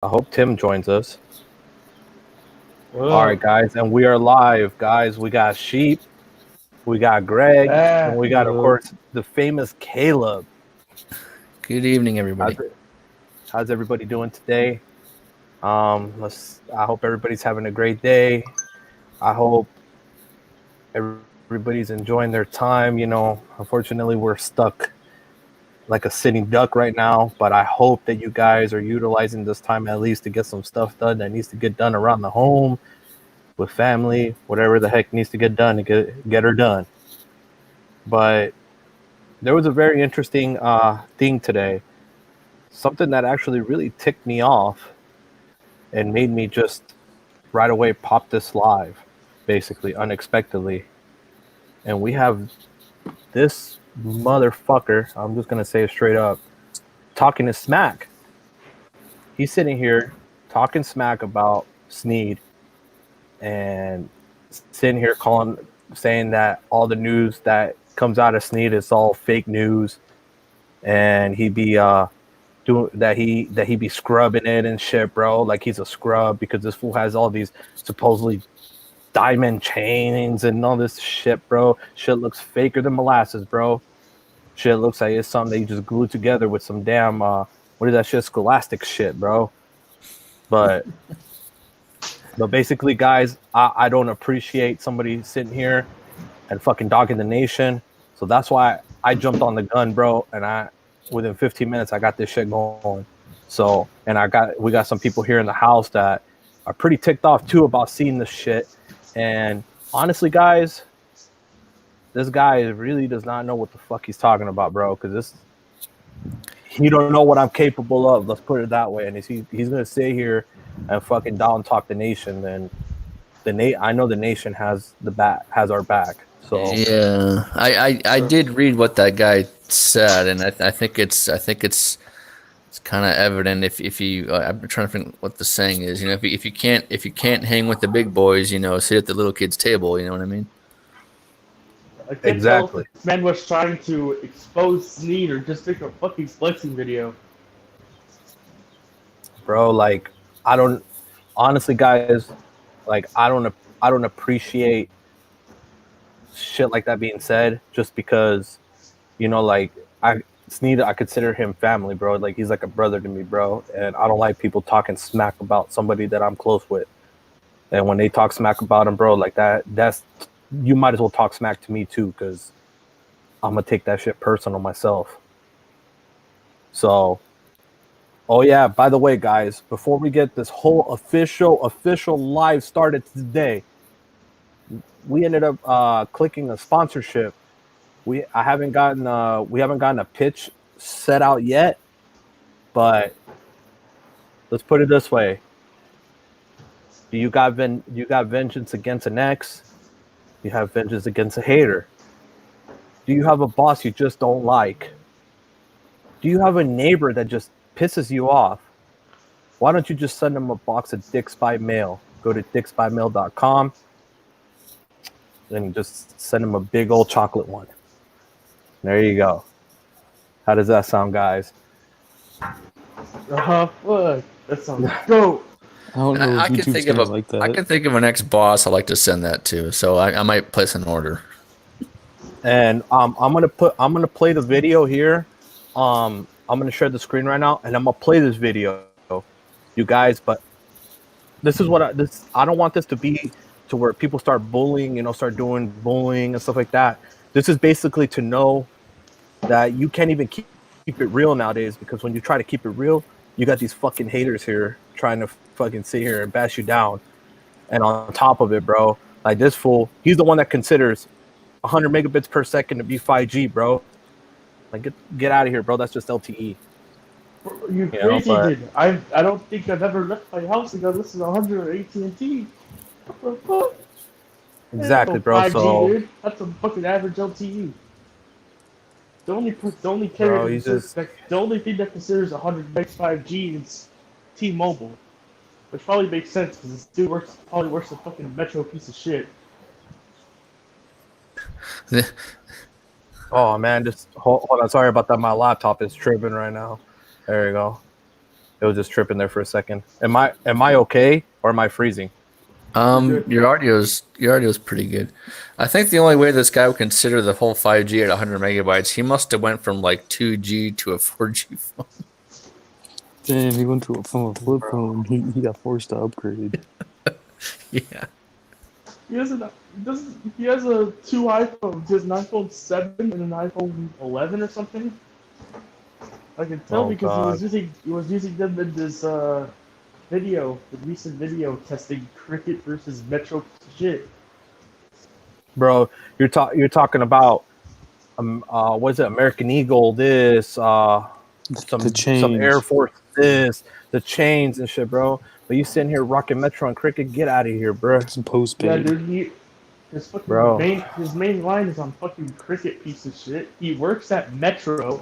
I hope Tim joins us. What All right, up? guys, and we are live, guys. We got Sheep, we got Greg, and we got, of Hello. course, the famous Caleb. Good evening, How's everybody. it? How's everybody doing today? I hope everybody's having a great day. I hope everybody's enjoying their time. Unfortunately, we're stuck like a sitting duck right now, but I hope that you guys are utilizing this time at least to get some stuff done that needs to get done around the home with family, whatever the heck needs to get done to get her done. But there was a very interesting thing today, something that actually really ticked me off and made me just right away pop this live, basically unexpectedly. And we have this motherfucker. I'm just gonna say it straight up, talking to smack. He's sitting here talking smack about Sneed and sitting here saying that all the news that comes out of Sneed is all fake news, and he'd be doing that he be scrubbing it and shit, bro. Like he's a scrub because this fool has all these supposedly diamond chains and all this shit, bro. Shit looks faker than molasses, bro. Shit looks like it's something that you just glued together with some damn what is that shit? Scholastic shit, bro. But basically, guys, I don't appreciate somebody sitting here and fucking dogging the nation. So that's why I jumped on the gun, bro. And within 15 minutes, I got this shit going. So, and we got some people here in the house that are pretty ticked off too about seeing this shit. And honestly, guys, this guy really does not know what the fuck he's talking about, bro. Because he don't know what I'm capable of. Let's put it that way. And he's gonna sit here and fucking down talk the nation, then I know the nation has our back. So Yeah, I did read what that guy said, and I think it's kind of evident if you I'm trying to think what the saying is. You know, if you can't hang with the big boys, sit at the little kids' table. You know what I mean? I can't tell if exactly, this man was trying to expose Sneed or just make a fucking flexing video. bro. Like I don't honestly, guys. Like I don't appreciate shit like that being said just because like I Sneed, I consider him family, bro. Like he's like a brother to me, bro. And I don't like people talking smack about somebody that I'm close with. And when they talk smack about him, bro, like that's you might as well talk smack to me too, because I'm gonna take that shit personal myself. So, oh yeah, by the way, guys, before we get this whole official live started today, we ended up clicking a sponsorship. We haven't gotten a pitch set out yet, but let's put it this way: you got vengeance against an ex? You have vengeance against a hater? Do you have a boss you just don't like? Do you have a neighbor that just pisses you off? Why don't you just send them a box of dicks by mail? Go to dicksbymail.com and just send them a big old chocolate one. There you go. How does that sound, guys? Fuck. That sounds dope. I don't know if YouTube's gonna like I that. can think of an ex boss I like to send that to, so I might place an order. And I'm gonna play the video here. I'm gonna share the screen right now, and I'm gonna play this video, you guys. But I don't want this to be to where people start bullying, start doing bullying and stuff like that. This is basically to know that you can't even keep it real nowadays, because when you try to keep it real, you got these fucking haters here trying to fucking sit here and bash you down. And on top of it, bro, like this fool, he's the one that considers 100 megabits per second to be 5G, bro. Like get out of here, bro. That's just LTE. You crazy, But dude. I don't think I've ever left my house and got this is 100 AT&T. What the fuck? That's no exactly, bro. 5G, So, dude. That's a fucking average LTE. The only carrier bro, that he's considers just that, the only thing that considers 100 megs 5G is T-Mobile, which probably makes sense because this dude probably works a fucking metro piece of shit. oh man, just hold on. Sorry about that. My laptop is tripping right now. There you go. It was just tripping there for a second. Am I okay or am I freezing? Your audio's pretty good. I think the only way this guy would consider the whole 5G at 100 megabytes, he must have went from like 2G to a 4G phone. Damn, he went from a flip phone. He got forced to upgrade. Yeah. He has he has two iPhones. He has an iPhone 7 and an iPhone 11 or something. I can tell Oh, because God. he was using them in this the recent video testing cricket versus Metro shit. Bro, you're talking about what is it, American Eagle, this The some change. Air Force, this, the chains and shit, bro. But you sitting here rocking Metro and Cricket, get out of here, bro. Some postpaid. Yeah, dude. His fucking Bro. main line is on fucking cricket, piece of shit. He works at Metro.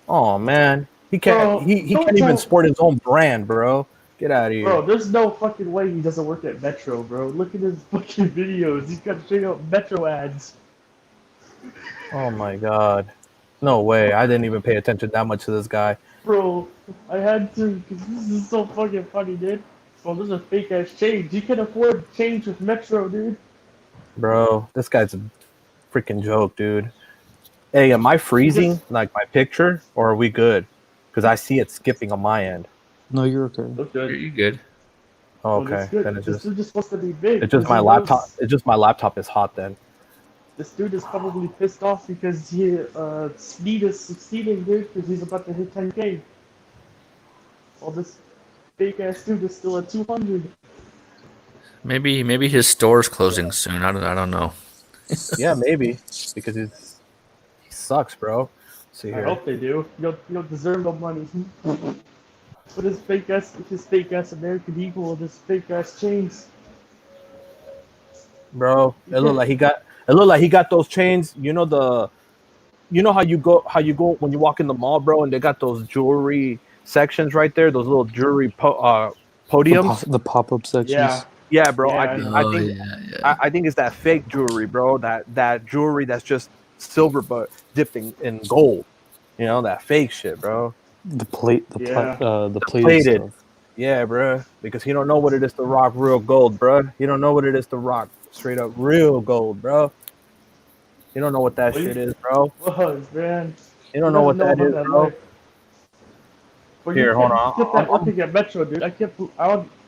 Oh man, he can't. Bro, he don't can't even tell- sport his own brand, bro. Get out of here. Bro, there's no fucking way he doesn't work at Metro, bro. Look at his fucking videos. He's got straight up Metro ads. Oh my god, no way. I didn't even pay attention that much to this guy. Bro, I had to, because this is so fucking funny, dude. Well, there's a fake ass change. You can afford change with Metro, dude. Bro, this guy's a freaking joke, dude. Hey, am I freezing like my picture, or are we good? Because I see it skipping on my end. No, you're okay. Look good. You're good. Oh, Well, that's okay, good. then it's This just dude is supposed to be big. it's just because my he laptop. knows- It's just my laptop is hot then. This dude is probably pissed off because he Sneed is succeeding, dude, because he's about to hit 10K. While this fake ass dude is still at 200. Maybe his store's closing soon. I don't know. Yeah, maybe because he sucks, bro. See I here. hope they do. You don't deserve no money. But his fake ass American Eagle and his fake ass chains. Bro, it looked like he got those chains. You know how you go when you walk in the mall, bro, and they got those jewelry sections right there, those little jewelry podiums. The pop-up sections. Yeah. Yeah, bro. Yeah, I think it's that fake jewelry, bro. That jewelry that's just silver but dipped in gold. You know, that fake shit, bro. The plated Plated. stuff. Yeah, bro. Because he don't know what it is to rock real gold, bro. He don't know what it is to rock straight up real gold, bro. You don't know what that shit is, bro. Was, man. You don't know what that is, bro. life. But Here, you hold kept- on. you kept that working at Metro, dude.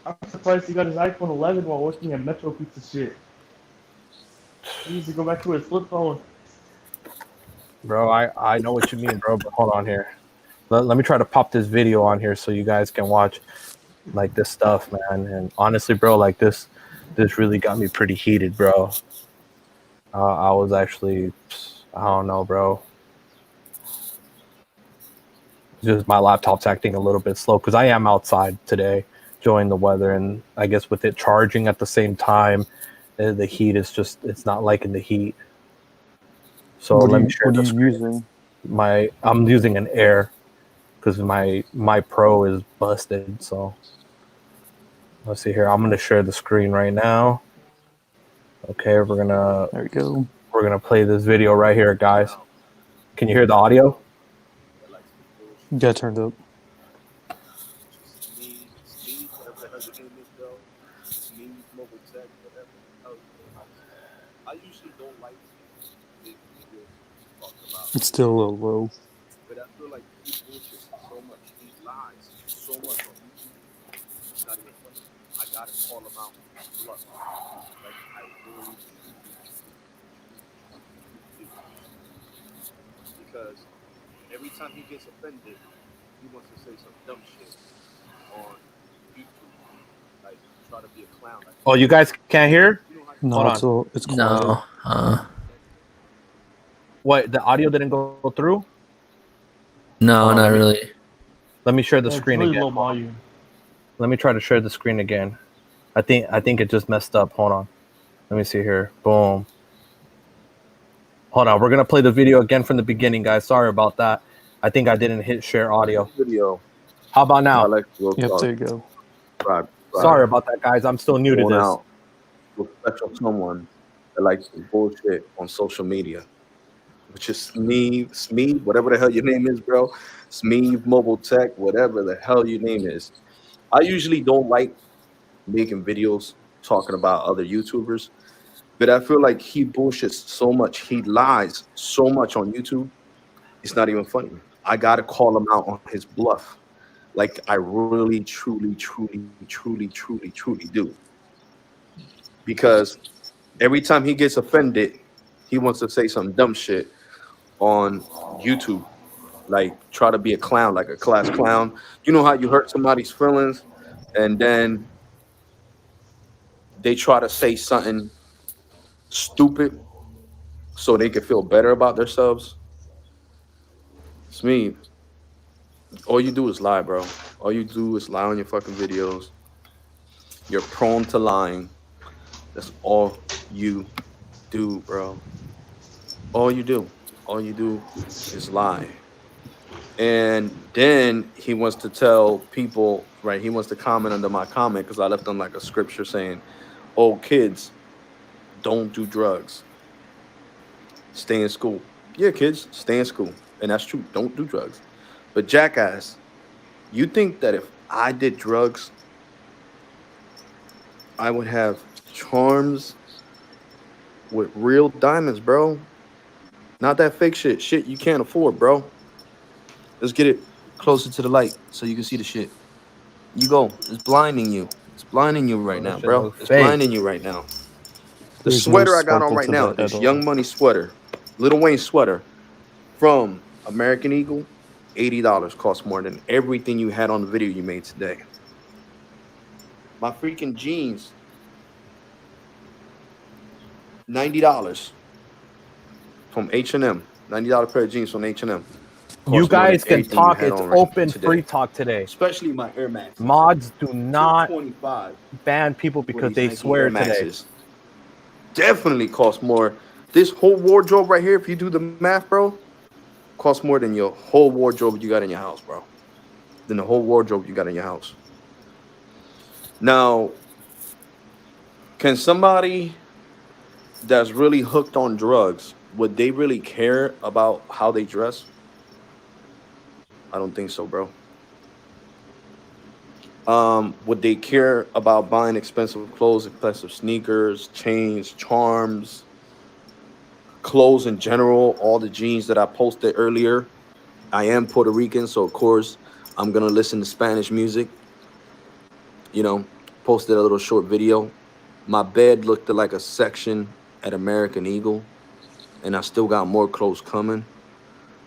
I'm surprised he got his iPhone 11 while working at Metro, piece of shit. He needs to go back to his flip phone. Bro, I know what you mean, bro, but hold on here. Let me try to pop this video on here so you guys can watch like this stuff, man. And honestly, bro, like this really got me pretty heated, bro. I was actually, I don't know, bro. Just my laptop's acting a little bit slow because I am outside today enjoying the weather, and I guess with it charging at the same time, the heat is just, it's not liking the heat. So let me share What are this. you using? I'm using an Air because my Pro is busted. So let's see here. I'm gonna share the screen right now. Okay, There we go. we're gonna play this video right here, guys. Can you hear the audio? Got turned up. It's still a little low. But I feel like he bullshit so much. He lies so much on YouTube. It's not even funny. I gotta call him out. Look, like I really because every time he gets offended, he wants to say some dumb shit on YouTube, like try to be a clown. Like, Oh, you guys can't hear? No, it's quiet. No. What? The audio didn't go through? No, Oh, not really. Let me share the Yeah, screen it's really again. low volume. Let me try to share the screen again. I think it just messed up. Hold on. Let me see here. Boom. Hold on. We're gonna play the video again from the beginning, guys. Sorry about that. I think I didn't hit share audio. video. How about now? I like to go Yep, there you go. right. Sorry about that, guys. I'm still new to Going this. out with special someone that likes to bullshit on social media. which is Smeed, whatever the hell your name is, bro. Smeed Mobile Tech, whatever the hell your name is. I usually don't like making videos talking about other YouTubers, but I feel like he bullshits so much, he lies so much on YouTube. It's not even funny. I gotta call him out on his bluff. Like I really, truly do. Because every time he gets offended, he wants to say some dumb shit on YouTube. Like try to be a clown, like a class clown. You know how you hurt somebody's feelings and then they try to say something stupid so they can feel better about themselves? It's me. All you do is lie, bro. All you do is lie on your fucking videos. You're prone to lying. That's all you do, bro. All you do. All you do is lie. And then he wants to tell people, right? He wants to comment under my comment because I left him like a scripture saying, "Oh, kids, don't do drugs. Stay in school." Yeah, kids, stay in school. And that's true. Don't do drugs. But jackass, you think that if I did drugs, I would have charms with real diamonds, bro? Not that fake shit. Shit you can't afford, bro. Let's get it closer to the light so you can see the shit. You go. It's blinding you. It's blinding you right Oh, that now, shit bro. looks It's fake. blinding you right now. The There's no sweater I got on sparkle right to now, that at this all. Young Money sweater, Little Wayne sweater from American Eagle, $80 costs more than everything you had on the video you made today. My freaking jeans, $90 from H&M. $90 pair of jeans from H&M. You Costs more than guys can everything you talk. had It's on right open free today. talk today. Especially my Air Maxes. Mods do not 225 ban people for because these they Nike Air swear today. Maxes. Definitely costs more. This whole wardrobe right here, if you do the math, bro, costs more than your whole wardrobe you got in your house, bro. Than the whole wardrobe you got in your house. Now, can somebody that's really hooked on drugs, would they really care about how they dress? I don't think so, bro. Would they care about buying expensive clothes, expensive sneakers, chains, charms, clothes in general, all the jeans that I posted earlier? I am Puerto Rican, so of course I'm gonna listen to Spanish music. You know, posted a little short video. My bed looked like a section at American Eagle, and I still got more clothes coming.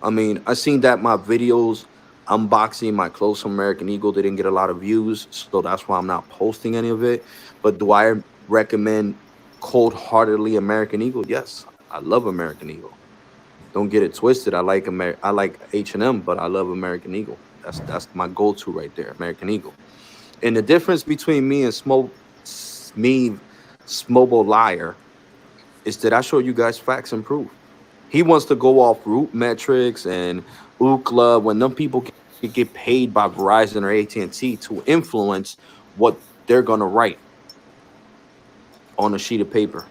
I mean, I seen that my videos unboxing my clothes from American Eagle they didn't get a lot of views, so that's why I'm not posting any of it. But do I recommend cold-heartedly American Eagle? Yes, I love American Eagle. Don't get it twisted. I like H&M, but I love American Eagle. That's my go-to right there, American Eagle. And the difference between me and Smobo Liar is that I show you guys facts and proof. He wants to go off root metrics and Ookla when them people can get paid by Verizon or AT&T to influence what they're gonna write on a sheet of paper.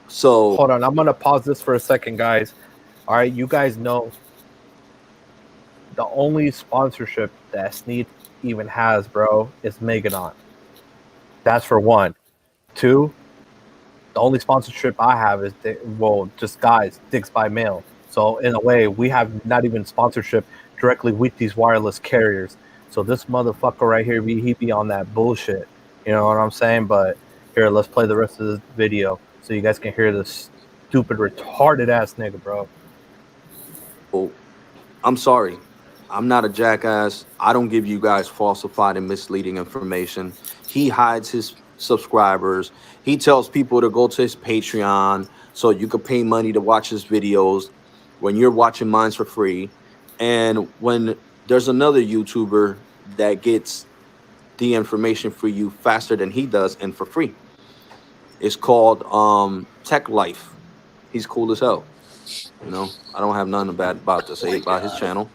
So Hold on, I'm gonna pause this for a second, guys. All right, you guys know the only sponsorship that Sneed even has, bro, is Megadon. That's for one. Two, the only sponsorship I have is just guys, Dicks by Mail. So in a way, we have not even sponsorship directly with these wireless carriers. So this motherfucker right here, he be on that bullshit. You know what I'm saying? But here, let's play the rest of this video so you guys can hear this stupid, retarded ass nigga, bro. I'm sorry. I'm not a jackass. I don't give you guys falsified and misleading information. He hides his subscribers. He tells people to go to his Patreon so you could pay money to watch his videos when you're watching mine for free. And when there's another YouTuber that gets the information for you faster than he does and for free. It's called Tech Life. He's cool as hell. You know, I don't have nothing bad about to say about his channel.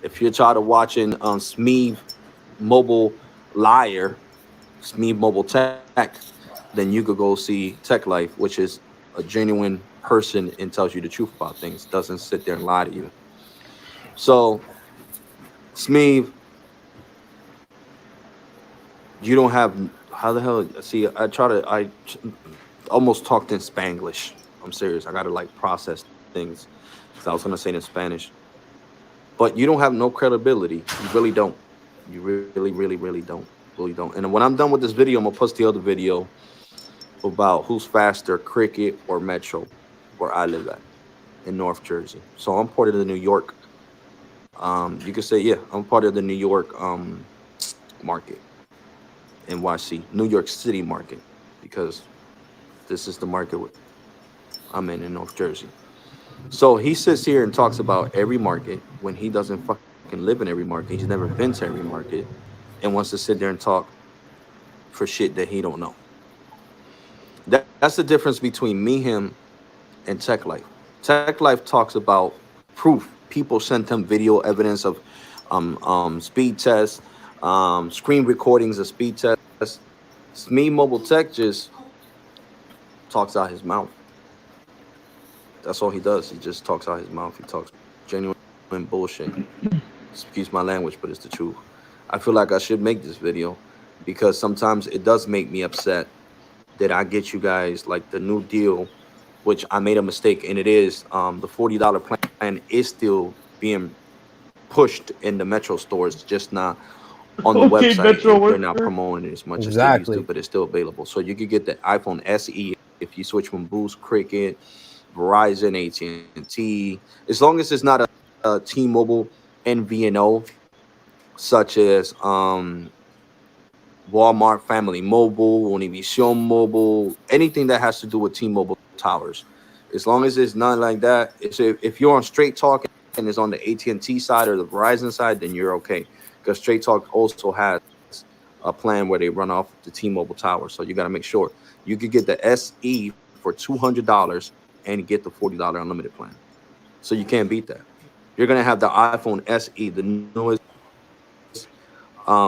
If you're tired of watching Smeeve Mobile Liar, Smeeve Mobile Tech, then you could go see Tech Life, which is a genuine person and tells you the truth about things. Doesn't sit there and lie to you. So, Smeeve, you don't have how the hell? See, I almost talked in Spanglish. I'm serious. I gotta like process things because I was gonna say it in Spanish. But you don't have no credibility. You really don't. You really, really, really don't. Really don't. And when I'm done with this video, I'm gonna post the other video about who's faster, Cricket or Metro, where I live at in North Jersey. So I'm part of the New York. You could say, yeah, I'm part of the New York market, NYC, New York City market, because this is the market I'm in North Jersey. So he sits here and talks about every market when he doesn't fucking live in every market. He's never been to every market and wants to sit there and talk for shit that he don't know. That's the difference between me, him, and Tech Life. Tech Life talks about proof. People sent him video evidence of speed tests, screen recordings of speed tests. Me Mobile Tech just talks out his mouth. That's all he does. He just talks out his mouth. He talks genuine bullshit. Excuse my language, but it's the truth. I feel like I should make this video because sometimes it does make me upset that I get you guys like the new deal, which I made a mistake, and it is the $40 plan is still being pushed in the Metro stores, just not on the website. Metro they're not promoting it as much as they used to, but it's still available. So you could get the iPhone SE if you switch from Boost, Cricket, Verizon, AT&T, as long as it's not a T-Mobile MVNO, such as Walmart Family Mobile, Univision Mobile, anything that has to do with T-Mobile towers. As long as it's not like that, if you're on Straight Talk and it's on the AT&T side or the Verizon side, then you're okay. Because Straight Talk also has a plan where they run off the T-Mobile tower. So you got to make sure you could get the SE for $200 and get the $40 unlimited plan. So you can't beat that. You're going to have the iPhone SE, the newest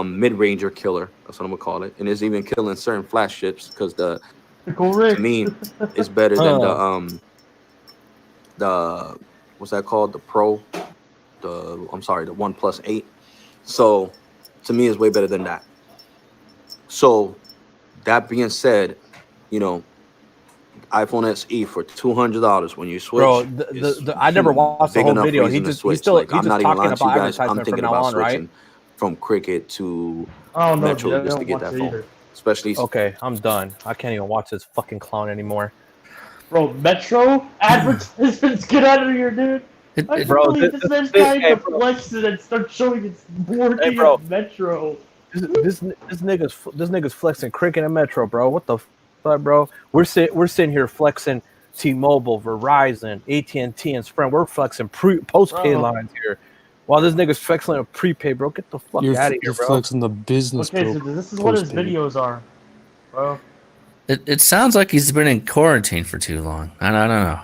mid-ranger killer. That's what I'm going to call it. And it's even killing certain flagships because to me, it's better than the what's that called? The Pro, the OnePlus 8. So to me, it's way better than that. So that being said, you know, iPhone SE for $200 when you switch. Bro, I never watched the whole video. He's just talking about advertisement from now on, right? From Cricket to Metro just to get that phone. Either. Especially. Okay, I'm done. I can't even watch this fucking clown anymore. Bro, Metro advertisements, get out of here, dude. I bro, this man's trying to flex it and start showing it's working at Metro. This nigga's flexing Cricket and Metro, bro. What the fuck, bro? We're sitting here flexing T-Mobile, Verizon, AT&T, and Sprint. We're flexing postpaid lines here. While this nigga's flexing a prepaid, bro. Get the fuck out of here, bro. You're flexing the business. Okay, so this is what his videos are, bro. It sounds like he's been in quarantine for too long. I don't know.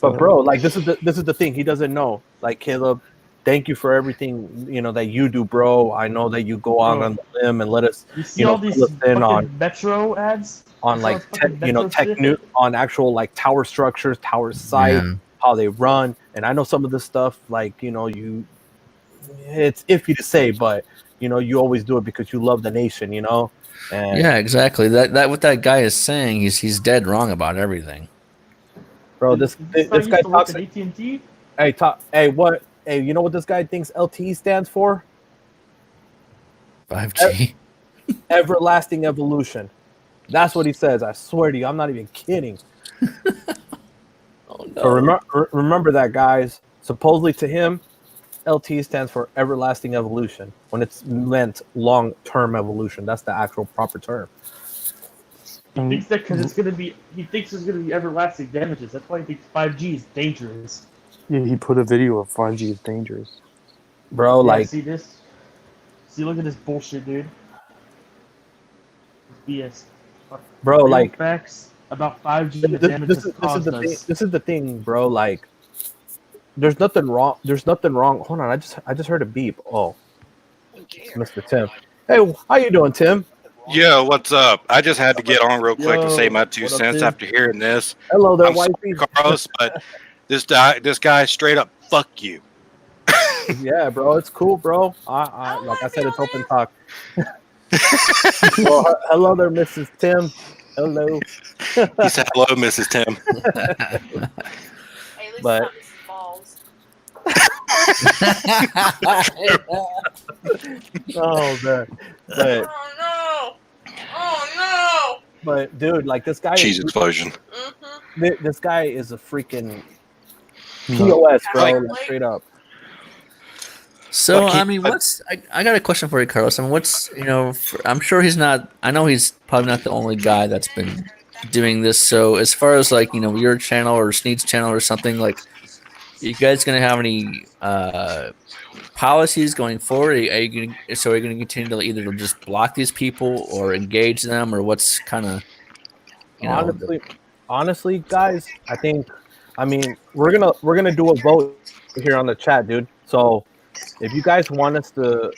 But bro, like this is the thing. He doesn't know. Like, Caleb, thank you for everything that you do, bro. I know that you go out on the limb and let us all these on Metro ads on like tech news on actual like tower structures, tower site, how they run. And I know some of this stuff, like it's iffy to say, but you always do it because you love the nation, And yeah, exactly. That what that guy is saying, he's dead wrong about everything. Bro, this guy talks at AT&T. Hey, you know what this guy thinks LTE stands for? 5G. Everlasting evolution. That's what he says. I swear to you, I'm not even kidding. Oh no. So remember that, guys. Supposedly to him, LTE stands for everlasting evolution when it's meant long-term evolution. That's the actual proper term. He thinks that because he thinks there's gonna be everlasting damages. That's why he thinks 5G is dangerous. Yeah, he put a video of 5G is dangerous. Bro, like see this? See, look at this bullshit, dude. BS. Bro, like facts about 5G and the damages this is the thing, bro. Like, there's nothing wrong. Hold on, I just heard a beep. Oh, Mr. Tim. Hey, how you doing, Tim? Yo, what's up? I just had to get on real quick and say my two What up, cents Tim? after hearing this. Hello there, I'm sorry, wifey. Carlos, but this guy straight up fuck you. Yeah, bro, it's cool, bro. I like I said, it's open talk. Well, hello there, Mrs. Tim. Hello. He said hello, Mrs. Tim. Hey, at least But- it's not Mrs. Balls. Oh man, but Oh no! Oh but dude, like this guy Cheese is explosion. no! Mm-hmm. this guy is a freaking No. POS, bro. Like- Like, straight up. So But I mean, I got a question for you, Carlos. I mean, I'm sure he's not. I know he's probably not the only guy that's been doing this. So as far as like your channel or Sneed's channel or something, like, you guys gonna have any policies going forward? Are you gonna continue to either just block these people or engage them, or what's kind of Honestly, guys, I mean, we're gonna do a vote here on the chat, dude. So if you guys want us to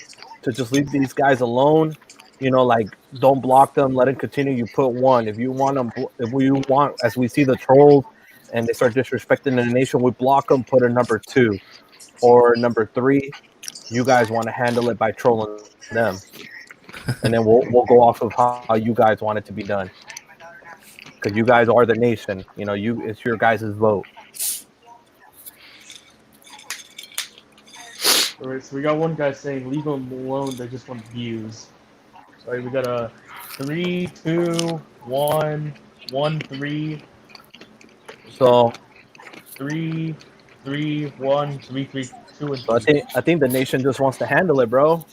just leave these guys alone, like don't block them, let them continue. You put one. If you want them, if we want, as we see the trolls and they start disrespecting the nation, we block them. Put a number 2 or number 3. You guys want to handle it by trolling them, and then we'll go off of how you guys want it to be done. Because you guys are the nation, it's your guys' vote. Alright, so we got one guy saying leave them alone, they just want views. Alright, we got a 3, 2, 1, 1, 3, So 3, 3, 1, 3, 3, 2, and So 3. I think the nation just wants to handle it, bro.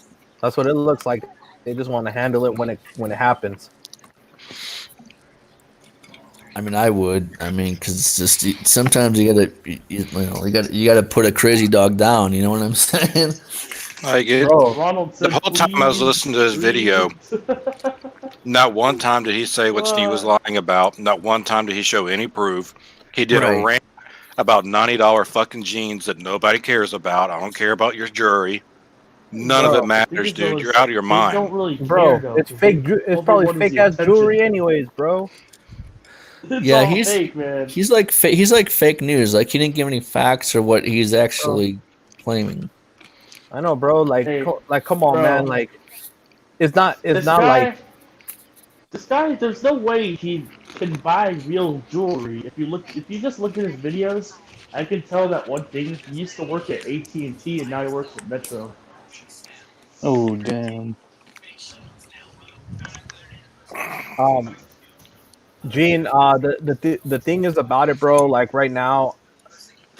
That's what it looks like. They just want to handle it when it happens. I mean, I would. I mean, because it's just sometimes you gotta put a crazy dog down. You know what I'm saying? Like Bro, Ronald the said, whole time I was "Please, listening to his video, please." not one time did he say what Steve was lying about. Not one time did he show any proof. He did Right. a rant about $90 fucking jeans that nobody cares about. I don't care about your jury. None of Bro, it matters, dude. You're out of your They mind. don't really bro, care, though. it's 'cause fake. they- It's all they probably want is fake the ass attention. jewelry, anyways, bro. It's Yeah, all he's- fake, man. He's like fake news. Like, he didn't give any facts or what he's actually claiming. I know, bro. Like, Hey, come on, bro. man. Like, it's not This like. guy, there's no way he can buy real jewelry. If you just look at his videos, I can tell that one thing. He used to work at AT&T and now he works at Metro. Oh damn. Gene, the thing is about it, bro. Like right now,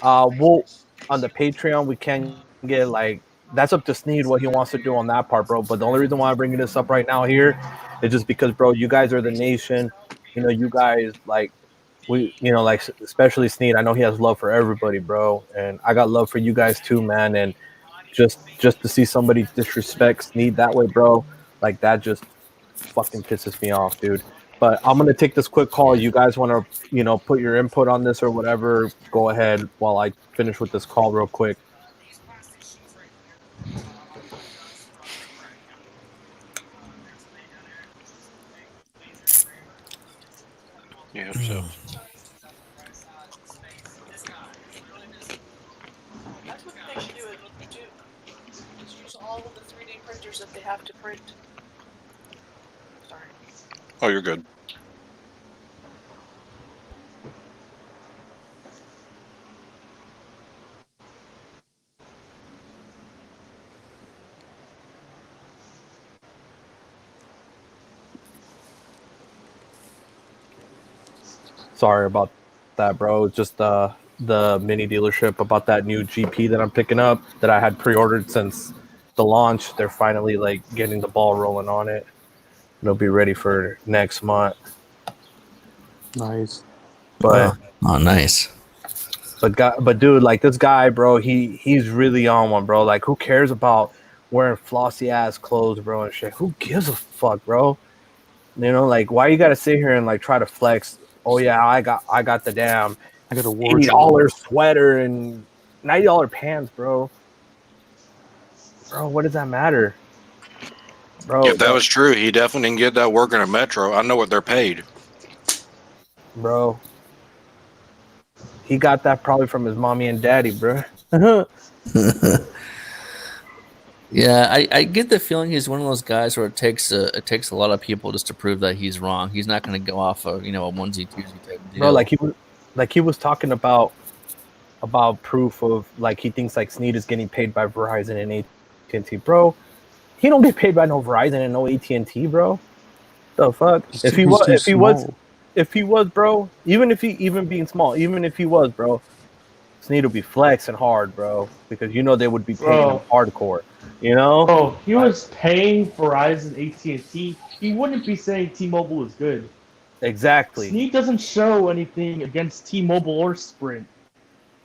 we'll on the Patreon we can get like that's up to Sneed what he wants to do on that part, bro. But the only reason why I'm bringing this up right now here is just because, bro, you guys are the nation. You guys like like especially Sneed. I know he has love for everybody, bro, and I got love for you guys too, man. And just to see somebody disrespect Sneed that way, bro, like that just fucking pisses me off, dude. But I'm gonna take this quick call. You guys want to, put your input on this or whatever? Go ahead while I finish with this call real quick. Yeah, hope so. That's what they should do. Just use all of the 3D printers that they have to print. Sorry. Oh, you're good. Sorry about that, bro. It's just the mini dealership about that new GP that I'm picking up that I had pre-ordered since the launch. They're finally like getting the ball rolling on it. It'll be ready for next month. Nice. But Oh, nice. but dude, like this guy, bro, he's really on one, bro. Like, who cares about wearing flossy ass clothes, bro, and shit? Who gives a fuck, bro? Like, why you gotta sit here and like try to flex? Oh yeah, I got the damn I got a $80 sweater and $90 pants, bro. Bro, what does that matter? Bro, If that was true, he definitely didn't get that working at Metro. I know what they're paid. bro, he got that probably from his mommy and daddy, bro. Yeah, I get the feeling he's one of those guys where it takes a lot of people just to prove that he's wrong. He's not going to go off of a onesie twosie type deal. Bro, like he was talking about proof of like he thinks like Sneed is getting paid by Verizon and AT&T, bro. He don't get paid by no Verizon and no AT&T, bro. The fuck? If he was, bro, even being small, even if he was, bro, Sneed would be flexing hard, bro, because they would be paying him hardcore, Bro, he was paying Verizon, AT&T. He wouldn't be saying T-Mobile is good. Exactly. Sneed doesn't show anything against T-Mobile or Sprint.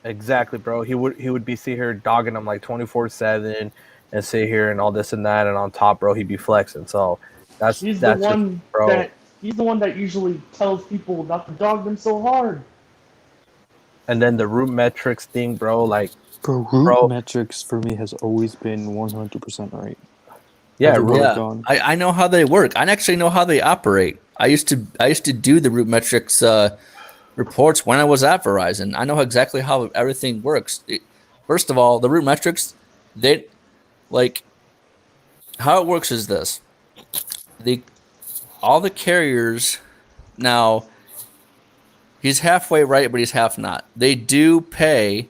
Exactly, bro. He would be sit here dogging him like 24/7 and sit here and all this and that, and on top, bro, he'd be flexing. So he's the one that usually tells people not to dog them so hard. And then the root metrics thing, bro, like root metrics for me has always been 100% right. Yeah, I know how they work. I actually know how they operate. I used to do the root metrics reports when I was at Verizon. I know exactly how everything works. First of all, the root metrics, how it works is this. All the carriers now, he's halfway right, but he's half not. They do pay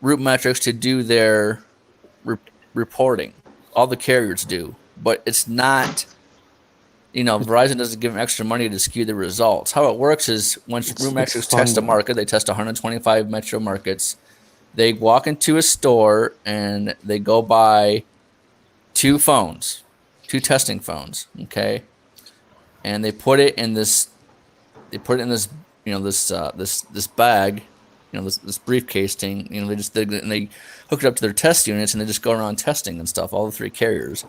root metrics to do their reporting. All the carriers do, but it's not. Verizon doesn't give them extra money to skew the results. How it works is once root metrics test a market, they test 125 metro markets. They walk into a store and they go buy two testing phones, okay, and they put it in this. They put it in this, this bag, this briefcase thing. They hook it up to their test units and they just go around testing and stuff. All the three carriers.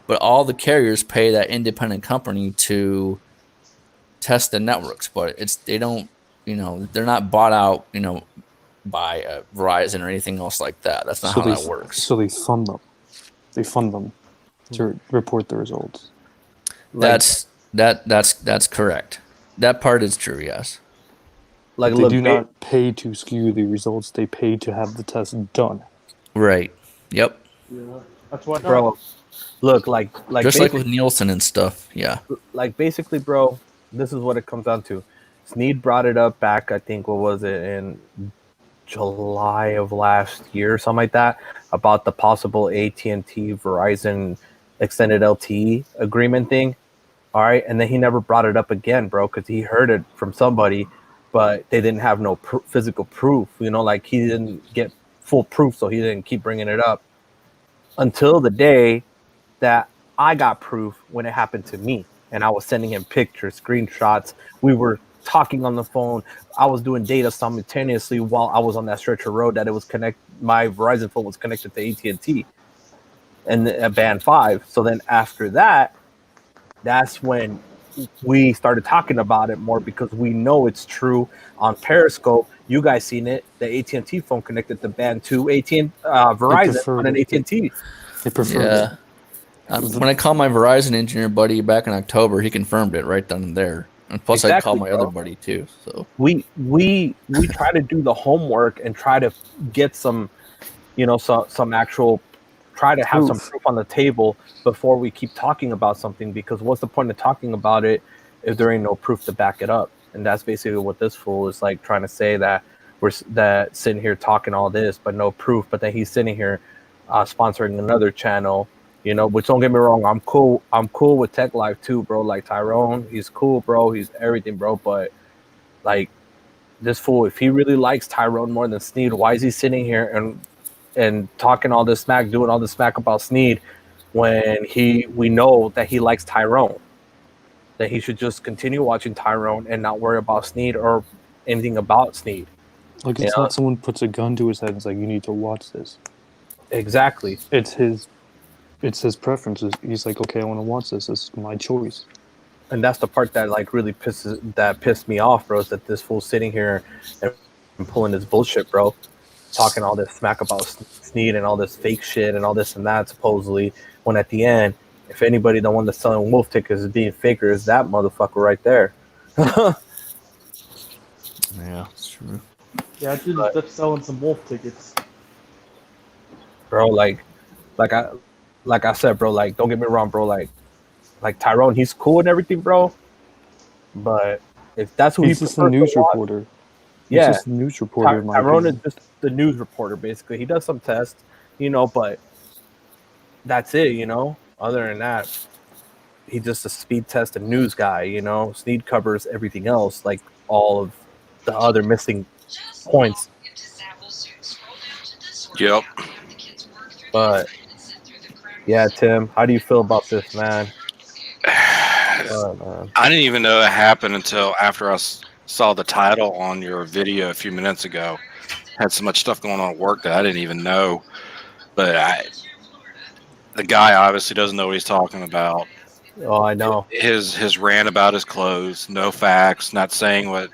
But all the carriers pay that independent company to test the networks, but they don't, they're not bought out, by Verizon or anything else like that. That's not how that works. So they fund them. They fund them to report the results. That's correct. That part is true. Yes. They do not pay to skew the results. They pay to have the test done. Right. Yep. Yeah. That's what, bro. Look, like just like with Nielsen and stuff, yeah. Like basically, bro, this is what it comes down to. Sneed brought it up back, I think, what was it, in July of last year or something like that, about the possible AT&T Verizon extended LTE agreement thing. All right, and then he never brought it up again, bro, because he heard it from somebody, but they didn't have no physical proof. Like he didn't get full proof, so he didn't keep bringing it up until the day that I got proof when it happened to me, and I was sending him pictures, screenshots. We were talking on the phone. I was doing data simultaneously while I was on that stretch of road that it was my Verizon phone was connected to AT&T and at band 5. So then after that, that's when we started talking about it more, because we know it's true on Periscope. You guys seen it, the AT&T phone connected to band 2 Verizon on an AT&T. They prefer it. When I called my Verizon engineer buddy back in October, he confirmed it right then and there. And plus, exactly, I called my other buddy too. So we try to do the homework and try to get some, some actual, try to have some proof on the table before we keep talking about something. Because what's the point of talking about it if there ain't no proof to back it up? And that's basically what this fool is like trying to say, that we're sitting here talking all this but no proof. But then he's sitting here sponsoring another channel. Which, don't get me wrong, I'm cool with Tech Life too, bro. Like Tyrone, he's cool, bro. He's everything, bro. But like this fool, if he really likes Tyrone more than Sneed, why is he sitting here and talking all this smack, doing all this smack about Sneed when we know that he likes Tyrone? That he should just continue watching Tyrone and not worry about Sneed or anything about Sneed. Like, it's not someone puts a gun to his head and is like, you need to watch this. Exactly. It's his preferences. He's like, okay, I want to watch this. This is my choice. And that's the part that like really pissed me off, bro, is that this fool's sitting here and pulling this bullshit, bro, talking all this smack about Sneed and all this fake shit and all this and that, supposedly, when at the end if anybody, the one that's selling wolf tickets is being faker, is that motherfucker right there. Yeah, it's true. Yeah, I dude is selling some wolf tickets. Bro, like I said, bro, like don't get me wrong, bro, like Tyrone, he's cool and everything, bro. But if that's who He's he just a prefers to news watch, reporter. He's yeah, just a news reporter, in my Tyrone is opinion. just the news reporter, basically. He does some tests, but that's it, Other than that, he's just a speed test and news guy, Sneed covers everything else, like all of the other missing points. Yep. But yeah, Tim, how do you feel about this, man? I didn't even know it happened until after I saw the title on your video a few minutes ago. Had so much stuff going on at work that I didn't even know. But the guy obviously doesn't know what he's talking about. Oh, I know. His rant about his clothes, no facts, not saying what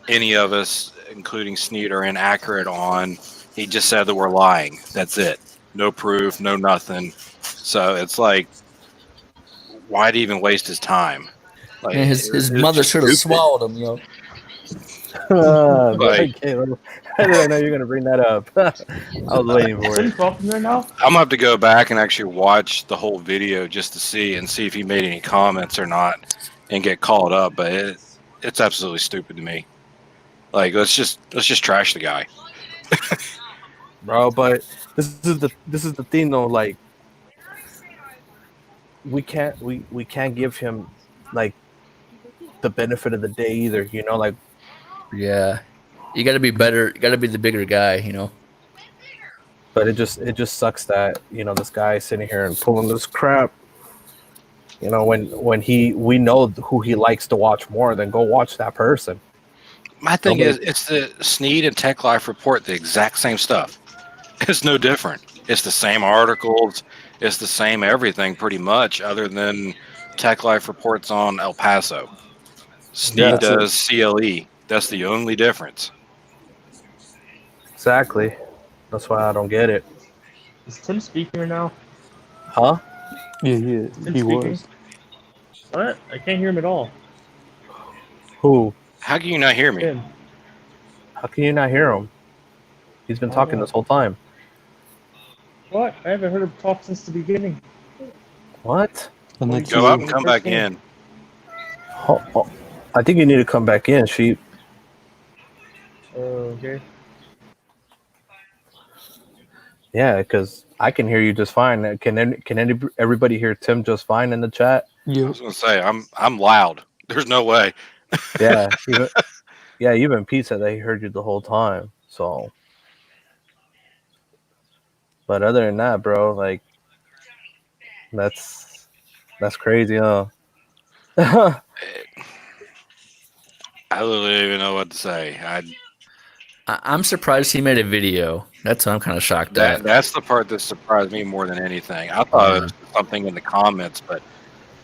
any of us, including Sneed, are inaccurate on. He just said that we're lying. That's it. No proof, no nothing. So it's like, why'd he even waste his time? Like, Man, his it's mother just should have stupid. swallowed him, Like, Caleb, how did I know you're gonna bring that up? I was waiting for Are you it. talking right now? I'm gonna have to go back and actually watch the whole video just to see if he made any comments or not and get called up. But it's absolutely stupid to me. Like, let's just trash the guy. Bro, but this is the thing though, like we can't give him like the benefit of the day either, like Yeah. You got to be better. You got to be the bigger guy, but it just sucks that, this guy is sitting here and pulling this crap. When we know who he likes to watch more, then go watch that person. My thing is, it's the Sneed and Tech Life report the exact same stuff. It's no different. It's the same articles. It's the same everything pretty much, other than Tech Life reports on El Paso. Sneed does CLE. That's the only difference. Exactly. That's why I don't get it. Is Tim speaking right now? Huh? Yeah, Tim he speaking? was. What? I can't hear him at all. Who? How can you not hear me? Tim. How can you not hear him? He's been talking this whole time. What? I haven't heard him talk since the beginning. What? Go out and come back in. Oh, I think you need to come back in, Sheep. Okay. Yeah, because I can hear you just fine. Can everybody hear Tim just fine in the chat? I was gonna say I'm loud. There's no way. Yeah, even Pete said that he heard you the whole time. So, but other than that, bro, like that's crazy, huh? I literally don't even know what to say. I'm surprised he made a video. That's what I'm kind of shocked at. That's the part that surprised me more than anything. I thought it was something in the comments, but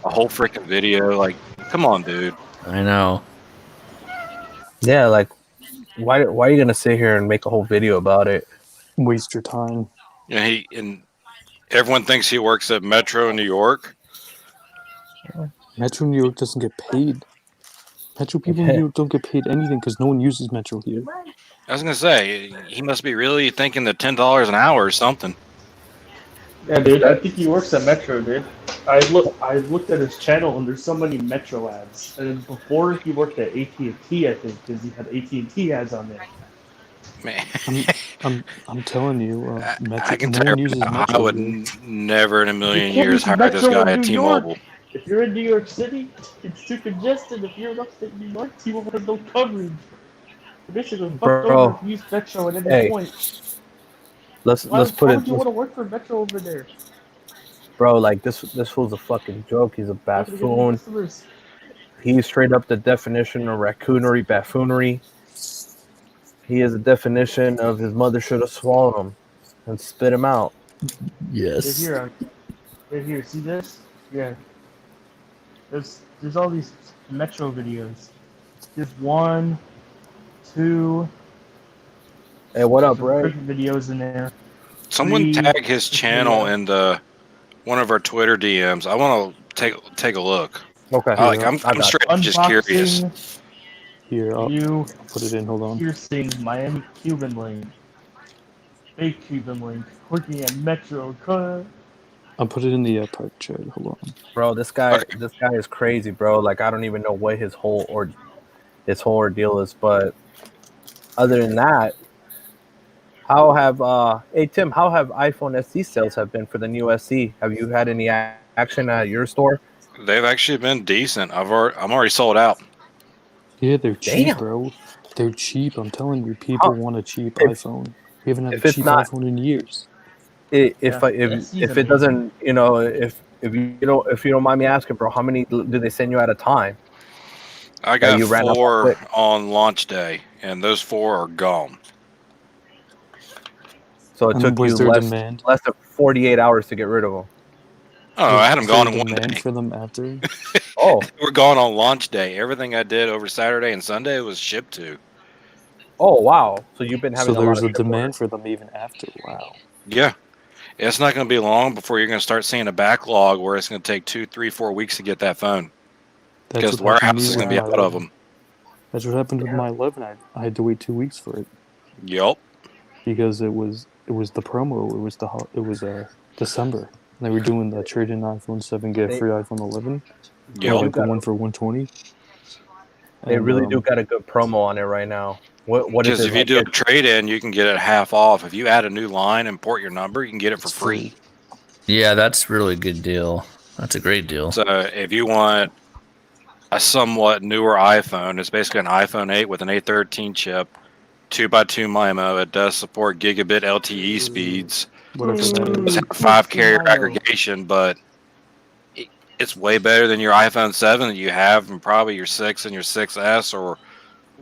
a whole freaking video, like, come on, dude. I know. Yeah, like why are you gonna sit here and make a whole video about it? Waste your time. And everyone thinks he works at Metro New York. Metro New York doesn't get paid. Metro people in New York don't get paid anything because no one uses Metro here. I was gonna say he must be really thinking that $10 an hour or something. Yeah, dude. I think he works at Metro, dude. I looked at his channel and there's so many Metro ads. And before he worked at AT&T, I think, because he had AT&T ads on there. Man, I'm telling you, Metro. I can no tell one you, uses I Metro would here. never in a million You can't years use hire this Metro guy in at New York. T-Mobile. If you're in New York City, it's too congested. If you're in upstate New York, T-Mobile has no coverage. You're basically fucked over if you use Metro at any point. Let's put Why it. would you want to work for Metro over there? Bro, like this fool's a fucking joke. He's a buffoon. He's straight up the definition of raccoonery, buffoonery. He is a definition of his mother should have swallowed him and spit him out. Yes. Right here, see this? Yeah. There's all these Metro videos. There's 1, 2. Hey, what up, Ray? Videos in there. Someone tag his channel in the one of our Twitter DMs. I want to take a look. Okay. I'm I got straight up just curious. Unboxing Here, I'll new put it in. Hold on. piercing Miami Cuban link. Fake Cuban link. Working at Metro. I'll put it in the private chat. Hold on. Bro, this guy Okay. is crazy, bro. Like I don't even know what his whole ordeal is, but other than that, how have hey Tim, how have iPhone SE sales have been for the new SE? Have you had any action at your store? They've actually been decent. I'm already sold out. Yeah, they're cheap, Damn. bro. They're cheap. I'm telling you, people Huh. want a cheap If iPhone. We haven't had a if it's cheap not iPhone in years. if Yeah, the SE is if it amazing. doesn't, if you don't mind me asking, bro, how many do they send you at a time? I That got you ran up on 4 quick. on launch day, and those 4 are gone. So it And took was you there less demand? than 48 hours to get rid of them. Oh, I had them Was there gone in one demand day. for them after? Oh, They were gone on launch day. Everything I did over Saturday and Sunday was shipped to. oh wow. So you've been So having a lot there's of a ship orders. demand for them even after. Wow. Yeah. It's not going to be long before you're going to start seeing a backlog where it's going to take 2, 3, 4 weeks to get that phone That's because what the happened to warehouse me is with going to be my out of 11. them. That's what happened with my 11. I had to wait 2 weeks for it Yep. because it was the promo. It was December. And they were doing the trade-in iPhone 7 get They free iPhone 11 they or Yep. do like the got one for 120. they And really do got a good promo on it right now. What is Because it if you like? do a trade in, you can get it half off. If you add a new line and port your number, you can get it for it's free. free. Yeah, that's really good deal. That's a great deal. So if you want a somewhat newer iPhone, it's basically an iPhone 8 with an A13 chip, 2x2 MIMO. It does support gigabit LTE speeds. Whatever Does that is. have Crispy 5 carrier Milo. aggregation, but it's way better than your iPhone 7 that you have, and probably your 6 and your 6S or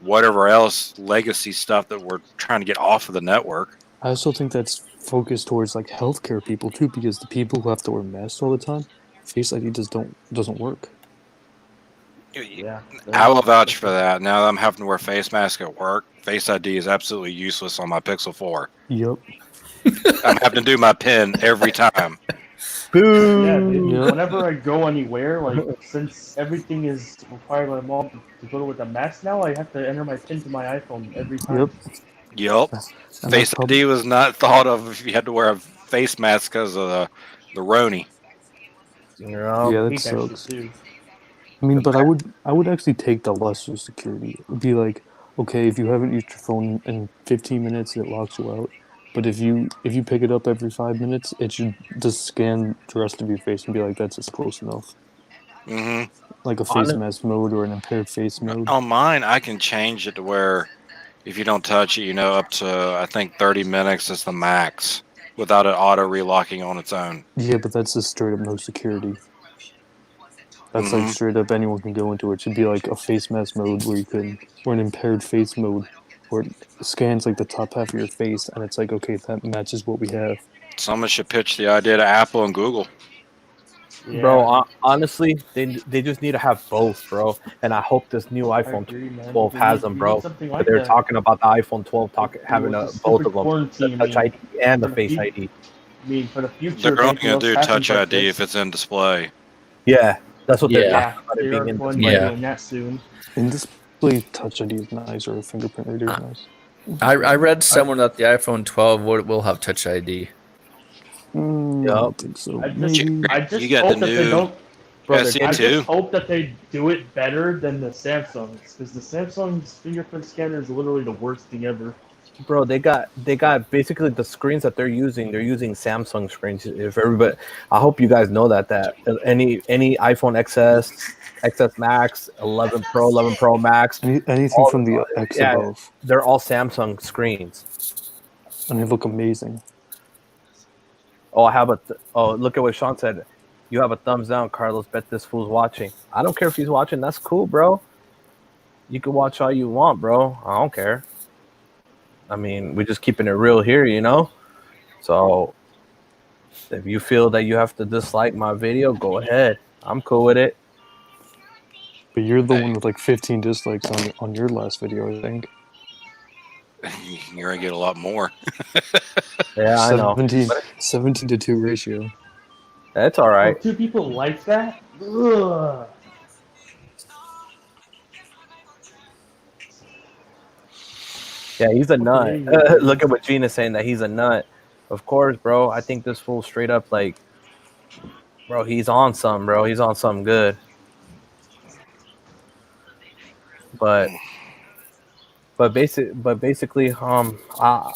whatever else legacy stuff that we're trying to get off of the network. I also think that's focused towards like healthcare people too, because the people who have to wear masks all the time, Face ID doesn't work. Yeah. I will vouch for that. Now that I'm having to wear face mask at work, Face ID is absolutely useless on my Pixel 4. Yep. I'm having to do my PIN every time. Yeah, dude. Yep. Whenever I go anywhere, like since everything is required by law to go with a mask now, I have to enter my PIN to my iPhone every time. Yep. Yup. And that's Face probably ID was not thought of if you had to wear a face mask because of the Roni. yeah, I that hate that shit sucks. too. I mean, but I would actually take the lesser security. It would be like, okay, if you haven't used your phone in 15 minutes, it locks you out. But if you pick it up every 5 minutes, it should just scan the rest of your face and be like, that's just close enough. hmm Like a face Honest, mask mode or an impaired face mode. On mine, I can change it to where if you don't touch it, up to I think 30 minutes is the max without it auto relocking on its own. Yeah, but that's just straight up no security. That's like hmm straight up anyone can go into it. It should be like a face mask mode where you can, or an impaired face mode where it scans like the top half of your face and it's like, okay, that matches what we have. Someone should pitch the idea to Apple and Google. bro. Yeah, Honestly, they just need to have both, bro. And I hope this new I iPhone agree, man. 12 has them, We need bro. something But like they're that. talking about the iPhone 12 Dude, having with the both stupid of them, the quarantine, Touch ID and the for the Face future, ID. I mean, for the They're future, if only anything going to else do happens Touch like ID if this, it's in display. Yeah, that's what they're Yeah. talking yeah, about, it they are being in going to be display. Yeah. doing that soon. In display touch ID is nice or a fingerprint reader is nice. I read somewhere that the iPhone 12 will have Touch ID. I Yup. don't think so. I just, Maybe. I You just got the hope that they new don't. Bro, they're I getting just SE2. hope that they do it better than the Samsungs, because the Samsung's fingerprint scanner is literally the worst thing ever. bro. They got basically the screens that they're using. They're using Samsung screens. If everybody, I hope you guys know that any iPhone XS Max, 11 Pro, 11 Pro Max, Anything all from the X yeah, above, they're all Samsung screens. and they look amazing. Oh, I have oh, look at what Sean said. You have a thumbs down, Carlos. Bet this fool's watching. I don't care if he's watching. That's cool, bro. You can watch all you want, bro. I don't care. I mean, we're just keeping it real here, you know? So if you feel that you have to dislike my video, go ahead. I'm cool with it. But you're the Hey, one with like 15 dislikes on your last video, I think. you're going to get a lot more. Yeah, I know. 17 to 2 ratio. That's all For right. two people like that, ugh. Yeah, he's a Fucking nut. idiot, Look man. at what Gina's saying, that he's a nut. Of course, bro. I think this fool straight up like, bro, he's on something, bro. He's on something good. But basically, I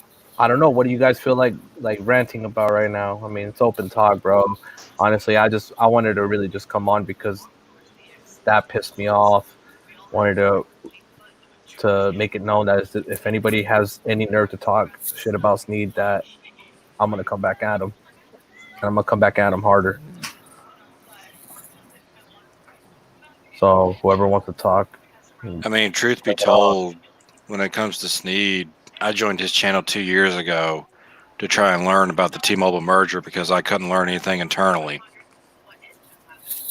don't know. What do you guys feel like ranting about right now? I mean, it's open talk, bro. Honestly, I wanted to really just come on because that pissed me off. Wanted to make it known that if anybody has any nerve to talk shit about Sneed, that I'm gonna come back at him, and I'm gonna come back at him harder. So whoever wants to talk, I mean, truth be told, when it comes to Sneed, I joined his channel 2 years ago to try and learn about the T-Mobile merger because I couldn't learn anything internally.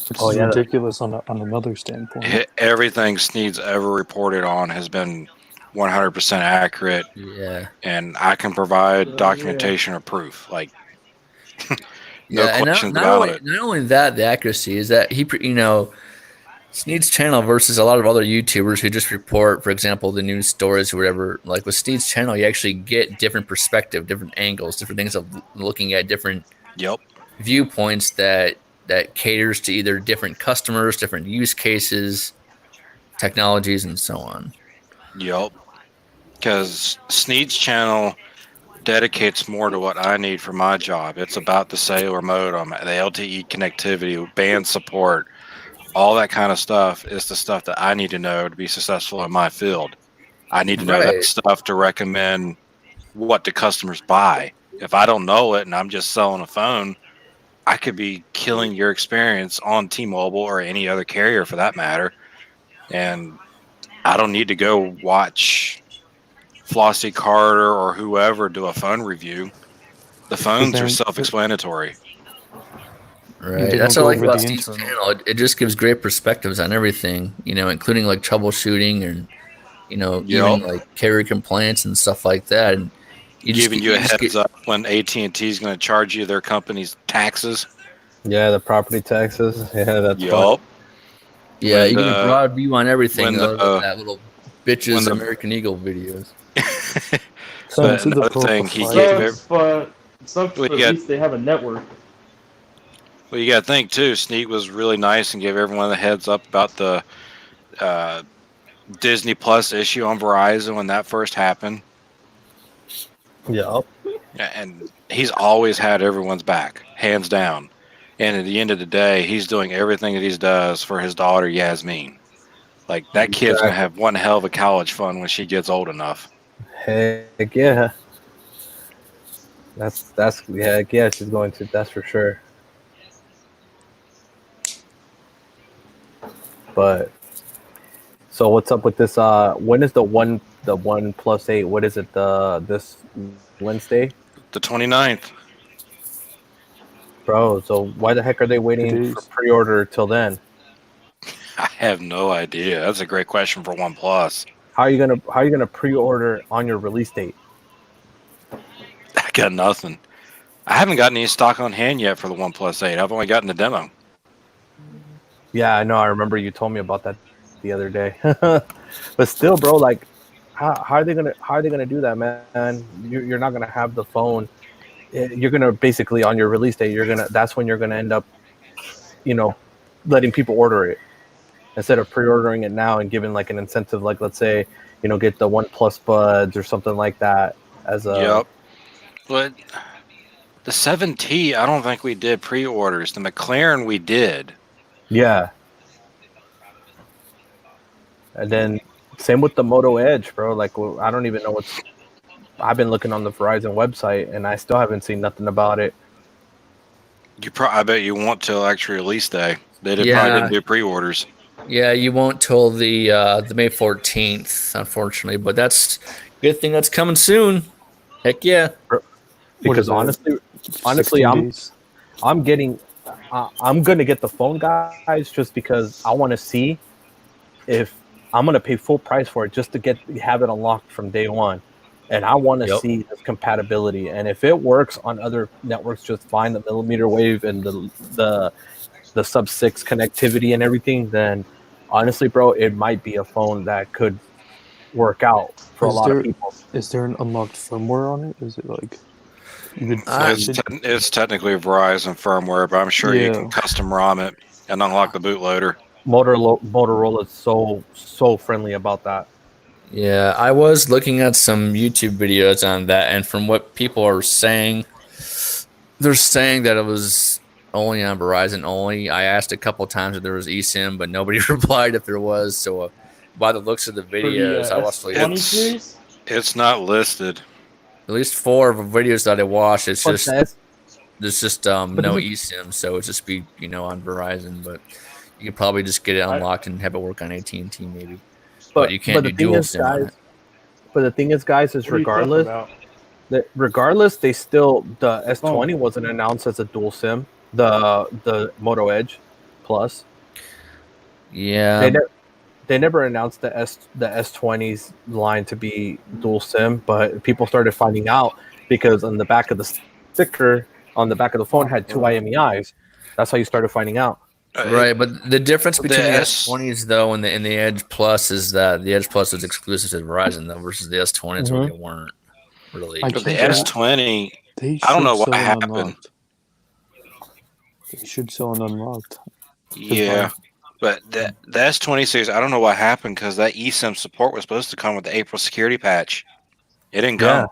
Which Oh, is yeah. ridiculous on another standpoint. Everything Sneed's ever reported on has been 100% accurate, Yeah. and I can provide Yeah. documentation or proof. Like, no Yeah, and questions about it. not only that, the accuracy is that Sneed's channel versus a lot of other YouTubers who just report, for example, the news stories or whatever. Like with Sneed's channel, you actually get different perspective, different angles, different things of looking at different Yep. viewpoints that caters to either different customers, different use cases, technologies, and so on. Yep. Because Sneed's channel dedicates more to what I need for my job. It's about the cellular modem, the LTE connectivity, band support, all that kind of stuff is the stuff that I need to know to be successful in my field. I need to know that Right. stuff to recommend what the customers buy. If I don't know it and I'm just selling a phone, I could be killing your experience on T-Mobile or any other carrier for that matter. And I don't need to go watch Flossie Carter or whoever do a phone review. The phones are self-explanatory. Right. They That's don't what I go like over about the Steve's internal. channel. It just gives great perspectives on everything, including like troubleshooting and, even Yep. like carrier compliance and stuff like that. And Giving you a just heads up when AT&T is going to charge you their company's taxes. yeah, the property taxes. Yeah, that's fun. Yup. yeah, you get a broad view on everything when other than the- that little when bitches the- American Eagle videos. Some But to the another thing he profile. gave Sucks, Well, but you at got- least they have a network. Well, you got to think too. Sneak was really nice and gave everyone the heads up about the Disney Plus issue on Verizon when that first happened. Yeah. And he's always had everyone's back, hands down. And at the end of the day, he's doing everything that he does for his daughter Yasmin. Like that kid's gonna have one hell of a college fund when she gets old enough. Heck yeah. That's heck yeah, she's going to, that's for sure. But so what's up with this when is the 1+8? What is it, this Wednesday? The 29th. Bro, so why the heck are they waiting for pre-order till then? I have no idea. That's a great question for OnePlus. How are you gonna pre-order on your release date? I got nothing. I haven't gotten any stock on hand yet for the OnePlus 8. I've only gotten the demo. Yeah, I know. I remember you told me about that the other day. But still, bro, like, how are they gonna do that, man? You're not gonna have the phone. You're gonna basically on your release date. That's when you're gonna end up, letting people order it instead of pre-ordering it now and giving like an incentive, like let's say, get the OnePlus Buds or something like that as a. Yep. But the 7T, I don't think we did pre-orders. The McLaren, we did. Yeah. And then same with the Moto Edge, bro. Like, I don't even know what's. I've been looking on the Verizon website and I still haven't seen nothing about it. I bet you won't till actually release day. They probably didn't do pre-orders. Yeah, you won't till the May 14th, unfortunately. But that's a good thing that's coming soon. Heck yeah! Because honestly, I'm gonna get the phone, guys, just because I want to see if I'm gonna pay full price for it just to have it unlocked from day one. and I want to Yep. see this compatibility. And if it works on other networks just fine, the millimeter wave and the sub 6 connectivity and everything, then honestly, bro, it might be a phone that could work out for a lot of people. Is there an unlocked firmware on it? Is it like you could It's technically Verizon firmware, but I'm sure you can custom ROM it and unlock the bootloader. Motorola is so friendly about that. Yeah, I was looking at some YouTube videos on that, and from what people are saying, they're saying that it was only on Verizon only. I asked a couple times if there was eSIM, but nobody replied if there was. So, by the looks of the For the videos, I watched S20 series? It's not listed. at least 4 of the videos that I watched. It's But just that's- there's just no eSIM, so it's just be on Verizon, but you could probably just get it unlocked and have it work on AT&T maybe. But you can't do dual SIM on it. But the thing is, guys, is What are you talking about? regardless, they still the S20 wasn't announced as a dual SIM. The Moto Edge Plus, Yeah, they never announced the S20's line to be dual SIM, but people started finding out because on the back of the sticker on the back of the phone had 2 IMEIs. That's how you started finding out. right. But the difference between the S- S20s though and the Edge Plus is that the Edge Plus is exclusive to Verizon though, versus the S20s where they weren't really. I But the can't- S20, They I don't know should what sell an happened. unlocked. They should sell an unlocked. Yeah, but the S20 series, I don't know what happened because that eSIM support was supposed to come with the April security patch. It didn't come.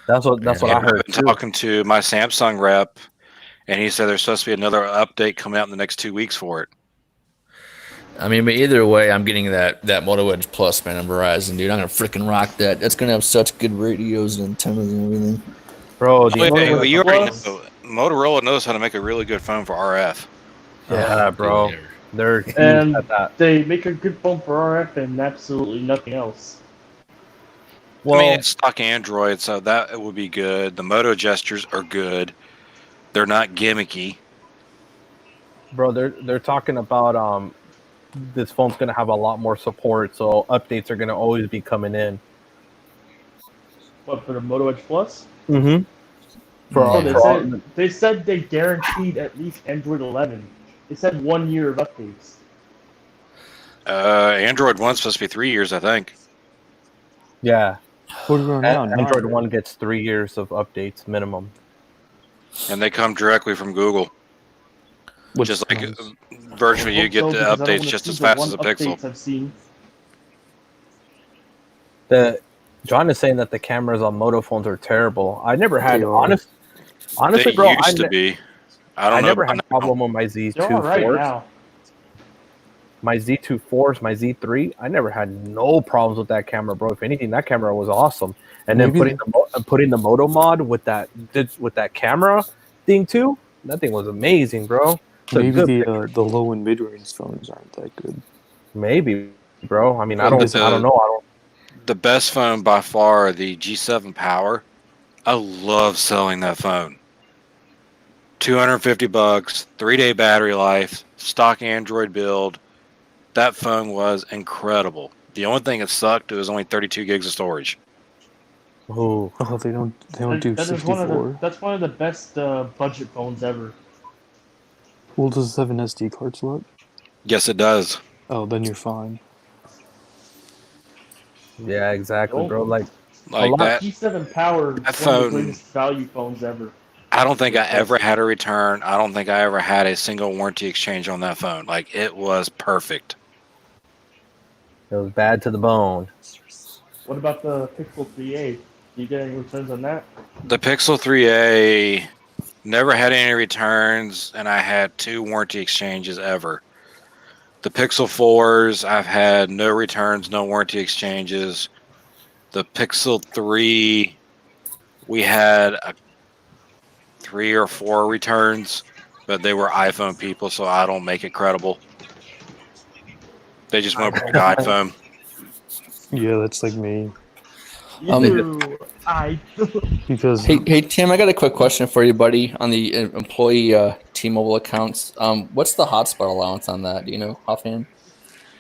That's what I heard I've been too. talking to my Samsung rep, and he said there's supposed to be another update coming out in the next 2 weeks for it. I mean, but either way, I'm getting that Moto Edge Plus, man, on Verizon, dude. I'm gonna freaking rock that. That's gonna have such good radios and antennas and everything. Bro, You already Plus- know, Motorola knows how to make a really good phone for RF. yeah, bro. They're huge And at that. they make a good phone for RF and absolutely nothing else. Well, I mean, it's stock Android, so that would be good. The Moto gestures are good. They're not gimmicky. bro, they're talking about this phone's gonna have a lot more support, so updates are gonna always be coming in. What, for the Moto Edge Plus? Mm-hmm. They said they guaranteed at least Android 11. They said 1 year of updates. Android 1's supposed to be 3 years, I think. Yeah, What are we on now? Android 9, One gets 3 years of updates minimum. And they come directly from Google. Which Just like sounds- virtually, I you hope get so, the because I don't updates wanna just see as the fast one as a Pixel. updates I've seen. John is saying that the cameras on Moto phones are terrible. I never had They are. honestly, They bro. used to be. I don't I know. never about had a now. problem with my Z2 They're all right 4s. now. My Z2 4s, my Z3. I never had no problems with that camera, bro. If anything, that camera was awesome. And then Maybe putting the Moto mod with that camera thing too. That thing was amazing, bro. Took Maybe good the low and mid range phones aren't that good. Maybe, bro. I mean, I Well, don't know. The best phone by far, the G7 Power. I love selling that phone. $250, 3-day battery life, stock Android build. That phone was incredible. The only thing that sucked, it was only 32 gigs of storage. Ooh. Oh, they don't do That is 64. that's one of the best budget phones ever. Well, does it have an SD card slot? Yes, it does. Oh, then you're fine. Yeah, exactly, Nope. bro. Like Like lot- that. G7 Power is That one of the phone- greatest value phones ever. I don't think I ever had a return. I don't think I ever had a single warranty exchange on that phone. Like, it was perfect. it was bad to the bone. What about the Pixel 3a? Do you get any returns on that? The Pixel 3a never had any returns, and I had 2 warranty exchanges ever. The Pixel 4s, I've had no returns, no warranty exchanges. The Pixel 3, we had 3 or 4 returns, but they were iPhone people, so I don't make it credible. They just went back to iPhone. Yeah, that's like me. Because Hey Tim, I got a quick question for you, buddy, on the employee T-Mobile accounts. What's the hotspot allowance on that? Do you know offhand?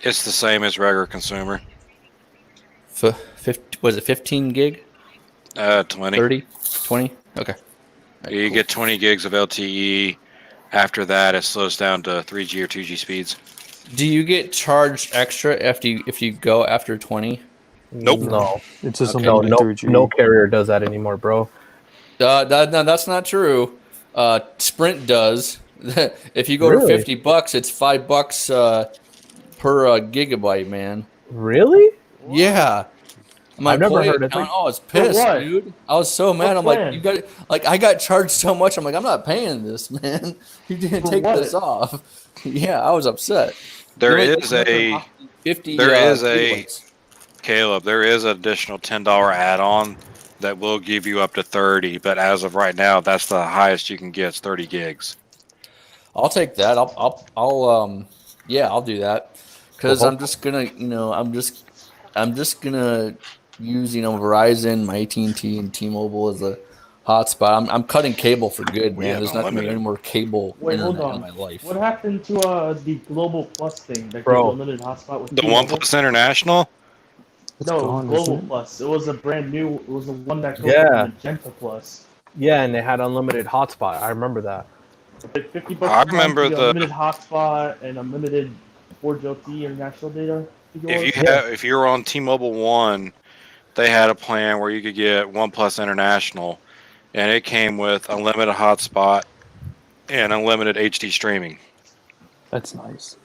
It's the same as regular consumer. Was it 15 gig? 20. 30? 20? Okay. Right, You cool. get 20 gigs of LTE. After that, it slows down to 3G or 2G speeds. Do you get charged extra if you go after 20? Nope. No, It's just Okay. no, unlimited no, 3G. no carrier does that anymore, bro. No, that's not true. Sprint does. If you go to Really? $50, it's $5 per gigabyte, man. Really? Yeah. My I've never employee heard of account, it. I was For pissed, what? dude. I was so mad. What I'm like, plan? you got like I got charged so much. I'm like, I'm not paying this, man. You didn't For take what? this off. Yeah, I was upset. There You is only a 50 there is a gigabytes. Caleb. There is an additional $10 add-on that will give you up to 30. But as of right now, that's the highest you can get. It's 30 gigs. I'll take that. Yeah, I'll do that because Well, I'm just gonna, I'm just gonna use, Verizon, my AT&T, and T-Mobile as a hotspot. I'm cutting cable for good, We man. have There's not gonna be unlimited. any more cable Wait, hold internet in on. my life. What happened to the Global Plus thing that Bro. gives you unlimited hotspot with The T-Mobile? OnePlus International. It's No, gone, Global isn't it? Plus. It was a brand new. It was the one that goes Yeah. with Magenta Plus. yeah, and they had unlimited hotspot. I remember that. Like $50 I a month, remember you get the- unlimited hotspot and unlimited 4G LTE international data. I think it was. If you were on T-Mobile One, they had a plan where you could get OnePlus International, and it came with unlimited hotspot and unlimited HD streaming. That's nice.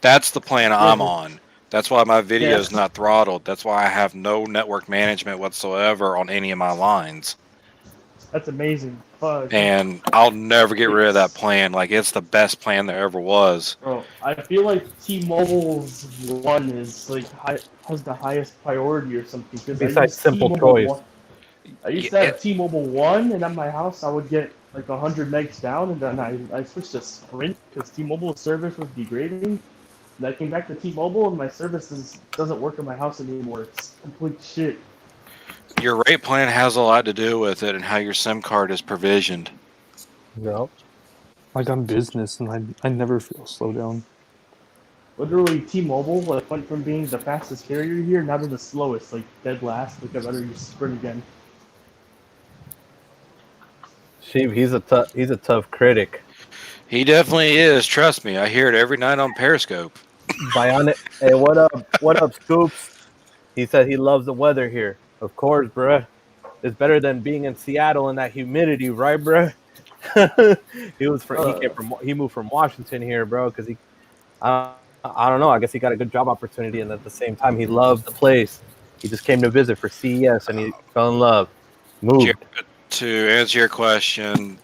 That's the plan I'm Yeah. on. That's why my video is Yes. not throttled. That's why I have no network management whatsoever on any of my lines. That's amazing. Fuck. And I'll never get rid of that plan. Like, it's the best plan there ever was. Bro, I feel like T-Mobile's one is like has the highest priority or something. Because Besides Simple T-Mobile Choice. One. I used to Yeah. have T-Mobile One, and at my house I would get like 100 megs down, and then I switched to Sprint because T-Mobile service was degrading. And I came back to T-Mobile, and my service doesn't work in my house anymore. It's complete shit. Your rate plan has a lot to do with it and how your SIM card is provisioned. No. Like I'm business, and I never feel slow down. Literally, T-Mobile went from being the fastest carrier here now to the slowest, like dead last. Like I'd rather use Sprint again. Sheep, he's a tough critic. He definitely is. Trust me. I hear it every night on Periscope. Bionic. Hey, what up? What up, Scoops? He said he loves the weather here. Of course, bruh. It's better than being in Seattle in that humidity, right, bruh? He moved from Washington here, bro, because I don't know. I guess he got a good job opportunity, and at the same time, he loved the place. He just came to visit for CES, and he fell in love. Moved. To answer your question,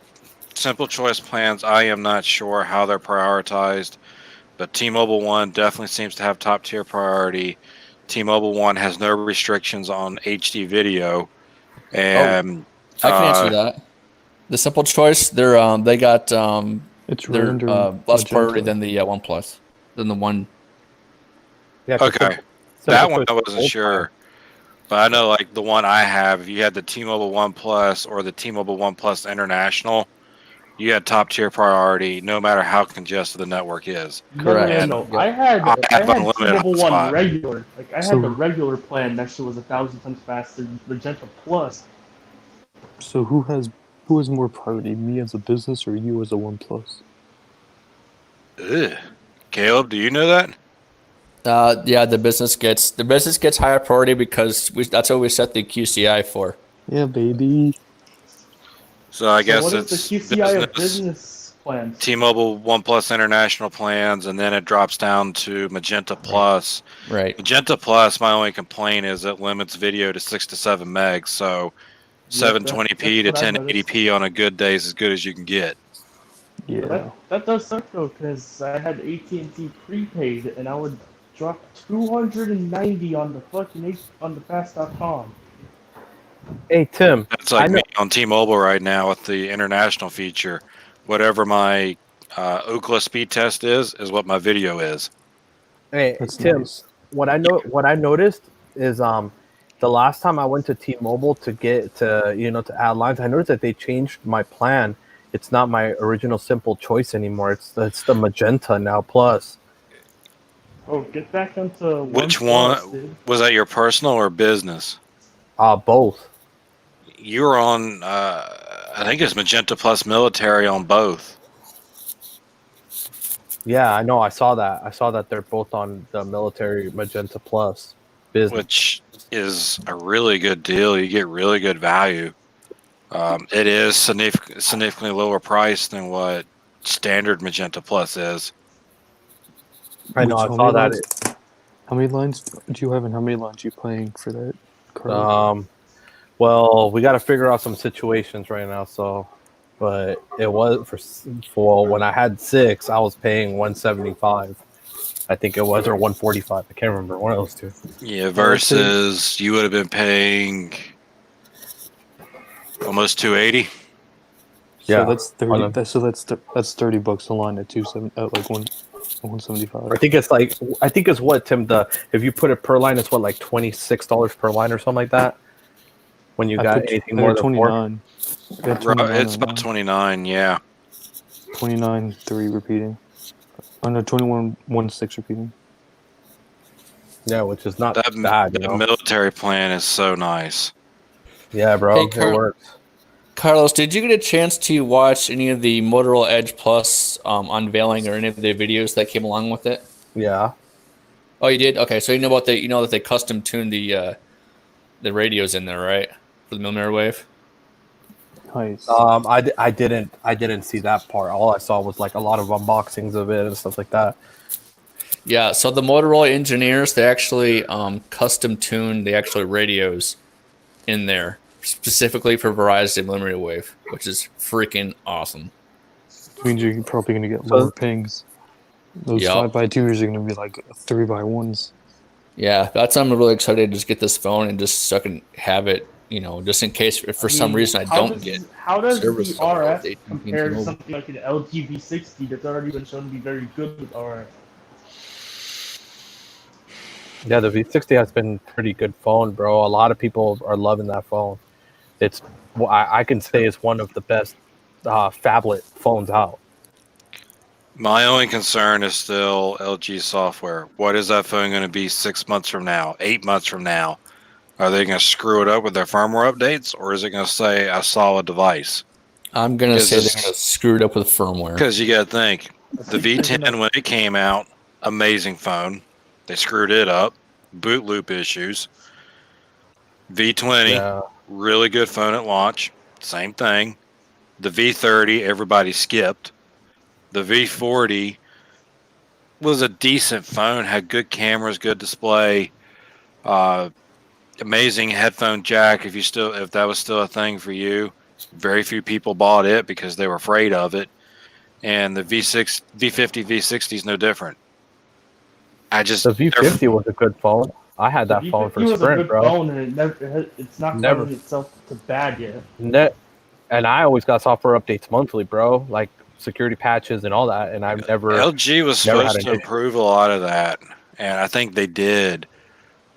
simple choice plans, I am not sure how they're prioritized, but T-Mobile One definitely seems to have top tier priority. T-Mobile One has no restrictions on HD video, and I can answer that. The simple choice, they got It's they're right under less Magenta. priority than the OnePlus, than the one. Yeah, 'cause okay, that one I wasn't sure, but I know like the one I have. If you had the T-Mobile One Plus or the T-Mobile One Plus International, you had top tier priority, no matter how congested the network is. Correct. No. Yep. I had unlimited T-Mobile hotspot. One regular. Like I So- had the regular plan. That shit was 1,000 times faster than Magenta Plus. So who has more priority, me as a business or you as a OnePlus? Ugh. Caleb, do you know that? Yeah, the business gets higher priority because that's what we set the QCI for. Yeah, baby. So I guess what it's is the QCI of business plans? T-Mobile One Plus International plans, and then it drops down to Magenta Plus. Right. Magenta Plus, my only complaint is it limits video to 6 to 7 megs. So 720p to that's what I 1080p on a good day is as good as you can get. Yeah. That does suck though, because I had AT&T prepaid, and I would drop 290 on the fucking on the fast.com. Hey, Tim. That's like me on T-Mobile right now with the international feature. Whatever my Ookla speed test is what my video is. Hey, That's Tim. nice. What I noticed is the last time I went to T-Mobile to add lines, I noticed that they changed my plan. It's not my original simple choice anymore. It's the Magenta now Plus. Oh, get back into Which OnePlus, one dude. was that? Your personal or business? Both. You're on. I think it's Magenta Plus Military on both. Yeah, I know. I saw that. I saw that they're both on the military Magenta Plus business. Which is a really good deal. You get really good value. It is significantly lower price than what standard Magenta Plus is. I know. I How saw many that. lines? How many lines do you have, and how many lines are you playing for that, Carlos? Well, we got to figure out some situations right now. So, but it was for when I had 6, I was paying 175. I think it was, or 145. I can't remember, one of those two. Yeah, versus you would have been paying almost 280. So Yeah, that's 30. That's $30 a line at 27 at like 175. I think it's what, Tim, if you put it per line, it's what, like $26 per line or something like that. When you got anything I more got than 4. 29. I got 29 It's about 29. Yeah. 29 3 repeating. Oh no, 21 1 6 repeating. Yeah, which is not That bad, you know. military plan is so nice. Yeah, bro, Hey, it works. Carlos, did you get a chance to watch any of the Motorola Edge Plus unveiling or any of the videos that came along with it? Yeah. Oh, you did? Okay, so you know that they custom tuned the radios in there, right, for the millimeter wave. Nice. I didn't see that part. All I saw was like a lot of unboxings of it and stuff like that. Yeah, so the Motorola engineers, they actually custom tuned the actual radios in there specifically for Verizon millimeter wave, which is freaking awesome. Means you're probably gonna get lower pings. Those Yep. 5x2s are gonna be like 3x1s. Yeah, that's I'm really excited to just get this phone and just so I can have it, just in case if for some reason I don't get How does service the RF update from compare to T-Mobile. something like an LG V60 that's already been shown to be very good with RF? Yeah, the V60 has been a pretty good phone, bro. A lot of people are loving that phone. I can say it's one of the best phablet phones out. My only concern is still LG software. What is that phone going to be 6 months from now, 8 months from now? Are they going to screw it up with their firmware updates, or is it going to say a solid device? I'm going to say they're going to screw it up with firmware. Because you got to think, the V10, when it came out, amazing phone. They screwed it up. Boot loop issues. V20, really good phone at launch. Same thing. The V30, everybody skipped. The V40 was a decent phone, had good cameras, good display, amazing headphone jack. If that was still a thing for you, very few people bought it because they were afraid of it. And the V50, V60 is no different. The V50 was a good phone. I had that phone for was Sprint, a good bro. phone, and it's not causing itself to bad yet. And I always got software updates monthly, bro. Like security patches and all that. And I've never. LG was supposed to improve a lot of that, and I think they did.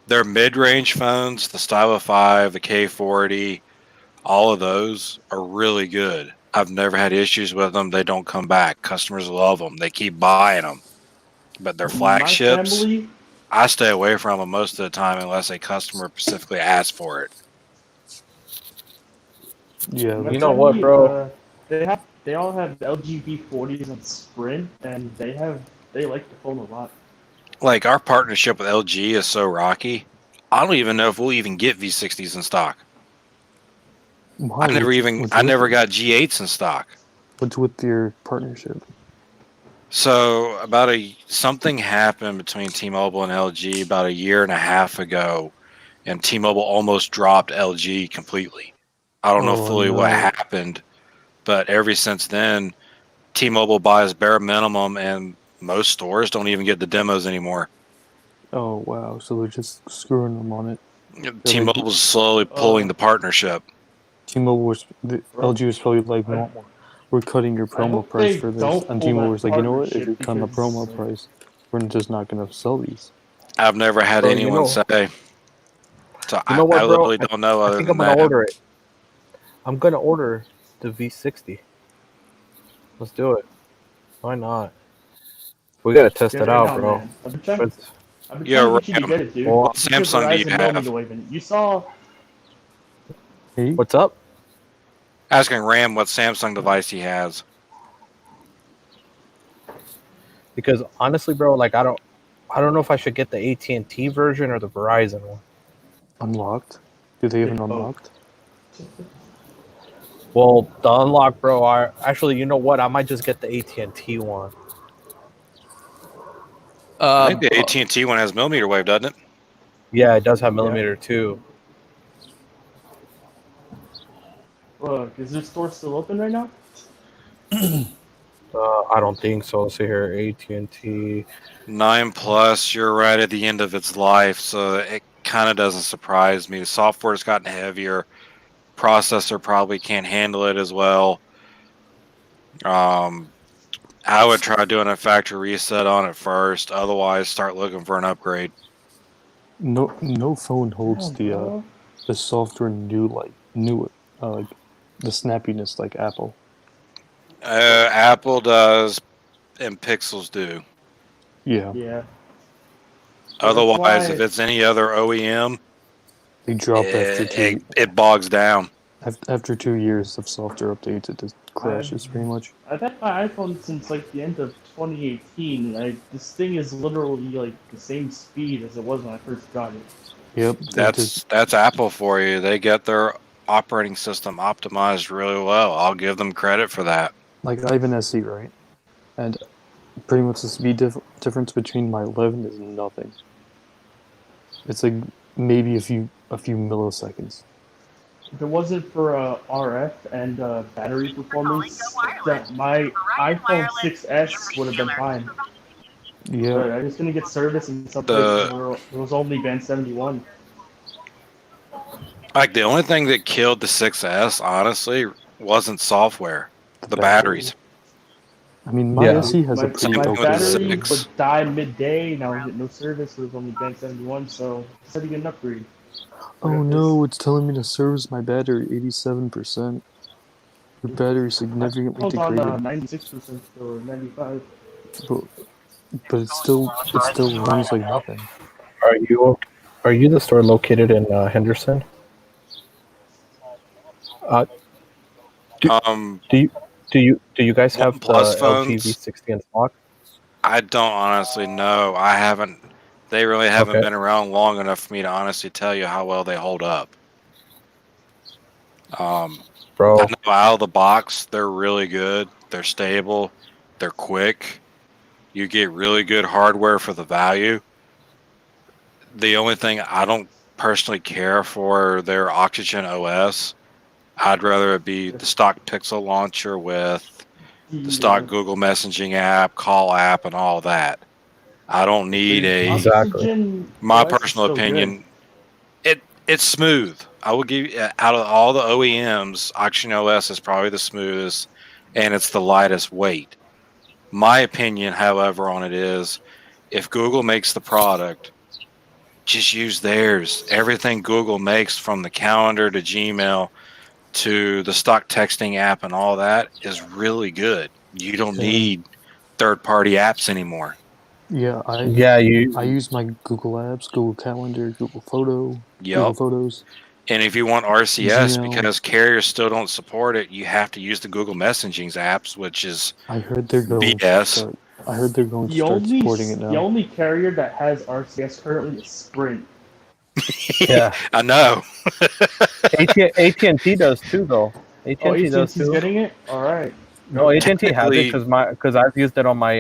Their mid-range phones, the Stylo 5, the K40, all of those are really good. I've never had issues with them. They don't come back. Customers love them. They keep buying them. But their flagships, I stay away from them most of the time unless a customer specifically asks for it. Yeah, you know what, bro? They all have LG V40s and Sprint, and they like the phone a lot. Like our partnership with LG is so rocky. I don't even know if we'll even get V60s in stock. Why? I never got G8s in stock. What's with your partnership? So something happened between T-Mobile and LG about a year and a half ago, and T-Mobile almost dropped LG completely. I don't know fully what happened, but ever since then, T-Mobile buys bare minimum, and most stores don't even get the demos anymore. Oh wow! So they're just screwing them on it. T-Mobile's slowly pulling the partnership. LG was probably like, we're cutting your promo price for this, and T-Mobile was like, you know what? If you're cutting the promo price, we're just not going to sell these. I've never had anyone say. So you know what, I literally don't know other than that. I'm gonna order it. I'm gonna order the V60. Let's do it. Why not? We gotta test Get it it right out, now, bro. man. I've been trying But- to Yeah, get you to Ram, get it, dude. Well, what It's your Samsung do you Verizon have? millimeter wave. You saw Hey, what's up? Asking Ram what Samsung device he has. Because honestly, bro, like I don't know if I should get the AT&T version or the Verizon one. unlocked. Do they have an Oh. unlocked? Well, the unlock, bro. Actually, you know what? I might just get the AT&T one. I think the AT&T one has millimeter wave, doesn't it? Yeah, it does have millimeter too. Look, is this store still open right now? I don't think so. Let's see here, AT&T. 9 Plus, you're right at the end of its life, so it kind of doesn't surprise me. The software's gotten heavier. Processor probably can't handle it as well. I would try doing a factory reset on it first. Otherwise, start looking for an upgrade. No phone holds Bro. the software new like the snappiness like Apple. Apple does, and Pixels do. Yeah, Yeah. Otherwise, if it's any other OEM, they drop after it bogs down. after 2 years of software updates. It just crashes pretty much. I've had my iPhone since like the end of 2018. This thing is literally like the same speed as it was when I first got it. Yep, That's Apple for you. They get their operating system optimized really well. I'll give them credit for that. like I have an SE, right? And pretty much the speed difference between my 11 is nothing. It's like maybe a few milliseconds. If it wasn't for RF and battery performance, that my iPhone 6S would have been fine. Yeah, But I was gonna get service in some places where it was only band 71. Like the only thing that killed the 6S, honestly, wasn't software. The batteries. I mean, my SE has a My pretty Something with the battery six. would die midday, and I would get no service. It was only band 71, so I decided to get an upgrade. Oh no, it's telling me to service my battery 87%. Your battery significantly Hold on, degraded. 96% or 95. But it still runs like nothing. Are you the store located in Henderson? Do you guys have the OnePlus LG phones? V60 in stock? I don't honestly know. I haven't. They really haven't Okay. been around long enough for me to honestly tell you how well they hold up. Bro, I know out of the box, they're really good. They're stable. They're quick. You get really good hardware for the value. The only thing I don't personally care for their Oxygen OS. I'd rather it be the stock Pixel launcher with the stock Google messaging app, call app, and all that. I don't need my personal opinion. It's smooth. I will give you, out of all the OEMs, Oxygen OS is probably the smoothest, and it's the lightest weight. My opinion, however, on it is, if Google makes the product, just use theirs. Everything Google makes, from the calendar to Gmail to the stock texting app and all that, is really good. You don't need third-party apps anymore. Yeah, I use my Google Apps, Google Calendar, Google Photos. And if you want RCS, Gmail. because carriers still don't support it, you have to use the Google Messaging's apps, which is I heard they're going BS. I heard they're going to start supporting it now. The only carrier that has RCS currently is Sprint. Yeah, I know. AT&T does too, though. AT&T does too. Getting it. All right. No, AT&T has it because I've used it on my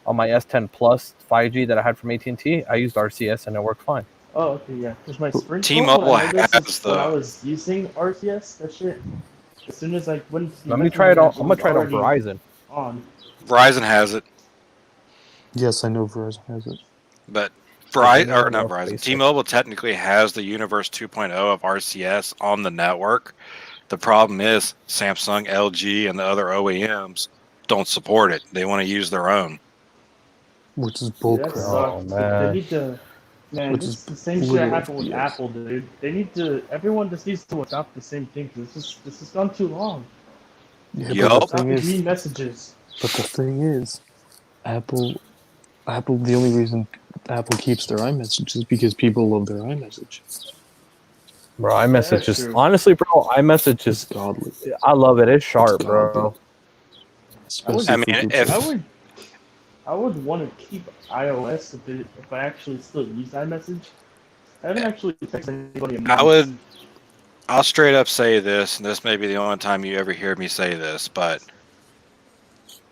S10 Plus 5G that I had from AT&T. I used RCS and it worked fine. Oh, okay, yeah. Because my Sprint T-Mobile has when I was using RCS, that shit. As soon as I went, let me try it on. I'm gonna try it on Verizon. Verizon has it. Yes, I know Verizon has it. But T-Mobile technically has the Universe 2.0 of RCS on the network. The problem is Samsung, LG, and the other OEMs don't support it. They want to use their own. Which is bullcrap. Oh, man. They need to. Man, this is the same shit that happened with Apple, dude. They need to. Everyone just needs to adopt the same thing. This has gone too long. Yeah, but the thing is, messages. But the thing is, Apple Apple. The only reason Apple keeps their iMessage is because people love their iMessage. Bro, iMessage That's is true. honestly, bro. iMessage It's is. godly. I love it. It's sharp, godly. bro. Especially I for mean, group if chats. I would want to keep iOS if I actually still use iMessage. I haven't actually texted anybody in months. I'll straight up say this, and this may be the only time you ever hear me say this, but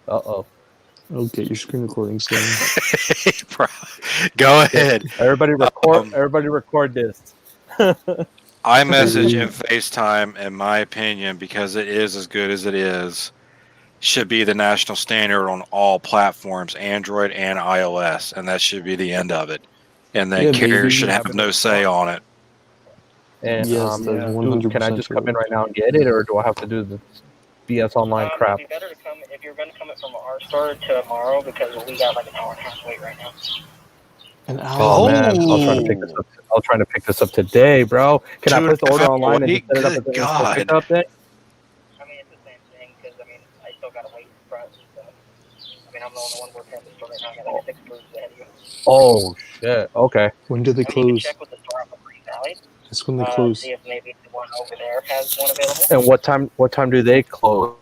Uh-oh. Okay, your screen recording saying. go ahead. Everybody record this. iMessage and FaceTime, in my opinion, because it is as good as it is, should be the national standard on all platforms, Android and iOS, and that should be the end of it. And then Yeah, carriers baby. should have no say on it. And Yes, that's Yeah. 100% can I just come in true. right now and get it, or do I have to do the BS online crap? It'd be better to come if you're going to come it from our store tomorrow because we got like an hour and a half wait right now. An hour. Oh man, I was trying to pick this up. I was trying to pick this up today, bro. Can I place the order online and just set it up as an instant pickup then? I mean, it's the same thing because I mean, I still got to wait for us. So, I mean, I'm the only one working at the store right now. I got like 6 booths ahead of you. Oh shit. Okay. When do they I mean, you can close? check with the store up at Green Valley. That's when they close. See if maybe the one over there has one available. And what time do they close?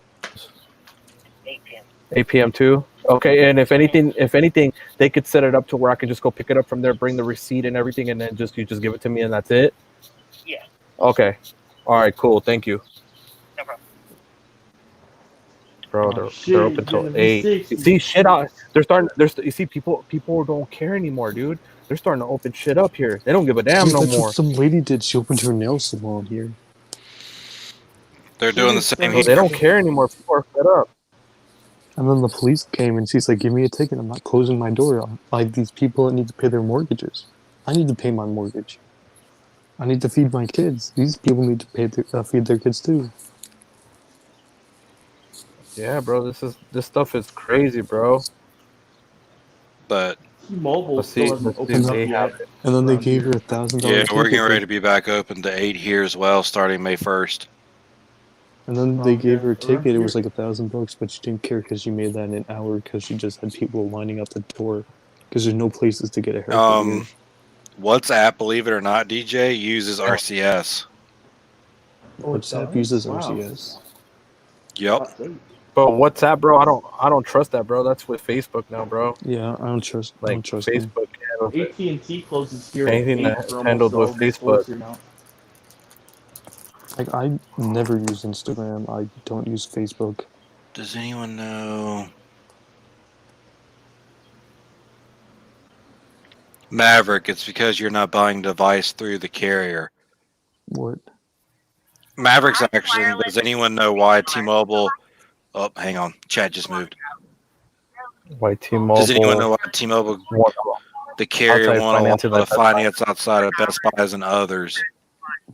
8 p.m. 8 p.m. too. Okay, and if anything, they could set it up to where I can just go pick it up from there, bring the receipt and everything, and then you just give it to me, and that's it. Yeah. Okay. All right. Cool. Thank you. No problem. Bro, they're open till 8. You see, shit out. They're starting. You see, people don't care anymore, dude. They're starting to open shit up here. They don't give a damn Dude, no that's more. what some lady did. She opened her nail salon here. They're doing the same Bro, they don't care anymore. People are fed up. And then the police came and she's like, give me a ticket. I'm not closing my door. Like these people that need to pay their mortgages. I need to pay my mortgage. I need to feed my kids. These people need to feed their kids too. Yeah, bro. This stuff is crazy, bro. But T-Mobile still hasn't opened up yet. And then they gave her $1,000. yeah, we're getting ready to be back open to 8 here as well, starting May 1st. And then they gave her a ticket. It was like $1,000, but she didn't care because she made that in an hour because she just had people lining up the door because there's no places to get a haircut. Here. WhatsApp, believe it or not, DJ uses RCS. WhatsApp uses RCS. Yep. But WhatsApp, bro, I don't trust that, bro. That's with Facebook now, bro. Yeah, I don't trust. Like I don't trust Facebook. AT&T closes here. Anything at 8 that's for handled almost with all the Facebook. stores now. Like I never use Instagram. I don't use Facebook. Does anyone know? Maverick, it's because you're not buying a device through the carrier. What? Maverick's actually, does anyone know why T-Mobile... Oh, hang on. Chat just moved. Why T-Mobile? Does anyone know why T-Mobile, the carrier, won't allow the finance outside of Best Buys and others?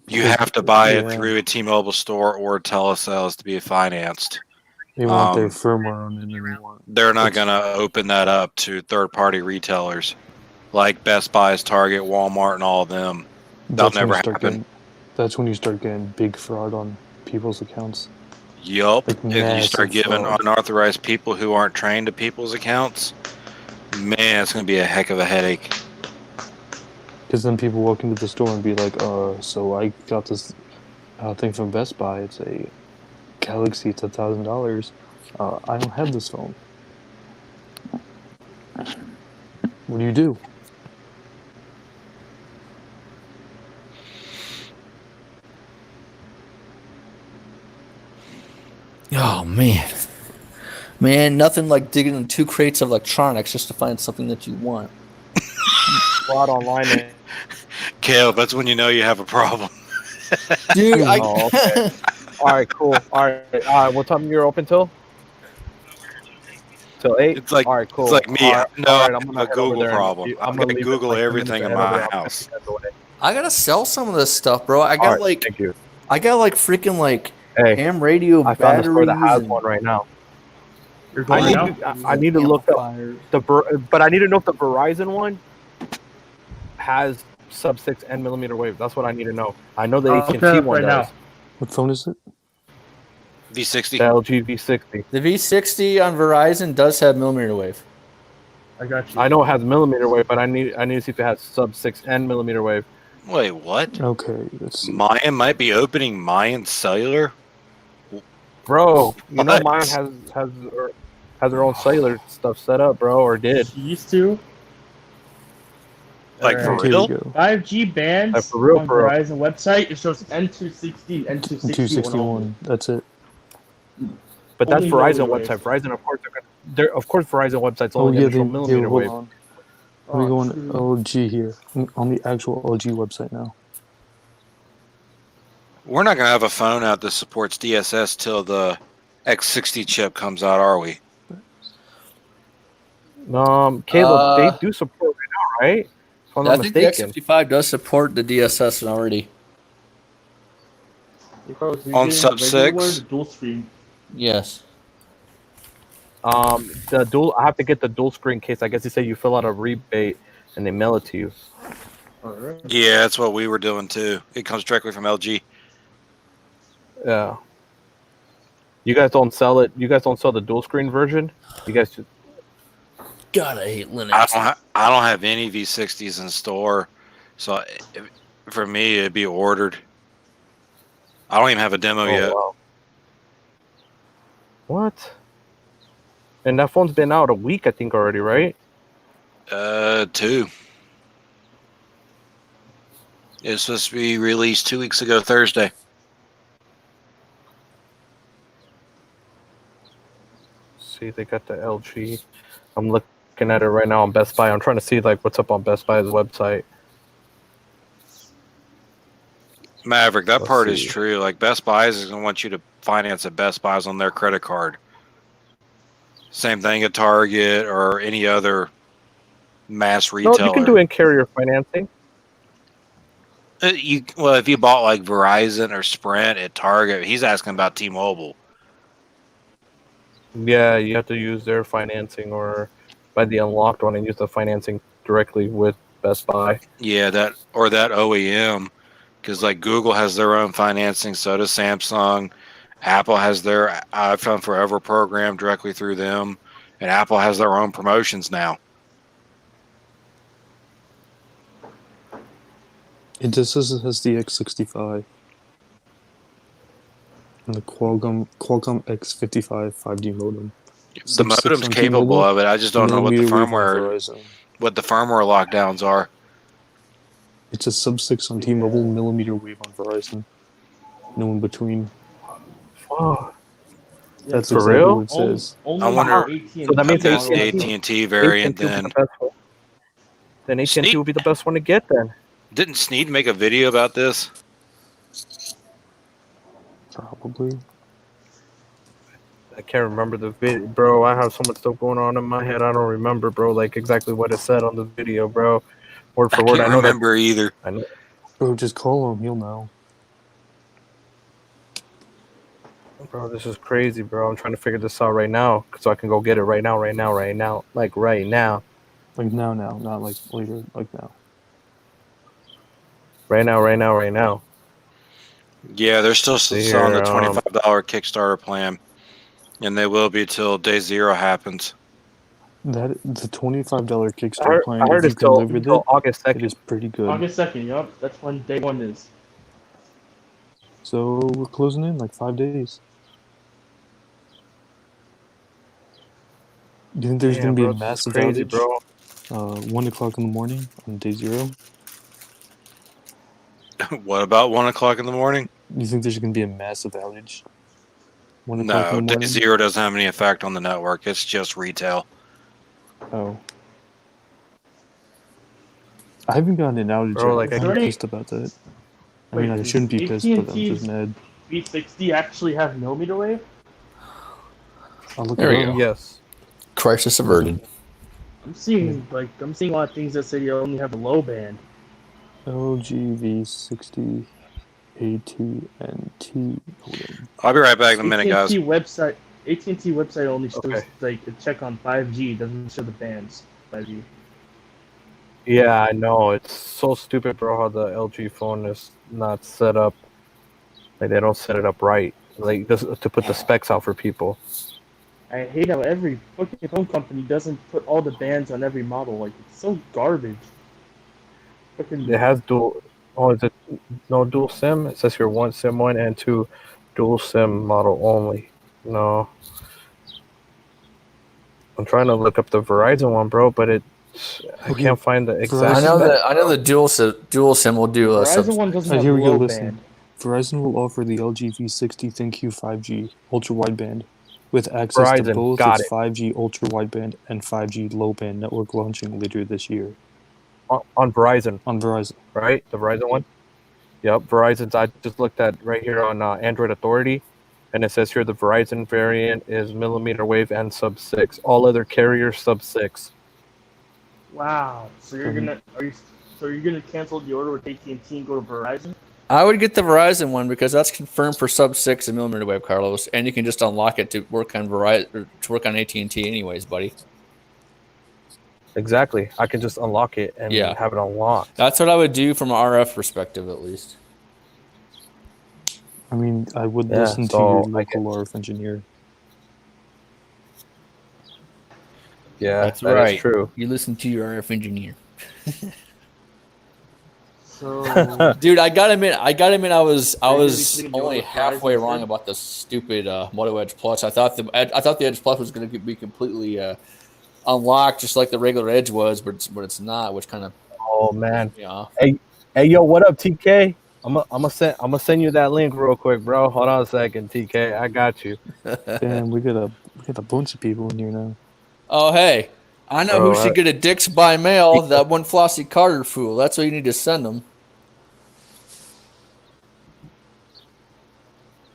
You have to buy it through a T-Mobile store or telesales to be financed. They want their firmware on it and they want... They're not going to open that up to third-party retailers like Best Buys, Target, Walmart, and all of them. That'll never happen. That's when you start getting big fraud on people's accounts. Yup. Like if you start giving fraud. unauthorized people who aren't trained to people's accounts, man, it's going to be a heck of a headache. Because then people walk into the store and be like, so I got this thing from Best Buy. It's a Galaxy. It's $1,000. I don't have this phone. What do you do? Oh man, nothing like digging in 2 crates of electronics just to find something that you want. Fraud online. Caleb, that's when you know you have a problem. Dude, okay. All right, cool. All right. What time you're open till? Till 8. It's like, all right, cool. It's like me. All No, right, I'm a Google problem. I'm going to Google everything in my house. I gotta sell some of this stuff, bro. I got thank you. I got like freaking like Hey, ham radio I found a store that has batteries one right now. You're going now? I need to look up but I need to know if the Verizon one has sub-6 and millimeter wave. That's what I need to know. I know the AT&T one does. Now. What phone is it? V60. The LG V60. The V60 on Verizon does have millimeter wave. I got you. I know it has millimeter wave, but I need to see if it has sub 6 and millimeter wave. Wait, what? Okay, let's see. Mayan might be opening Mayan cellular. Bro, you know What? mine has her own cellular stuff set up, bro, or did. She used to. Like for Alright. Okay, here we real? go. 5G bands For real, on for real. Verizon website. It shows N260, N261 only. 261. That's it. But that's Only Verizon millimeter website. wave. Verizon, of course, of course, Verizon website's Oh only yeah, going to show they millimeter hold wave. on. Let me Oh, go on true. LG here on the actual LG website now. We're not gonna have a phone out that supports DSS till the X60 chip comes out, are we? Caleb, they do support right now, right? If I'm I not think the mistaken. X55 does support the DSS already. Because you're On getting sub the regular or 6? the dual screen. Yes. The dual. I have to get the dual screen case. I guess they say you fill out a rebate and they mail it to you. Alright. Yeah, that's what we were doing too. It comes directly from LG. Yeah. You guys don't sell it. You guys don't sell the dual screen version. You guys just. God, I hate Linux. I don't have any V60s in store, so for me it'd be ordered. I don't even have a demo yet. Wow. What? And that phone's been out a week, I think, already, right? 2. It's supposed to be released 2 weeks ago, Thursday. See, they got the LG. I'm looking at it right now on Best Buy. I'm trying to see like what's up on Best Buy's website. Maverick, that Let's part is see. true. Like Best Buy's is gonna want you to finance at Best Buy's on their credit card. Same thing at Target or any other mass No, retailer. you can do in-carrier financing. If you bought like Verizon or Sprint at Target, he's asking about T-Mobile. Yeah, you have to use their financing or buy the unlocked one and use the financing directly with Best Buy. Yeah, that OEM, because like Google has their own financing, so does Samsung. Apple has their iPhone Forever program directly through them, and Apple has their own promotions now. It just says it has the X65 and the Qualcomm X55 5G modem. The modem's capable of it. I just don't know what the firmware lockdowns are. It's a sub 6 on T-Mobile, millimeter wave on Verizon. No in between. Oh, That's for exactly real? what it says. Only I wonder AT&T So that means if that's the AT&T AT&T variant then. Then AT&T will be the best one to get then. Didn't Sneed make a video about this? Probably. I can't remember the video, bro. I have so much stuff going on in my head. I don't remember, bro, like exactly what it said on the video, bro. Word for I word. can't I know remember either. I know. Bro, just call him. He'll know. Bro, this is crazy, bro. I'm trying to figure this out right now so I can go get it right now. Like right now. Like now, not like later, like now. Right now. Yeah, they're still selling the Here, $25 Kickstarter plan, and they will be till day 0 happens. That the $25 Kickstarter I plan. heard If it's you can live with till it, August it 2nd. is pretty good. August 2nd, yup. That's when day 1 is. So we're closing in like 5 days. Do you think there's gonna be a massive crazy, outage? bro. 1 o'clock in the morning on day 0. What about 1 o'clock in the morning? Do you think there's gonna be a massive outage? 1 o'clock No, in the day morning. 0 doesn't have any effect on the network. It's just retail. Oh. I haven't gotten an outage Bro, yet. like, I'm I- pissed about that. I mean, Wait, I shouldn't be pissed, but I'm just AT&T's mad. V60 actually have millimeter wave? I'll look There it we up. go. Yes. Crisis averted. I'm seeing a lot of things that say you only have a low band. LG V60 A2NT modem. I'll be right back in a minute, guys. AT&T website only shows Okay. like a check on 5G, doesn't show the bands 5G. Yeah, I know. It's so stupid, bro, how the LG phone is not set up. Like, they don't set it up right. Like, this, to put the specs out for people. I hate how every fucking phone company doesn't put all the bands on every model. Like, it's so garbage. Fucking It has dual. Oh, is it no dual SIM? It says here one SIM one and two dual SIM model only. No, I'm trying to look up the Verizon one, bro, but I Okay, can't find the exact I know Verizon. spec. that the dual SIM will the do a Verizon one doesn't have Here we go. low Listen, band. Verizon will offer the LG V60 ThinQ 5G ultra wideband with access to Verizon both got its it 5G ultra wideband and 5G low band network launching later this year on Verizon, on Verizon. right? The Verizon one. Yep, Verizon's. I just looked at right here on Android Authority, and it says here the Verizon variant is millimeter wave and sub 6. All other carriers sub 6. Wow. So you're gonna cancel the order with AT&T and go to Verizon? I would get the Verizon one because that's confirmed for sub 6 and millimeter wave, Carlos, and you can just unlock it to work on Verizon or to work on AT&T anyways, buddy. Exactly. I can just unlock it and Yeah. have it unlocked. That's what I would do from an RF perspective, at least. I mean, I would Yeah. listen to your So local RF engineer. yeah, That's that is right. true. You listen to your RF engineer. So Dude, I gotta admit, I was Are you gonna be putting the order only with halfway Verizon wrong instead? about the stupid Moto Edge Plus. I thought the Edge Plus was gonna be completely unlocked, just like the regular Edge was, but it's not, which kind of Oh man. me off. Hey, yo, what up, TK? I'm gonna send you that link real quick, bro. Hold on a second, TK. I got you, Damn, we got a bunch of people in here now. Oh, hey, I know who bro. should get a Dix by mail. That one Flossie Carter fool. That's what you need to send them.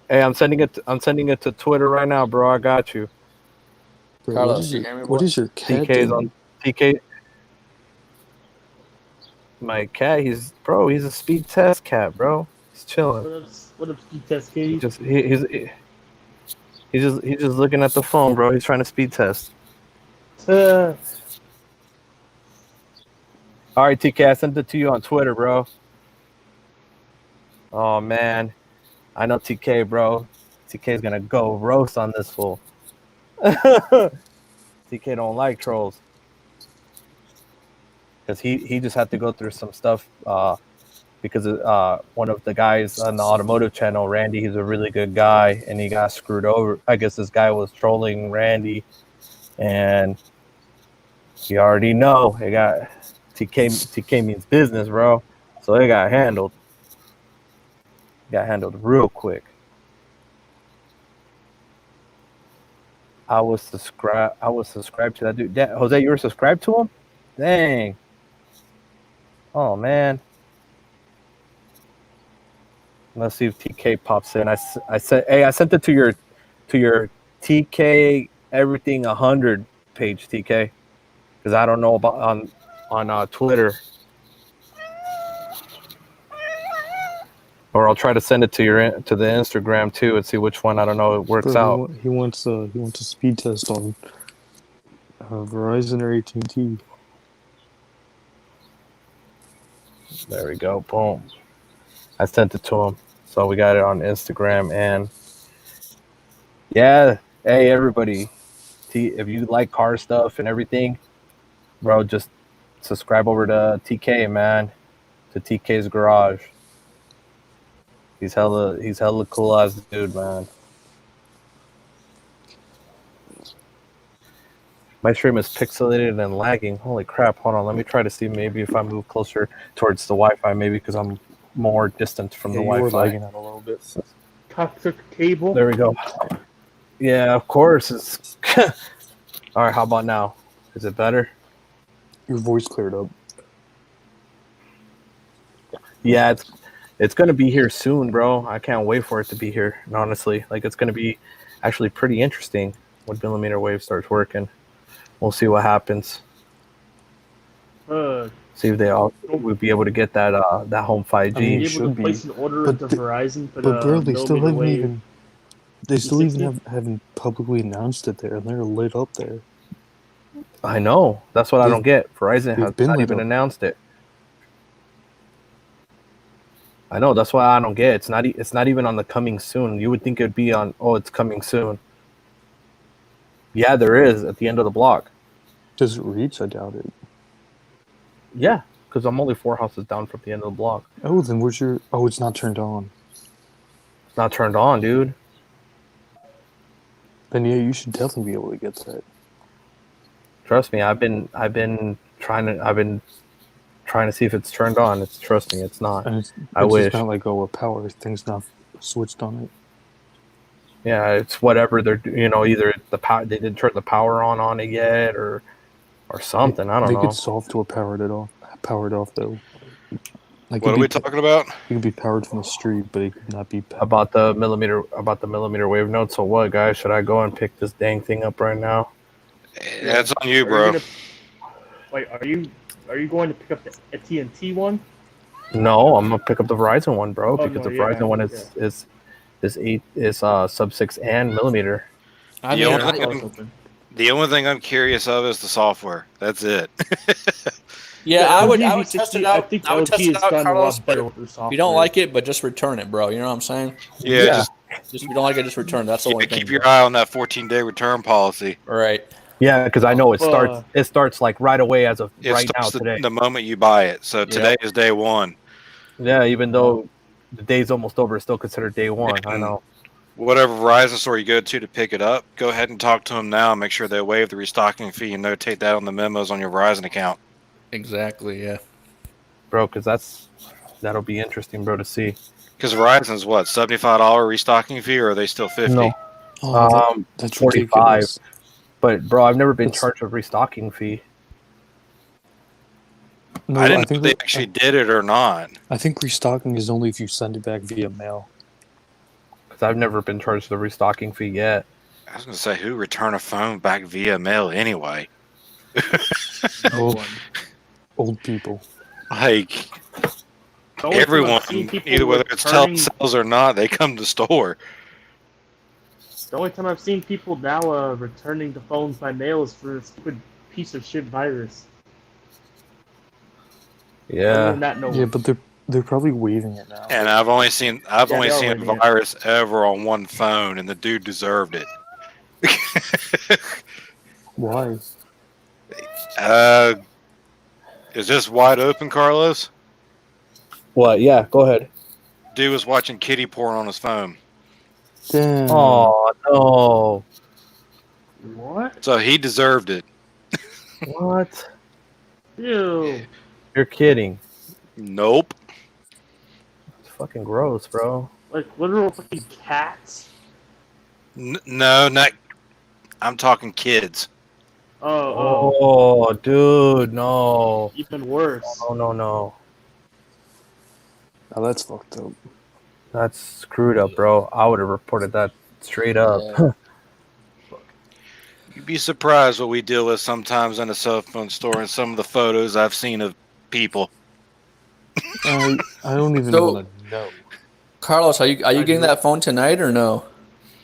Hey, I'm sending it to Twitter right now, bro. I got you. Bro, Carlos, you hear me, what boy? is your cat TK's doing? on TK. My cat, he's a speed test cat, bro. He's chilling. What up, Speed Test He Katie? just he's just looking at the phone, bro. He's trying to speed test. Uh, All right, TK, I sent it to you on Twitter, bro. Oh man, I know TK, bro. TK's gonna go roast on this fool. TK don't like trolls because he just had to go through some stuff because one of the guys on the automotive channel, Randy, he's a really good guy, and he got screwed over. I guess this guy was trolling Randy, and you already know it got TK means business, bro. So it got handled. Got handled real quick. I was subscribed to that dude. Jose, you were subscribed to him? Dang. Oh man. Let's see if TK pops in. I said, hey, I sent it to your TK everything 100 page, TK, because I don't know about on Twitter, or I'll try to send it to the Instagram too and see which one. I don't know, it works Bro, out. he wants a speed test on Verizon or AT&T. There we go. Boom. I sent it to him, so we got it on Instagram. And yeah, hey everybody, if you like car stuff and everything, bro, just subscribe over to TK, man, to TK's Garage. He's hella cool ass dude, man. My stream is pixelated and lagging. Holy crap! Hold on, let me try to see maybe if I move closer towards the Wi-Fi, maybe because I'm more distant from Yeah, the you were Wi-Fi. lagging out a little bit. toxic cable. There we go. Yeah, of course. It's all right. How about now? Is it better? Your voice cleared up. Yeah, it's gonna be here soon, bro. I can't wait for it to be here. And honestly, like it's gonna be actually pretty interesting when millimeter wave starts working. We'll see what happens. See if we'll be able to get that home 5G. I mean, Be it able to should place be. an order But into Verizon for but bro, the they still millimeter haven't wave. even. They still even P60? haven't publicly announced it there, and they're lit up there. I know. That's what I don't get. Verizon has They've been not lit even up. announced it. I know. That's why I don't get it. It's not even on the coming soon. You would think it'd be on. Oh, it's coming soon. Yeah, there is at the end of the block. Does it reach? I doubt it. Yeah, because I'm only 4 houses down from the end of the block. Oh, then where's your? Oh, it's not turned on. It's not turned on, dude. Then yeah, you should definitely be able to get that. Trust me, I've been trying to see if it's turned on. Trust me, it's not. And it's wish. It's not like a power thing's not switched on it. Yeah, it's whatever they're either the power they didn't turn the power on it yet or something. I don't know. They could software powered off though. Like What are we talking about? It could be powered from the street, but it could not be powered. About the millimeter wave node. So what, guys? Should I go and pick this dang thing up right now? That's on you, bro. Wait, are you going to pick up the AT&T one? No, I'm gonna pick up the Verizon one, bro, Oh, because no, the Verizon one is sub 6 and millimeter. The only thing I'm curious of is the software. That's it. Yeah, I would LG test it out. I would test it out, Carlos. But if you don't like it, but just return it, bro. You know what I'm saying? Yeah. Just if you don't like it, just return. That's the only thing. Keep your eye on that 14-day return policy. Right. Yeah, because I know it starts like right away as of right now today. The moment you buy it. So today is day one. Yeah, even though the day's almost over, it's still considered day one. I know. Whatever Verizon store you go to pick it up, go ahead and talk to them now and make sure they waive the restocking fee and notate that on the memos on your Verizon account. Exactly, yeah. Bro, because that'll be interesting, bro, to see. Because Verizon's what, $75 restocking fee, or are they still $50? No. That's 45. ridiculous. But bro, I've never been charged a restocking fee. No, I didn't know if they actually did it or not. I think restocking is only if you send it back via mail. Because I've never been charged the restocking fee yet. I was going to say, who return a phone back via mail anyway? Old people. Like, everyone, either whether it's telesales or not, they come to the store. The only time I've seen people now returning the phones by mail is for a stupid piece of shit virus. Yeah. Yeah, but they're probably waiving it now. And I've only seen a virus ever on one phone, and the dude deserved it. Why? Is this wide open, Carlos? What? Yeah, go ahead. Dude was watching kiddie porn on his phone. Damn. Oh no! What? So he deserved it. What? Ew. You're kidding. Nope. It's fucking gross, bro. Like literal fucking cats. No, not. I'm talking kids. Oh, dude, no. Even worse. No. Oh, that's fucked up. That's screwed up, bro. I would have reported that straight up. Yeah. You'd be surprised what we deal with sometimes in a cell phone store and some of the photos I've seen of people. I don't even want to know. Carlos, are you getting that phone tonight or no?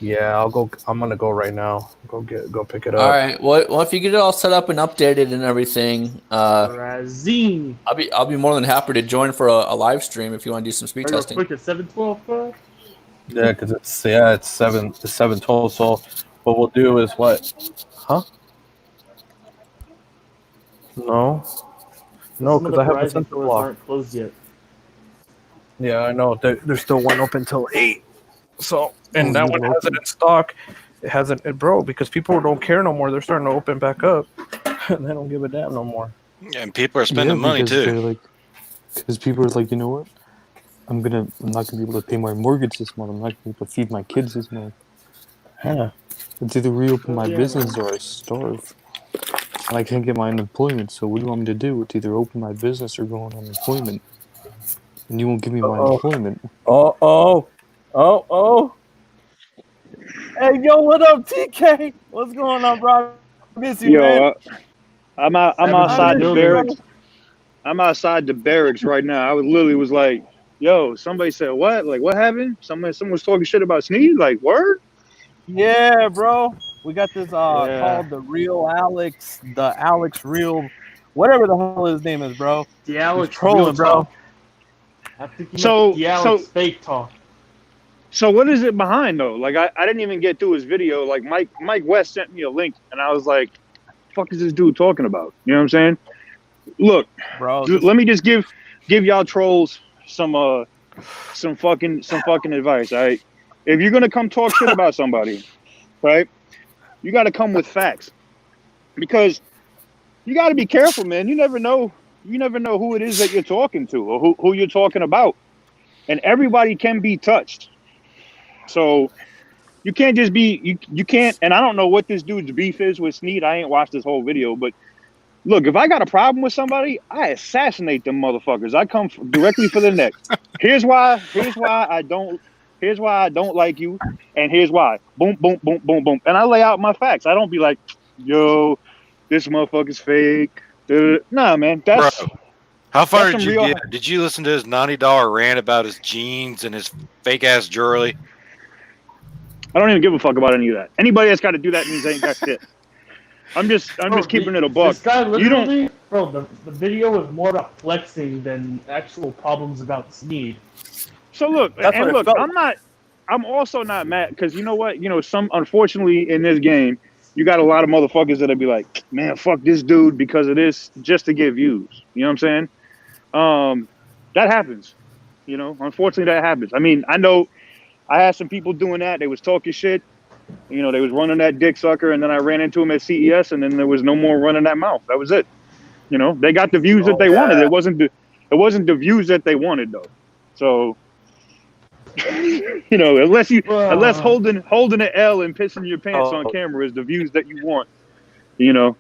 Yeah, I'll go. I'm gonna go right now. Go pick it up. All right. Well, if you get it all set up and updated and everything, I'll be more than happy to join for a live stream if you want to do some speed testing. Quick at 712. Yeah, because it's 712. So what we'll do is what? Huh? No, because I haven't sent the block. Aren't closed yet. Yeah, I know. There's still one open till 8. So, and that one has it in stock. It hasn't, bro, because people don't care no more. They're starting to open back up. And they don't give a damn no more. Yeah, and people are spending money too. Because people are like, you know what? I'm not gonna be able to pay my mortgage this month. I'm not gonna be able to feed my kids this month. Yeah. It's either reopen my business or I starve. And I can't get my unemployment. So what do you want me to do? It's either open my business or go on unemployment. And you won't give me my unemployment. Oh. Hey, yo, what up, TK? What's going on, bro? I miss you, man. I'm outside the barracks. I'm outside the barracks right now. I was like, yo, somebody said what? Like, what happened? Someone was talking shit about Sneed? Like, word? Yeah, bro. We got this called the Alex Real, whatever the hell his name is, bro. The Alex trolling, bro. I think the Alex fake talk. So what is it behind though? Like I didn't even get through his video. Like Mike West sent me a link, and I was like, "Fuck is this dude talking about?" You know what I'm saying? Look, bro. let me just give y'all trolls some fucking advice. All right, if you're gonna come talk shit about somebody, right, you got to come with facts, because you got to be careful, man. You never know who it is that you're talking to, or who you're talking about, and everybody can be touched. So you can't just be you can't. And I don't know what this dude's beef is with Sneed. I ain't watched this whole video, but look, if I got a problem with somebody, I assassinate them motherfuckers. I come directly for the neck. Here's why I don't like you, and here's why. Boom, boom, boom, boom, boom. And I lay out my facts. I don't be like, yo, this motherfucker's fake. Nah, man, that's Bro, how far that's did some you real- get? Did you listen to his $90 rant about his jeans and his fake ass jewelry? I don't even give a fuck about any of that. Anybody that's got to do that means they ain't got shit. I'm just keeping it a buck. This guy You don't. literally, bro, the video was more about flexing than actual problems about Sneed. So look, That's what and it look, felt I'm also not mad, because you know what? You know, unfortunately in this game, you got a lot of motherfuckers that'll be like, man, fuck this dude because of this, just to get views. You know what I'm saying? That happens. You know, unfortunately that happens. I mean, I know I had some people doing that. They was talking shit. You know, they was running that dick sucker, and then I ran into them at CES, and then there was no more running that mouth. That was it. You know, they got the views that they wanted. It wasn't the views that they wanted though. So, you know, unless holding an L and pissing your pants on camera is the views that you want, you know,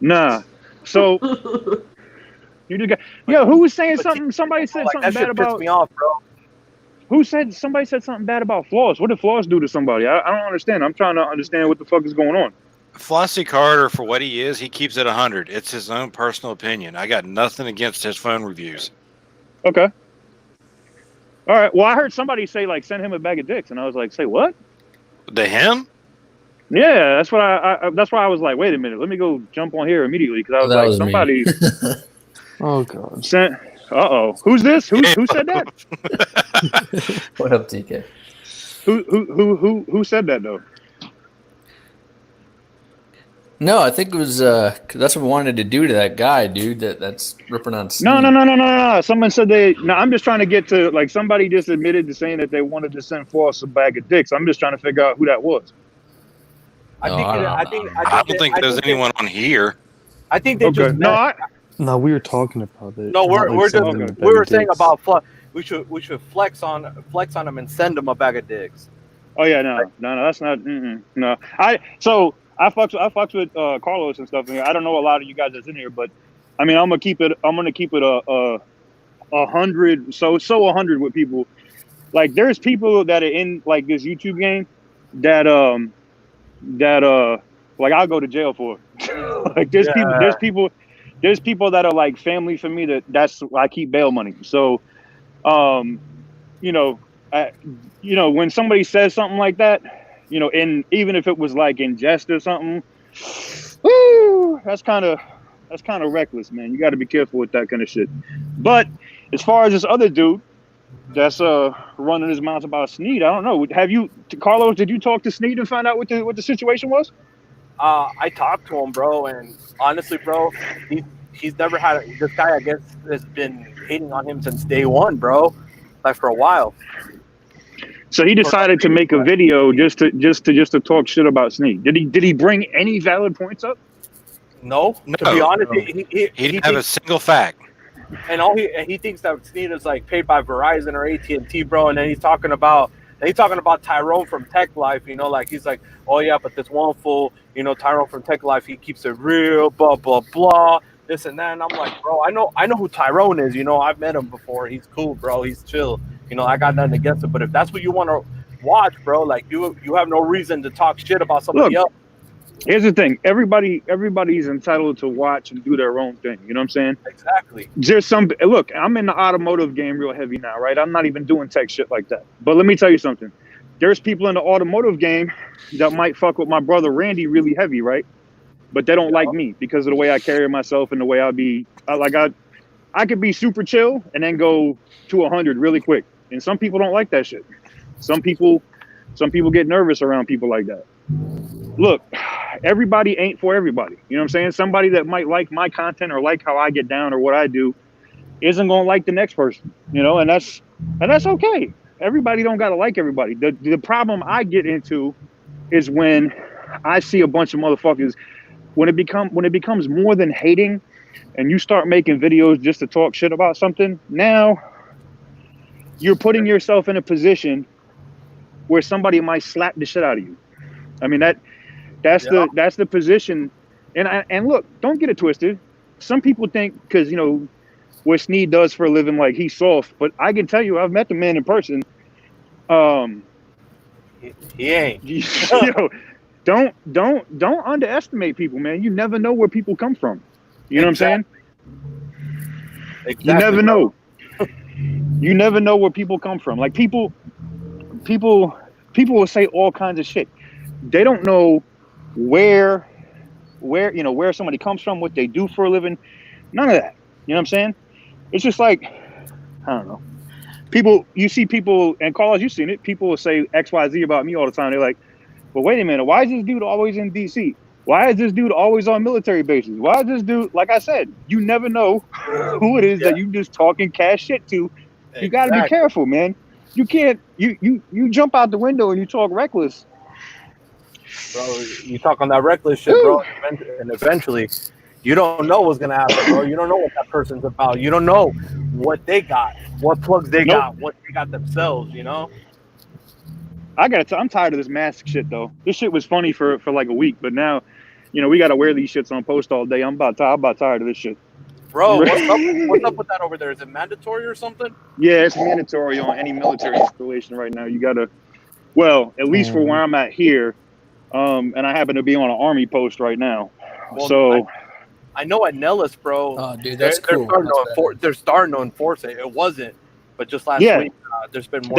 nah. So you just got, who was saying something? Somebody said something bad about. Pissed me off, bro. Somebody said something bad about Floss? What did Floss do to somebody? I don't understand. I'm trying to understand what the fuck is going on. Flossie Carter, for what he is, he keeps it 100. It's his own personal opinion. I got nothing against his phone reviews. Okay. All right. Well, I heard somebody say, like, send him a bag of dicks, and I was like, say what? To him? Yeah, that's what that's why I was like, wait a minute, let me go jump on here immediately, because I was like, somebody. Oh god. Who's this? Who said that? What up, TK? Who said that though? No, I think it was that's what we wanted to do to that guy, dude. That's ripping on Sneed. No. Someone said I'm just trying to get to, like, somebody just admitted to saying that they wanted to send Floss a bag of dicks. I'm just trying to figure out who that was. I don't think there's anyone on here. I think they just No, we were talking about it. No, Not, we're sending just them a bag we were of saying dicks. about we should flex on them and send them a bag of dicks. Oh yeah, no, that's not. No, I fucks with Carlos and stuff in here. I don't know a lot of you guys that's in here, but I mean, I'm gonna keep it 100. So 100 with people. Like, there's people that are in, like, this YouTube game that like, I'll go to jail for. Like, there's people that are like family for me that's I keep bail money. So, you know, when somebody says something like that, you know, and even if it was like in jest or something, woo, that's kind of reckless, man. You got to be careful with that kind of shit. But as far as this other dude that's running his mouth about Sneed, I don't know. Carlos? Did you talk to Sneed and find out what the situation was? I talked to him, bro, and honestly, bro, he's never had this guy. I guess has been hating on him since day one, bro. Like, for a while. So he decided to make a video just to talk shit about Sneed. Did he bring any valid points up? No. To be honest, he didn't have a single fact. And he thinks that Sneed is like paid by Verizon or AT&T, bro. And then he's talking about Tyrone from Tech Life. You know, like, he's like, oh yeah, but this one fool, you know, Tyrone from Tech Life, he keeps it real, blah blah blah, this and that. And I'm like, bro, I know who Tyrone is. You know, I've met him before. He's cool, bro. He's chill. You know, I got nothing against him. But if that's what you want to watch, bro, like, you have no reason to talk shit about somebody else. Here's the thing. Everybody's entitled to watch and do their own thing. You know what I'm saying? Exactly. Look, I'm in the automotive game real heavy now, right? I'm not even doing tech shit like that. But let me tell you something. There's people in the automotive game that might fuck with my brother Randy really heavy, right? But they don't like me because of the way I carry myself and the way I could be super chill and then go to 100 really quick. And some people don't like that shit. Some people get nervous around people like that. Look, everybody ain't for everybody. You know what I'm saying? Somebody that might like my content or like how I get down or what I do isn't gonna like the next person. You know, and that's okay. Everybody don't gotta like everybody. The problem I get into is when I see a bunch of motherfuckers when it becomes more than hating, and you start making videos just to talk shit about something. Now you're putting yourself in a position where somebody might slap the shit out of you. I mean that's the position. And look, don't get it twisted. Some people think because you know what Sneed does for a living, like he's soft, but I can tell you, I've met the man in person. He ain't. You know, don't underestimate people, man. You never know where people come from. You know what I'm saying? Exactly, you never know. You never know where people come from. Like people will say all kinds of shit. They don't know where somebody comes from, what they do for a living. None of that. You know what I'm saying? It's just like, I don't know. You see people, and Carlos, you've seen it. People will say XYZ about me all the time. They're like, well, wait a minute. Why is this dude always in DC? Why is this dude always on military bases? Why is this dude, like I said, you never know who it is that you just talking cash shit to. You got to be careful, man. You can't, you jump out the window and you talk reckless. Bro, you talk on that reckless shit, bro, and eventually you don't know what's going to happen, bro. You don't know what that person's about. You don't know what they got, what plugs they got, what they got themselves, you know? I'm tired of this mask shit, though. This shit was funny for like a week, but now, you know, we got to wear these shits on post all day. I'm about tired of this shit. Bro, what's up with that over there? Is it mandatory or something? Yeah, it's mandatory on any military installation right now. You got to, well, at least for where I'm at here, and I happen to be on an army post right now. Well, so I know at Nellis, bro. Oh, dude, that's cool. They're starting to enforce it. It wasn't, but just last week, there's been more.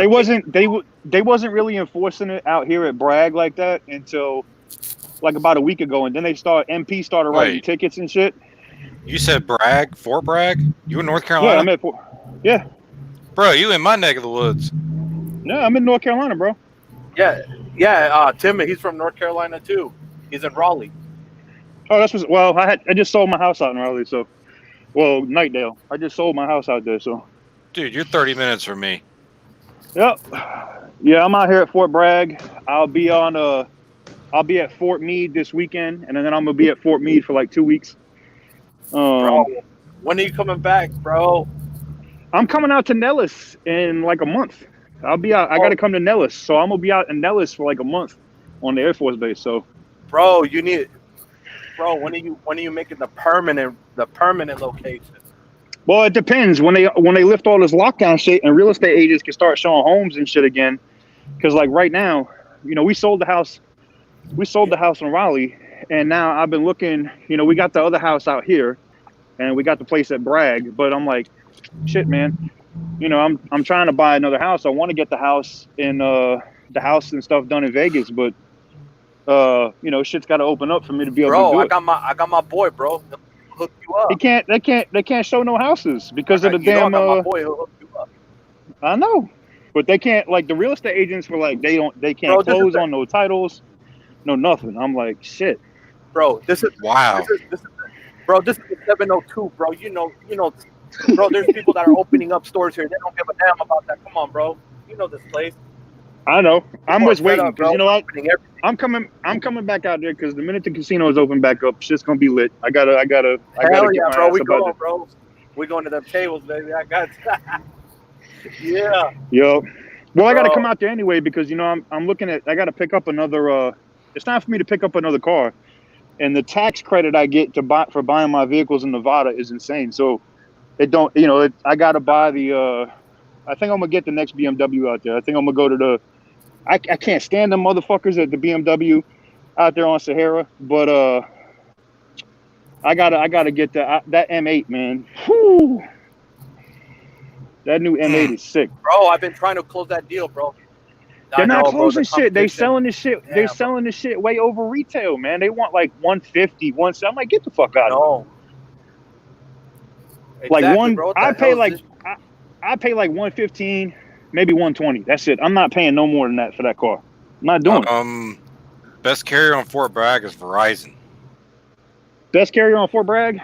They wasn't really enforcing it out here at Bragg like that until like about a week ago, and then MP started writing tickets and shit. You said Bragg, Fort Bragg? You in North Carolina? Yeah, I'm at yeah. Bro, you in my neck of the woods. No, I'm in North Carolina, bro. Yeah. Tim, he's from North Carolina too. He's in Raleigh. Oh, I just sold my house out in Raleigh, so Nightdale. I just sold my house out there, so. Dude, you're 30 minutes from me. Yep. Yeah, I'm out here at Fort Bragg. I'll be at Fort Meade this weekend, and then I'm gonna be at Fort Meade for like 2 weeks. Bro, when are you coming back, bro? I'm coming out to Nellis in like a month. I'll be out. I got to come to Nellis, so I'm gonna be out in Nellis for like a month on the Air Force Base. So, bro, when are you making the permanent location? Well, it depends. When they lift all this lockdown shit and real estate agents can start showing homes and shit again, because like right now, you know, we sold the house in Raleigh. And now I've been looking, you know, we got the other house out here and we got the place at Bragg, but I'm like, shit, man, you know, I'm trying to buy another house. I want to get the house and stuff done in Vegas, but you know, shit's got to open up for me to be able to do it. I got my boy, bro. He'll hook you up. They can't show no houses because of the damn. I got my boy. He'll hook you up. I know, but they can't. Like the real estate agents were like, they can't close on no titles, no nothing. I'm like, shit. Bro, this is wow. This is 702, bro. You know, bro. There's people that are opening up stores here. They don't give a damn about that. Come on, bro. You know this place. I know. I'm just waiting because you know what? I'm coming back out there because the minute the casino is open back up, shit's gonna be lit. I gotta. Hell yeah, bro. We going, bro. We going to them tables, baby. I got. Yeah. Yo. Well, I gotta come out there anyway because you know I'm looking at. I gotta pick up another. It's time for me to pick up another car, and the tax credit I get for buying my vehicles in Nevada is insane. So it don't, you know, I gotta buy the. I think I'm gonna get the next BMW out there. I think I'm gonna go to the. I can't stand them motherfuckers at the BMW out there on Sahara, but I gotta get that M8, man. Whew. That new M8 is sick, bro. I've been trying to close that deal, bro. They're not closing shit. They selling this shit. Yeah, they're selling this shit way over retail, man. They want like 150, 170. I'm like, get the fuck out of here. Like exactly, bro. I pay like 115. maybe 120. That's it. I'm not paying no more than that for that car. I'm not doing it. Best carrier on Fort Bragg is Verizon. Best carrier on Fort Bragg?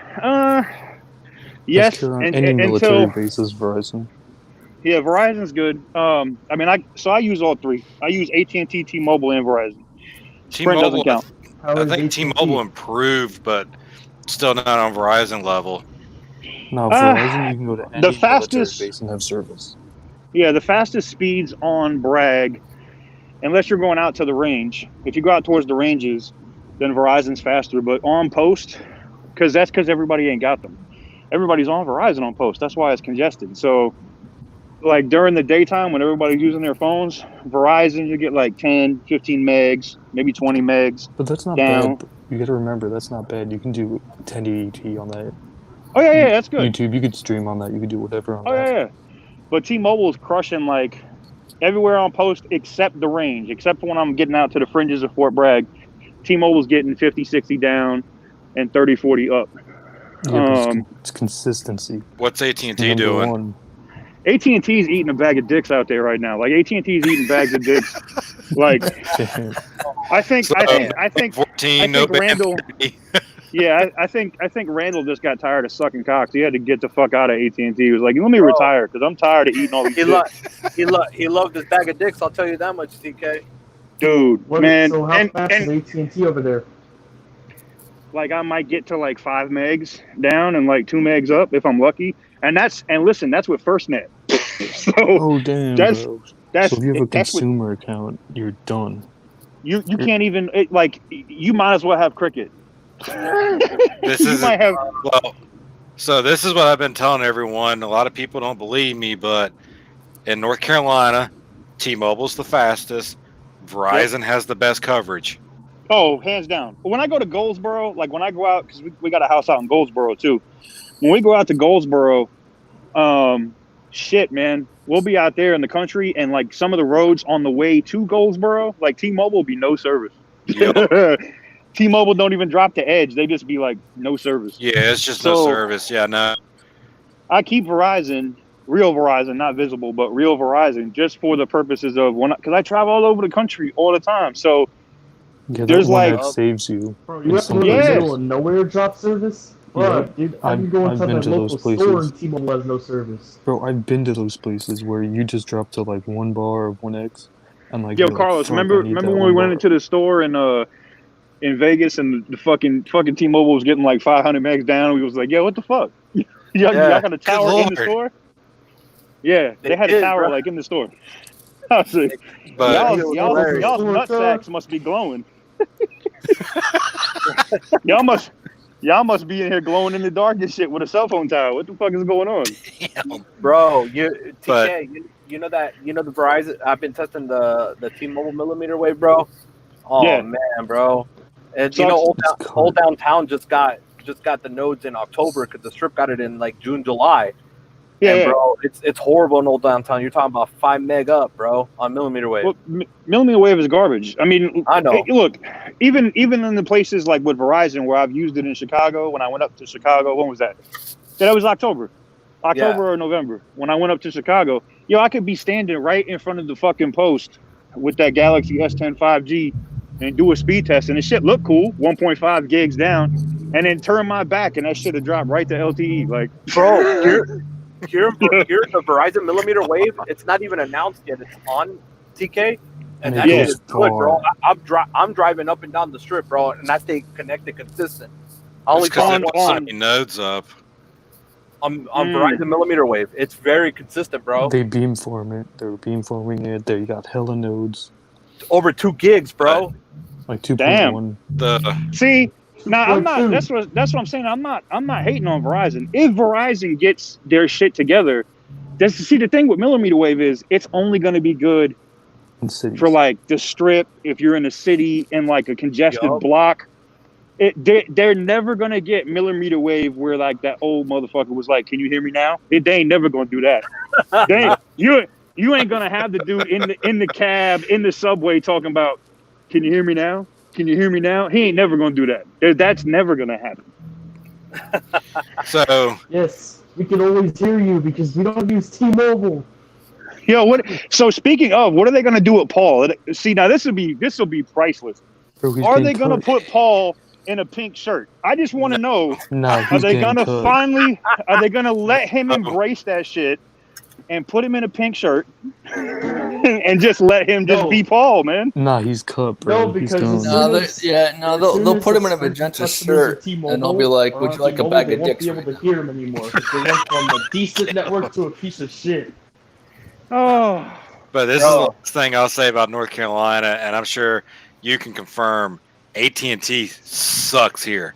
Yes. On and any military until base is Verizon. yeah, Verizon's good. I mean, I use all three. I use AT&T, T-Mobile, and Verizon. Sprint doesn't T-Mobile, count. I think T-Mobile improved, but still not on Verizon level. No, Verizon, you can go to any military base and have service. Yeah, the fastest speeds on Bragg, unless you're going out to the range. If you go out towards the ranges, then Verizon's faster. But on post, because everybody ain't got them. Everybody's on Verizon on post. That's why it's congested. So, like during the daytime when everybody's using their phones, Verizon, you get like 10, 15 megs, maybe 20 megs. But that's not down. bad. You got to remember, that's not bad. You can do 1080p on that. Oh, yeah, that's good. YouTube, you could stream on that. You could do whatever on that. Oh, yeah. But T-Mobile is crushing like everywhere on post except the range, except when I'm getting out to the fringes of Fort Bragg. T-Mobile's getting 50, 60 down and 30, 40 up. Yeah, it's consistency. What's AT&T doing? One. AT&T's eating a bag of dicks out there right now. Like AT&T's eating bags of dicks. Like I think 14, no Randall. Yeah, I think Randall just got tired of sucking cocks. He had to get the fuck out of AT&T. He was like, "Let me retire because I'm tired of eating all these." He loved his bag of dicks. I'll tell you that much, TK. Dude, man. So how fast is AT&T over there? Like I might get to like 5 megs down and like 2 megs up if I'm lucky. And listen, that's with FirstNet. So oh damn, bro. So if you have a consumer account, you're done. You can't even you might as well have Cricket. This is so this is what I've been telling everyone. A lot of people don't believe me, but in North Carolina, T-Mobile's the fastest. Verizon has the best coverage. Oh, hands down. When I go to Goldsboro, like when I go out, because we got a house out in Goldsboro too. When we go out to Goldsboro, shit, man, we'll be out there in the country, and like some of the roads on the way to Goldsboro, like T-Mobile will be no service. Yep. T-Mobile don't even drop the edge; they just be like no service. Yeah, it's just no service. Yeah, no. I keep Verizon, real Verizon, not visible, but real Verizon, just for the purposes of because I travel all over the country all the time, so. Yeah, there's like that saves you. Bro, you have to go to the middle of nowhere drop service? Bro, yeah, dude, I've been to that local store and T-Mobile has no service. Bro, I've been to those places where you just drop to like 1 bar or 1x and like. Yo, Carlos, remember when we went into the store in Vegas and the fucking T-Mobile was getting like 500 megs down? We was like, yo, what the fuck? y'all got a tower in the store? Yeah, they had a tower like in the store. I was like, y'all's nutsacks must be glowing. y'all must be in here glowing in the dark and shit with a cell phone tower. What the fuck is going on? Damn. Bro, you know the Verizon. I've been testing the T-Mobile millimeter wave, bro. Oh yeah. Man, bro. And Old Downtown just got the nodes in October because the Strip got it in like June, July. Yeah, bro, it's horrible in Old Downtown. You're talking about 5 meg up, bro, on millimeter wave. Well, millimeter wave is garbage. I mean, I know. Look, even in the places like with Verizon, where I've used it in Chicago, when I went up to Chicago, when was that? Yeah, that was October or November. When I went up to Chicago, I could be standing right in front of the fucking post with that Galaxy S10 5G and do a speed test, and the shit looked cool, 1.5 gigs down, and then turn my back, and that shit would drop right to LTE. Like, bro, Here's the Verizon millimeter wave. It's not even announced yet. It's on TK, and that is good, bro. I'm driving up and down the Strip, bro, and I stay connected consistent. I only call so many nodes up. On Verizon millimeter wave, it's very consistent, bro. They beamform it. They're beamforming it. There you got hella nodes. Over 2 gigs, bro. Like 2.1. See. Now I'm not. That's what I'm saying. I'm not hating on Verizon. If Verizon gets their shit together, the thing with millimeter wave is it's only going to be good for like the Strip. If you're in a city in like a congested block, they're never going to get millimeter wave where like that old motherfucker was like, "Can you hear me now?" They ain't never going to do that. You ain't going to have the dude in the cab in the subway talking about, "Can you hear me now? Can you hear me now?" He ain't never going to do that. That's never going to happen. So yes, we can always hear you because we don't use T-Mobile. Yo, what? So speaking of, what are they gonna do with Paul? See, now this will be priceless. Bro, he's Are getting they gonna cut. put Paul in a pink shirt? I just want to know. Nah, Are he's they getting gonna cut. finally? Are they gonna let him embrace that shit and put him in a pink shirt and just let him just be Paul, man? Nah, he's cut, bro. No, He's because done. as soon as they'll put him in a the magenta customers of shirt, T-Mobile and they'll be like, are "Would on you like a T-Mobile, bag they of won't dicks be able right to now?" hear him anymore because they went from a decent network to a piece of shit. Oh, But this is the last thing I'll say about North Carolina, and I'm sure you can confirm AT&T sucks here.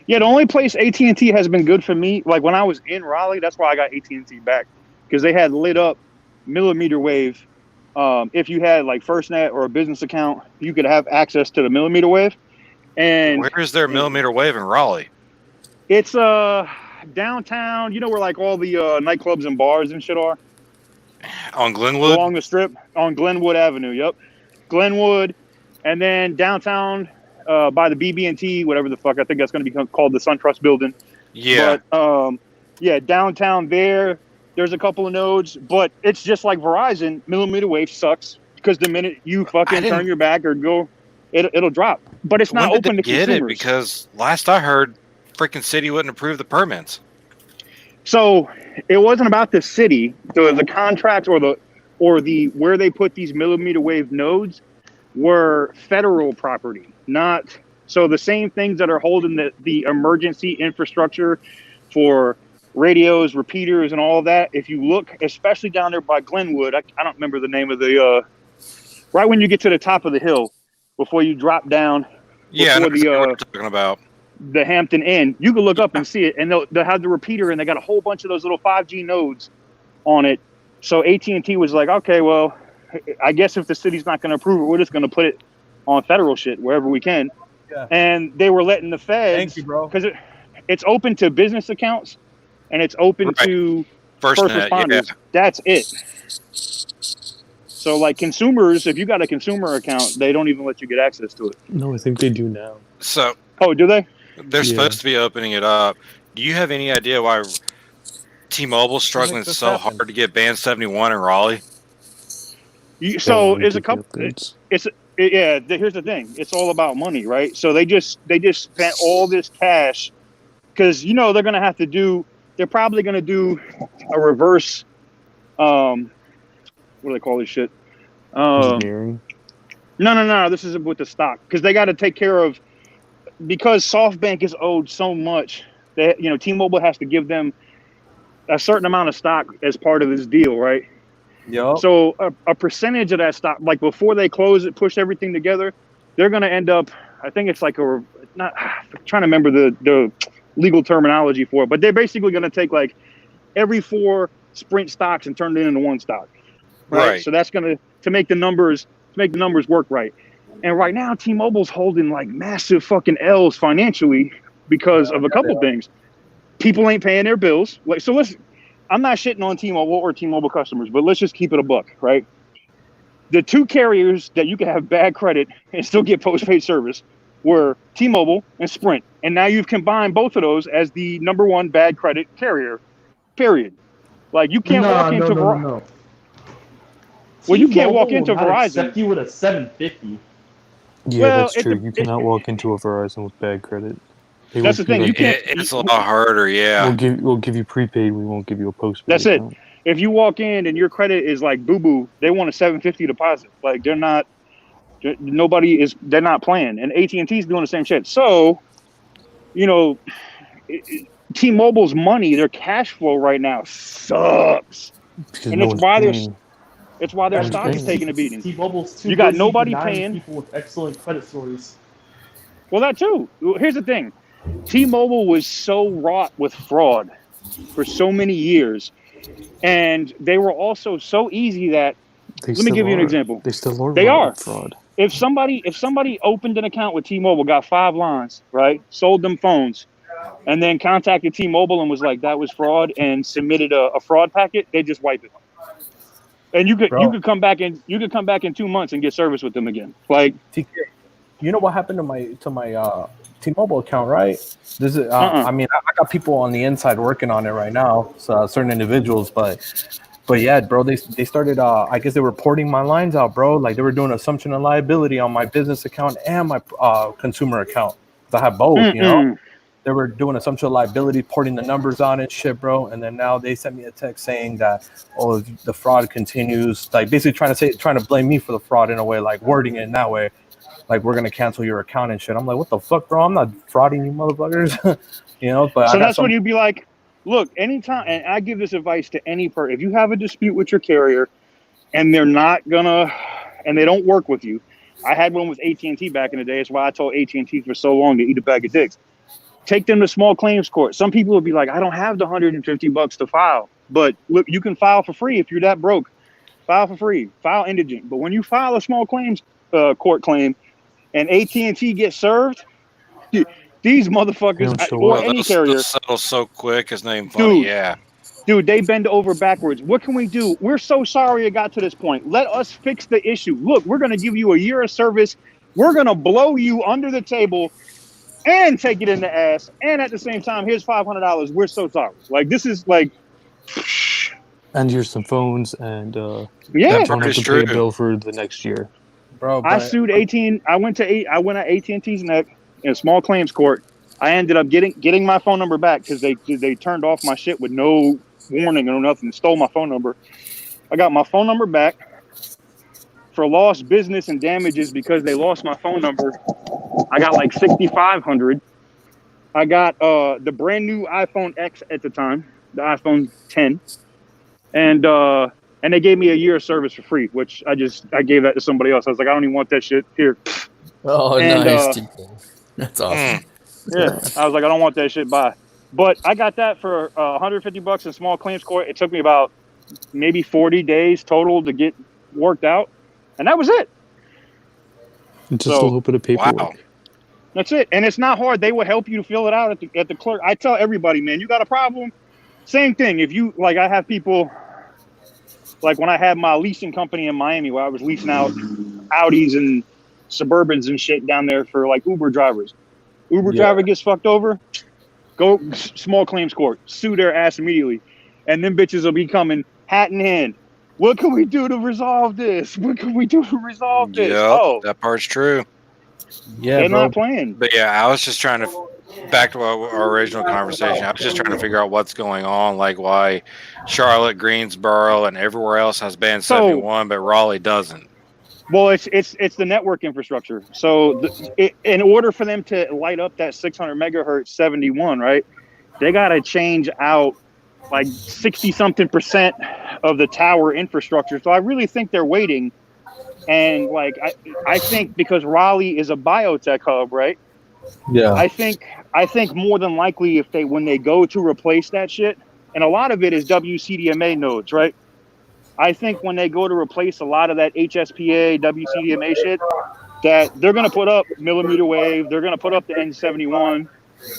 yeah. The only place AT&T has been good for me, like when I was in Raleigh, that's why I got AT&T back because they had lit up millimeter wave. If you had like FirstNet or a business account, you could have access to the millimeter wave. And Where is there millimeter wave in Raleigh? it's downtown. You know where like all the nightclubs and bars and shit are On Glenwood? along the strip on Glenwood Avenue. Yep, Glenwood, and then downtown by the BB&T, whatever the fuck. I think that's going to be called the SunTrust Building. Yeah. But yeah, downtown there. There's a couple of nodes, but it's just like Verizon. Millimeter wave sucks because the minute you fucking turn your back or go, it'll drop. But it's not When did open they to get consumers. it? Because last I heard, freaking city wouldn't approve the permits. So it wasn't about the city, the contract or the where they put these millimeter wave nodes were federal property, not so the same things that are holding the emergency infrastructure for radios, repeaters, and all of that. If you look, especially down there by Glenwood, I don't remember the name of the right when you get to the top of the hill before you drop down. Yeah, I know before exactly what you're talking about. the Hampton Inn, you can look up and see it, and they'll have the repeater, and they got a whole bunch of those little 5G nodes on it. So AT&T was like, okay, well, I guess if the city's not going to approve it, we're just going to put it on federal shit wherever we can. Yeah. And they were letting the feds, Thank you, bro, because it's open to business accounts and it's open to first responders. Yeah. That's it. So like consumers, if you got a consumer account, they don't even let you get access to it. No, I think they do now. So, oh, do they? They're supposed to be opening it up. Do you have any idea why T-Mobile's struggling so hard to get Band 71 in Raleigh? So there's a couple. Yeah. Here's the thing. It's all about money, right? So they just spent all this cash because they're gonna have to do. They're probably gonna do a reverse. What do they call this shit? Engineering. No. This is with the stock because they got to take care of. Because SoftBank is owed so much that T-Mobile has to give them a certain amount of stock as part of this deal, right? Yep. So a percentage of that stock, like before they close it, push everything together, they're going to end up. I think it's like I'm trying to remember the legal terminology for it, but they're basically going to take like every 4 Sprint stocks and turn it into one stock, right? So that's going to make the numbers work right. And right now, T-Mobile's holding like massive fucking L's financially because of a couple things. People ain't paying their bills. I'm not shitting on T-Mobile or T-Mobile customers, but let's just keep it a buck, right? The 2 carriers that you can have bad credit and still get postpaid service were T-Mobile and Sprint. And now you've combined both of those as the #1 bad credit carrier, period. Like you can't walk into Verizon. No. Well, you can't walk into Verizon. Except you with a 750. Yeah, that's true. You cannot walk into a Verizon with bad credit. That's the thing. Like, You can't. It's a lot harder. Yeah. We'll give you prepaid. We won't give you a postpaid. That's it. If you walk in and your credit is like boo boo, they want a 750 deposit. Like they're not. They're not playing, and AT&T's doing the same shit. So, T-Mobile's money, their cash flow right now sucks, and it's why their stock is taking a beating. T-Mobile's too you got busy nobody denying paying people with excellent credit stories. Well, that too. Here's the thing: T-Mobile was so wrought with fraud for so many years, and they were also so easy that. Let me give you an example. They still are. They are fraud. If somebody opened an account with T-Mobile, got 5 lines, right, sold them phones, and then contacted T-Mobile and was like that was fraud and submitted a fraud packet, they just wipe it. And you could come back in 2 months and get service with them again. Like TK, you know what happened to my T-Mobile account, right? This is I mean, I got people on the inside working on it right now, so certain individuals, but But yeah, bro, they started. I guess they were porting my lines out, bro. Like they were doing assumption of liability on my business account and my consumer account. 'Cause I have both, you know. They were doing assumption of liability, porting the numbers on and shit, bro. And then now they sent me a text saying that, oh, the fraud continues. Like basically trying to blame me for the fraud in a way, like wording it in that way. Like we're gonna cancel your account and shit. I'm like, what the fuck, bro? I'm not frauding you, motherfuckers. You know. But So I got that's when you'd be like, look, anytime, and I give this advice to any person: if you have a dispute with your carrier, and they're not gonna, and they don't work with you. I had one with AT&T back in the day. That's why I told AT&T for so long to eat a bag of dicks. Take them to small claims court. Some people will be like, I don't have the $150 to file. But look, you can file for free if you're that broke. File for free. File indigent. But when you file a small claims court claim and AT&T gets served, these motherfuckers, or any carrier, those settle so quick. It's not even funny. Yeah. Dude, they bend over backwards. What can we do? We're so sorry it got to this point. Let us fix the issue. Look, we're going to give you a year of service. We're going to blow you under the table and take it in the ass. And at the same time, here's $500. We're so sorry. Like, this is like... And here's some phones, and yeah, don't have to pay a bill for the next year. Bro, I sued AT&T. I went at AT&T's neck in a small claims court. I ended up getting my phone number back because they turned off my shit with no warning or nothing, stole my phone number. I got my phone number back for lost business and damages because they lost my phone number. I got like $6,500. I got the brand new iPhone X at the time, the iPhone 10, and they gave me a year of service for free, which I gave that to somebody else. I was like, I don't even want that shit here. Oh, and, nice. That's awesome. Yeah, I was like, I don't want that shit. Bye. But I got that for $150 in small claims court. It took me about maybe 40 days total to get worked out, and that was it. Just a little bit of paperwork. Wow. That's it, and it's not hard. They will help you to fill it out at the clerk. I tell everybody, man, you got a problem? Same thing. If you like, I have people like when I had my leasing company in Miami, where I was leasing out Audis and Suburbans and shit down there for like Uber drivers. Uber driver gets fucked over, go small claims court, sue their ass immediately. And then bitches will be coming hat in hand. What can we do to resolve this? What can we do to resolve this? Yeah, that part's true. Yeah, they're bro. not playing. But yeah, I was just trying to, back to our original conversation, I was just trying to figure out what's going on, like why Charlotte, Greensboro, and everywhere else has band 71, but Raleigh doesn't. Well, it's the network infrastructure. So in order for them to light up that 600 megahertz 71, right, they got to change out like 60-something% of the tower infrastructure. So I really think they're waiting. And like I think because Raleigh is a biotech hub, right? Yeah. I think more than likely when they go to replace that shit, and a lot of it is WCDMA nodes, right? I think when they go to replace a lot of that HSPA, WCDMA shit, that they're going to put up millimeter wave, they're going to put up the N71,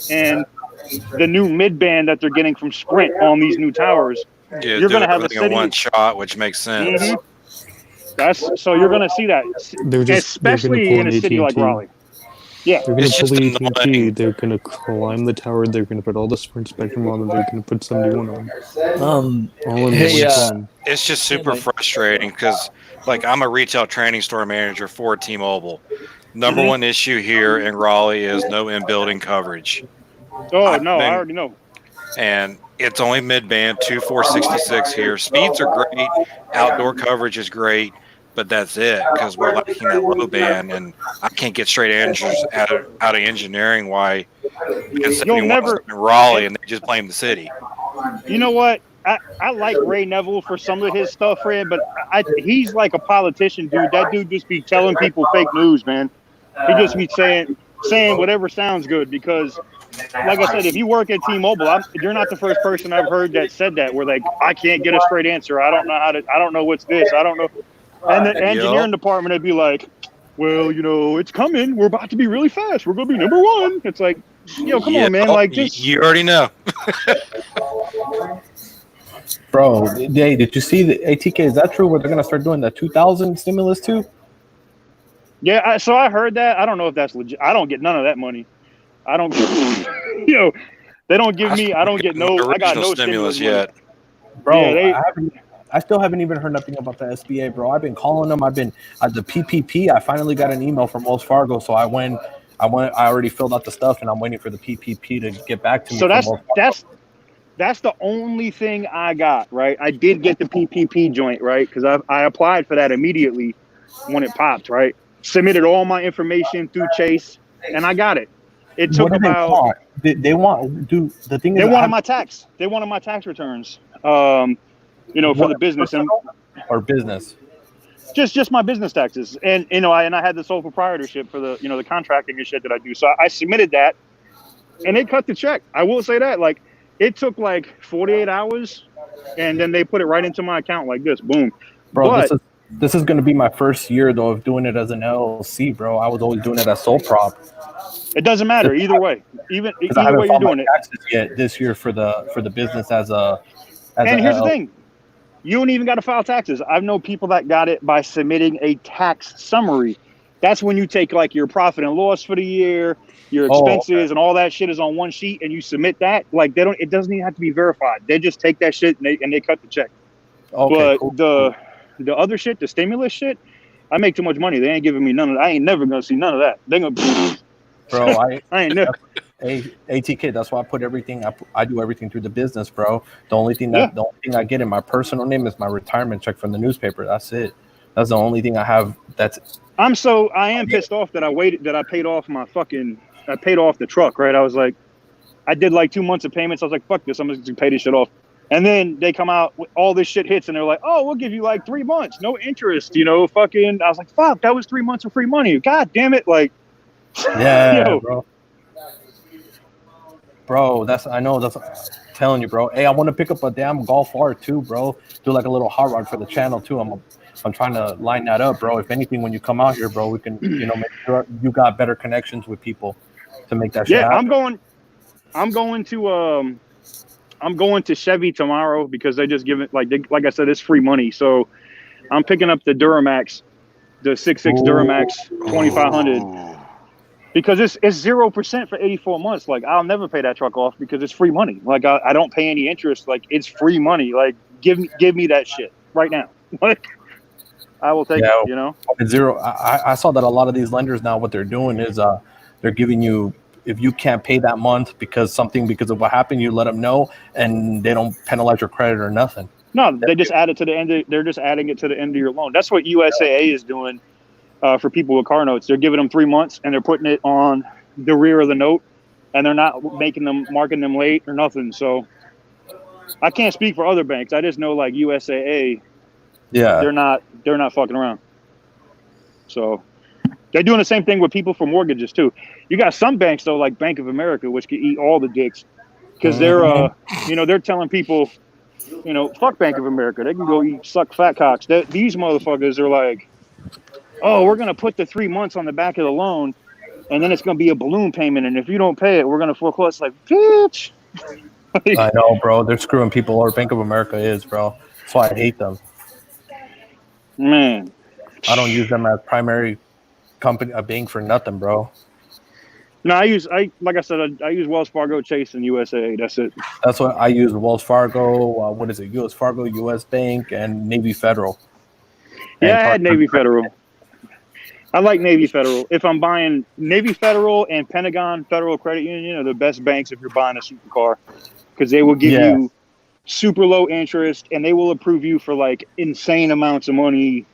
and the new mid-band that they're getting from Sprint on these new towers. Yeah, you're going to have the city in one shot, which makes sense. Mm-hmm. So you're going to see that, especially in a city like Raleigh. Yeah, they're going to pull the AT&T, they're going to climb the tower, they're going to put all the Sprint spectrum on, and they're going to put 71 on. It's just super frustrating because, like, I'm a retail training store manager for T-Mobile. Number one issue here in Raleigh is no in-building coverage. I already know. And it's only mid-band, 2466 here. Speeds are great. Outdoor coverage is great. But that's it, because we're lacking that low band, and I can't get straight answers out of engineering why you'll never in Raleigh and they just blame the city. You know what? I like Ray Neville for some of his stuff, Fred, but he's like a politician, dude. That dude just be telling people fake news, man. He just be saying whatever sounds good because, like I said, if you work at T-Mobile, you're not the first person I've heard that said that. Where like I can't get a straight answer. I don't know what's this. I don't know. And the engineering department would be like, well, it's coming. We're about to be really fast. We're going to be number one. It's like, come on, man. Like, just... You already know. Bro, hey, did you see the ATK? Is that true where they're going to start doing the 2000 stimulus too? Yeah, so I heard that. I don't know if that's legit. I don't get none of that money. I don't, they don't give me, I don't get no, I got no stimulus yet. Bro, I still haven't even heard nothing about the SBA, bro. I've been calling them. I've been at the PPP. I finally got an email from Wells Fargo, so I already filled out the stuff, and I'm waiting for the PPP to get back to me So from Wells Fargo. that's the only thing I got, right? I did get the PPP joint, right? Because I applied for that immediately when it popped, right? Submitted all my information through Chase, and I got it. It took about. They want the thing is They wanted my tax. They wanted my tax returns. For the business or business. Just my business taxes, and I had the sole proprietorship for the the contracting and shit that I do. So I submitted that, and they cut the check. I will say that, like, it took like 48 hours, and then they put it right into my account like this, boom. Bro, but, this is going to be my first year though of doing it as an LLC, bro. I was always doing it as sole prop. It doesn't matter either way. Either I way you're doing it. Taxes yet this year for the business as and here's the thing. You don't even got to file taxes. I've known people that got it by submitting a tax summary. That's when you take like your profit and loss for the year, your expenses, and all that shit is on one sheet, and you submit that. Like it doesn't even have to be verified. They just take that shit and they cut the check. Okay, but cool. The other shit, the stimulus shit, I make too much money. They ain't giving me none of that. I ain't never gonna see none of that. They gonna bro, I ain't never. ATK, that's why I put everything. I do everything through the business, bro. The only thing I get in my personal name is my retirement check from the newspaper. That's it. That's the only thing I have. I am pissed off that I paid off the truck, right? I was like, I did like 2 months of payments. I was like, fuck this, I'm just gonna pay this shit off. And then they come out, all this shit hits, and they're like, oh, we'll give you like 3 months, no interest, fucking. I was like, fuck, that was 3 months of free money. God damn it, like. Yeah, bro. That's I'm telling you, bro. Hey, I want to pick up a damn golf R too, bro. Do like a little hot rod for the channel too. I'm trying to line that up, bro. If anything, when you come out here, bro, we can make sure you got better connections with people to make that shit happen. I'm going to Chevy tomorrow because they just give it like I said, it's free money. So I'm picking up the Duramax, the 6.6 Duramax 2500. Because it's 0% for 84 months. Like, I'll never pay that truck off because it's free money. Like, I don't pay any interest. Like, it's free money. Like, give me that shit right now. Like, I will take it. It's zero. I saw that a lot of these lenders now, what they're doing is they're giving you, if you can't pay that month because of what happened, you let them know, and they don't penalize your credit or nothing. No, they just add it to the end. They're just adding it to the end of your loan. That's what USAA is doing. For people with car notes, they're giving them 3 months and they're putting it on the rear of the note, and they're not marking them late or nothing. So I can't speak for other banks. I just know like USAA, they're not fucking around. So they're doing the same thing with people for mortgages too. You got some banks though, like Bank of America, which can eat all the dicks because they're telling people, fuck Bank of America. They can go suck fat cocks. These motherfuckers are like, oh, we're going to put the 3 months on the back of the loan, and then it's going to be a balloon payment, and if you don't pay it, we're going to foreclose. Like, bitch. I know, bro. They're screwing people, or Bank of America is, bro. That's why I hate them. Man. I don't use them as primary company, a bank for nothing, bro. No, I use Wells Fargo, Chase, and USA. That's it. That's what I use, Wells Fargo. What is it? US Fargo, US Bank, and Navy Federal. Yeah, I had Navy Federal. I like Navy Federal. If I'm buying Navy Federal and Pentagon Federal Credit Union are the best banks if you're buying a supercar, because they will give you super low interest and they will approve you for like insane amounts of money.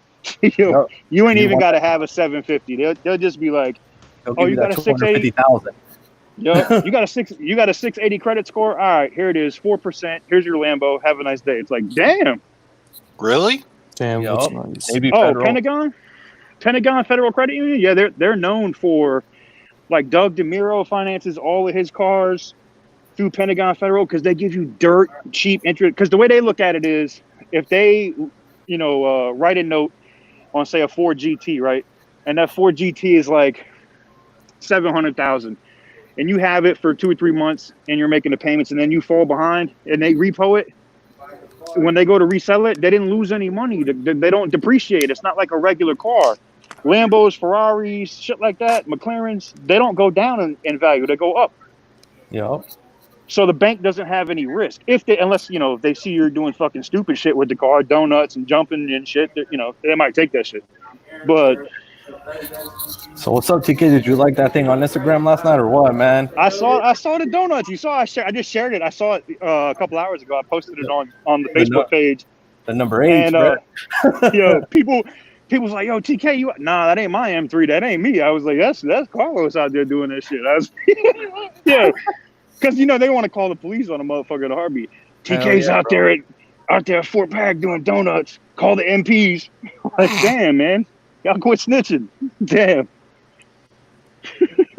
You ain't even got to have a 750. They'll just be like, oh, you got a 680,000. Yeah, you got a 680 credit score. All right, here it is, 4%. Here's your Lambo. Have a nice day. It's like, damn. Really? Damn, that's nice. Navy Federal. Pentagon Federal Credit Union, yeah, they're known for, like, Doug DeMuro finances all of his cars through Pentagon Federal because they give you dirt cheap interest. Because the way they look at it is, if they, write a note on, say, a Ford GT, right, and that Ford GT is like $700,000, and you have it for 2 or 3 months, and you're making the payments, and then you fall behind, and they repo it. When they go to resell it, they didn't lose any money. They don't depreciate. It's not like a regular car. Lambos, Ferraris, shit like that, McLarens, they don't go down in value. They go up. Yep. So the bank doesn't have any risk unless if they see you're doing fucking stupid shit with the card, donuts and jumping and shit. They might take that shit. But So what's up, TK? Did you like that thing on Instagram last night or what, man? I saw the donuts. You saw I just shared it. I saw it a couple hours ago. I posted it on the Facebook page. The number 8, and people's like, yo, TK, nah, that ain't my M3. That ain't me. I was like, that's Carlos out there doing that shit. I was, yeah, because they want to call the police on a motherfucker in a heartbeat. TK's out there at Fort Bragg doing donuts. Call the MPs. Like, damn, man, y'all quit snitching. Damn.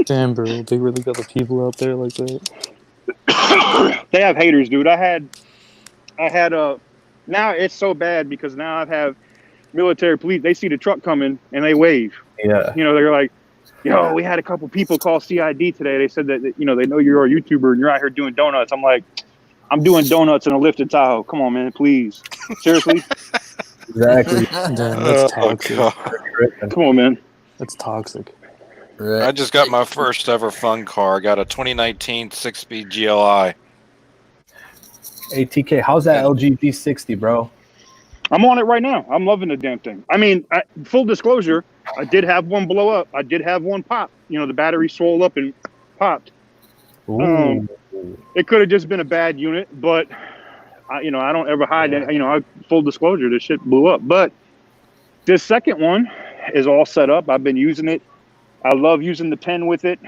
Damn, bro, they really got the people out there like that. They have haters, dude. I had now it's so bad because now I have military police. They see the truck coming and they wave. Yeah. They're like, yo, we had a couple people call CID today. They said that they know you're a YouTuber and you're out here doing donuts. I'm like, I'm doing donuts in a lifted Tahoe. Come on, man, please. Seriously? Exactly. Damn, that's toxic. Come on, man. That's toxic. Right. I just got my first ever fun car. I got a 2019 6-speed GLI. Hey, TK, how's that LG V60, bro? I'm on it right now. I'm loving the damn thing. I mean, full disclosure, I did have one blow up. I did have one pop. The battery swole up and popped. It could have just been a bad unit, but I don't ever hide that. Full disclosure, this shit blew up. But this second one is all set up. I've been using it. I love using the pen with it.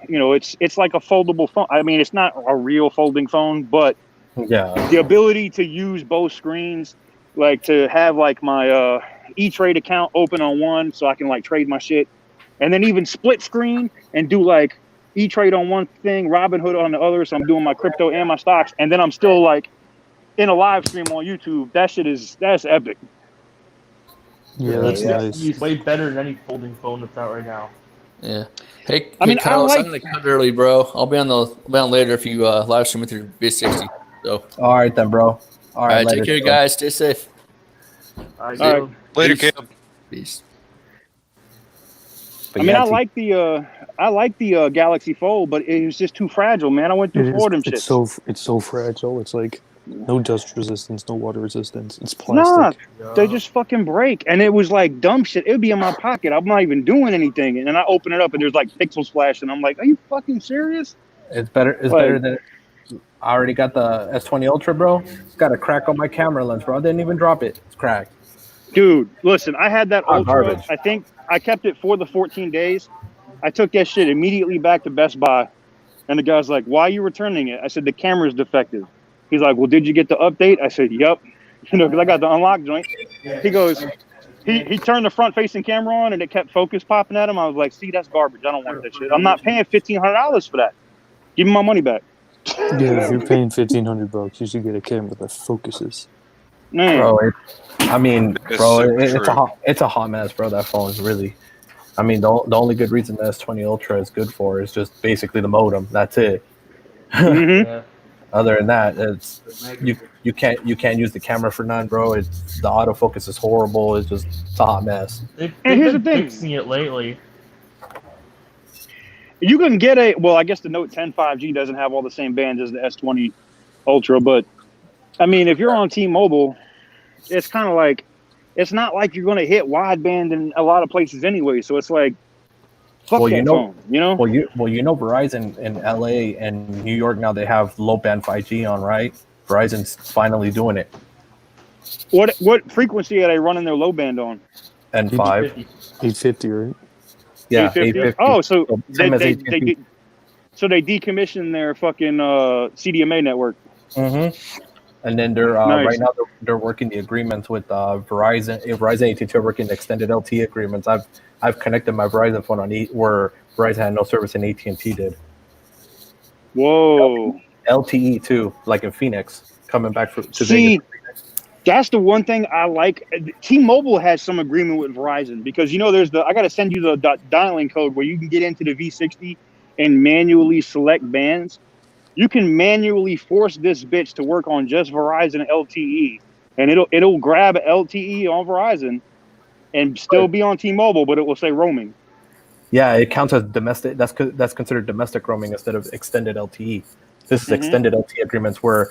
It's like a foldable phone. I mean, it's not a real folding phone, but the ability to use both screens, like to have like my E-Trade account open on one so I can like trade my shit, and then even split screen and do like E-Trade on one thing, Robinhood on the other, so I'm doing my crypto and my stocks, and then I'm still like in a live stream on YouTube. That's epic. Yeah, that's nice. It's way better than any folding phone that's out right now. Yeah. Hey, Carlos, I'm gonna cut early, bro. I'll be on later if you live stream with your V60. So. All right then, bro. All right, take care, guys. Stay safe. All right. Later, Caleb. Peace. But I like the Galaxy Fold, but it was just too fragile, man. I went through four of them shits. It's so fragile. It's like no dust resistance, no water resistance. It's plastic. Nah, they just fucking break. And it was like dumb shit. It would be in my pocket. I'm not even doing anything. And then I open it up and there's like pixels flashing. I'm like, are you fucking serious? It's better. It's better than. I already got the S20 Ultra, bro. It's got a crack on my camera lens, bro. I didn't even drop it. It's cracked. Dude, listen, I had that Ultra. Garbage. I think I kept it for the 14 days. I took that shit immediately back to Best Buy. And the guy's like, why are you returning it? I said, the camera's defective. He's like, well, did you get the update? I said, yep. Because I got the unlock joint. He goes, he turned the front-facing camera on, and it kept focus popping at him. I was like, see, that's garbage. I don't want that shit. I'm not paying $1,500 for that. Give me my money back. Yeah, if you're paying $1,500, you should get a camera that focuses. Man. Bro, it's a hot mess, bro. That phone is really. I mean, the only good reason the S20 Ultra is good for is just basically the modem. That's it. Mm-hmm. Other than that, it's you can't use the camera for none, bro. The autofocus is horrible. It's a hot mess. They've here's been the thing. fixing it lately. You can get I guess the Note 10 5G doesn't have all the same bands as the S20 Ultra, but I mean, if you're on T-Mobile, it's kind of like, it's not like you're going to hit wideband in a lot of places anyway. So it's like, fuck that phone, you know? Well, you know, Verizon in LA and New York now, they have low band 5G on, right? Verizon's finally doing it. What frequency are they running their low band on? N5. 850, right? Yeah, 850. 850. Oh, so they they decommissioned their fucking CDMA network. Mm-hmm. And then they're right now they're working the agreements with Verizon. Verizon AT&T are working extended LTE agreements. I've connected my Verizon phone on where Verizon had no service and AT&T did. Whoa. LTE too, like in Phoenix, coming back to See, Vegas. That's the one thing I like. T-Mobile has some agreement with Verizon because there's I got to send you the dialing code where you can get into the V60 and manually select bands. You can manually force this bitch to work on just Verizon LTE, and it'll grab LTE on Verizon and still be on T-Mobile, but it will say roaming. Yeah, it counts as domestic. That's considered domestic roaming instead of extended LTE. This is extended LTE agreements where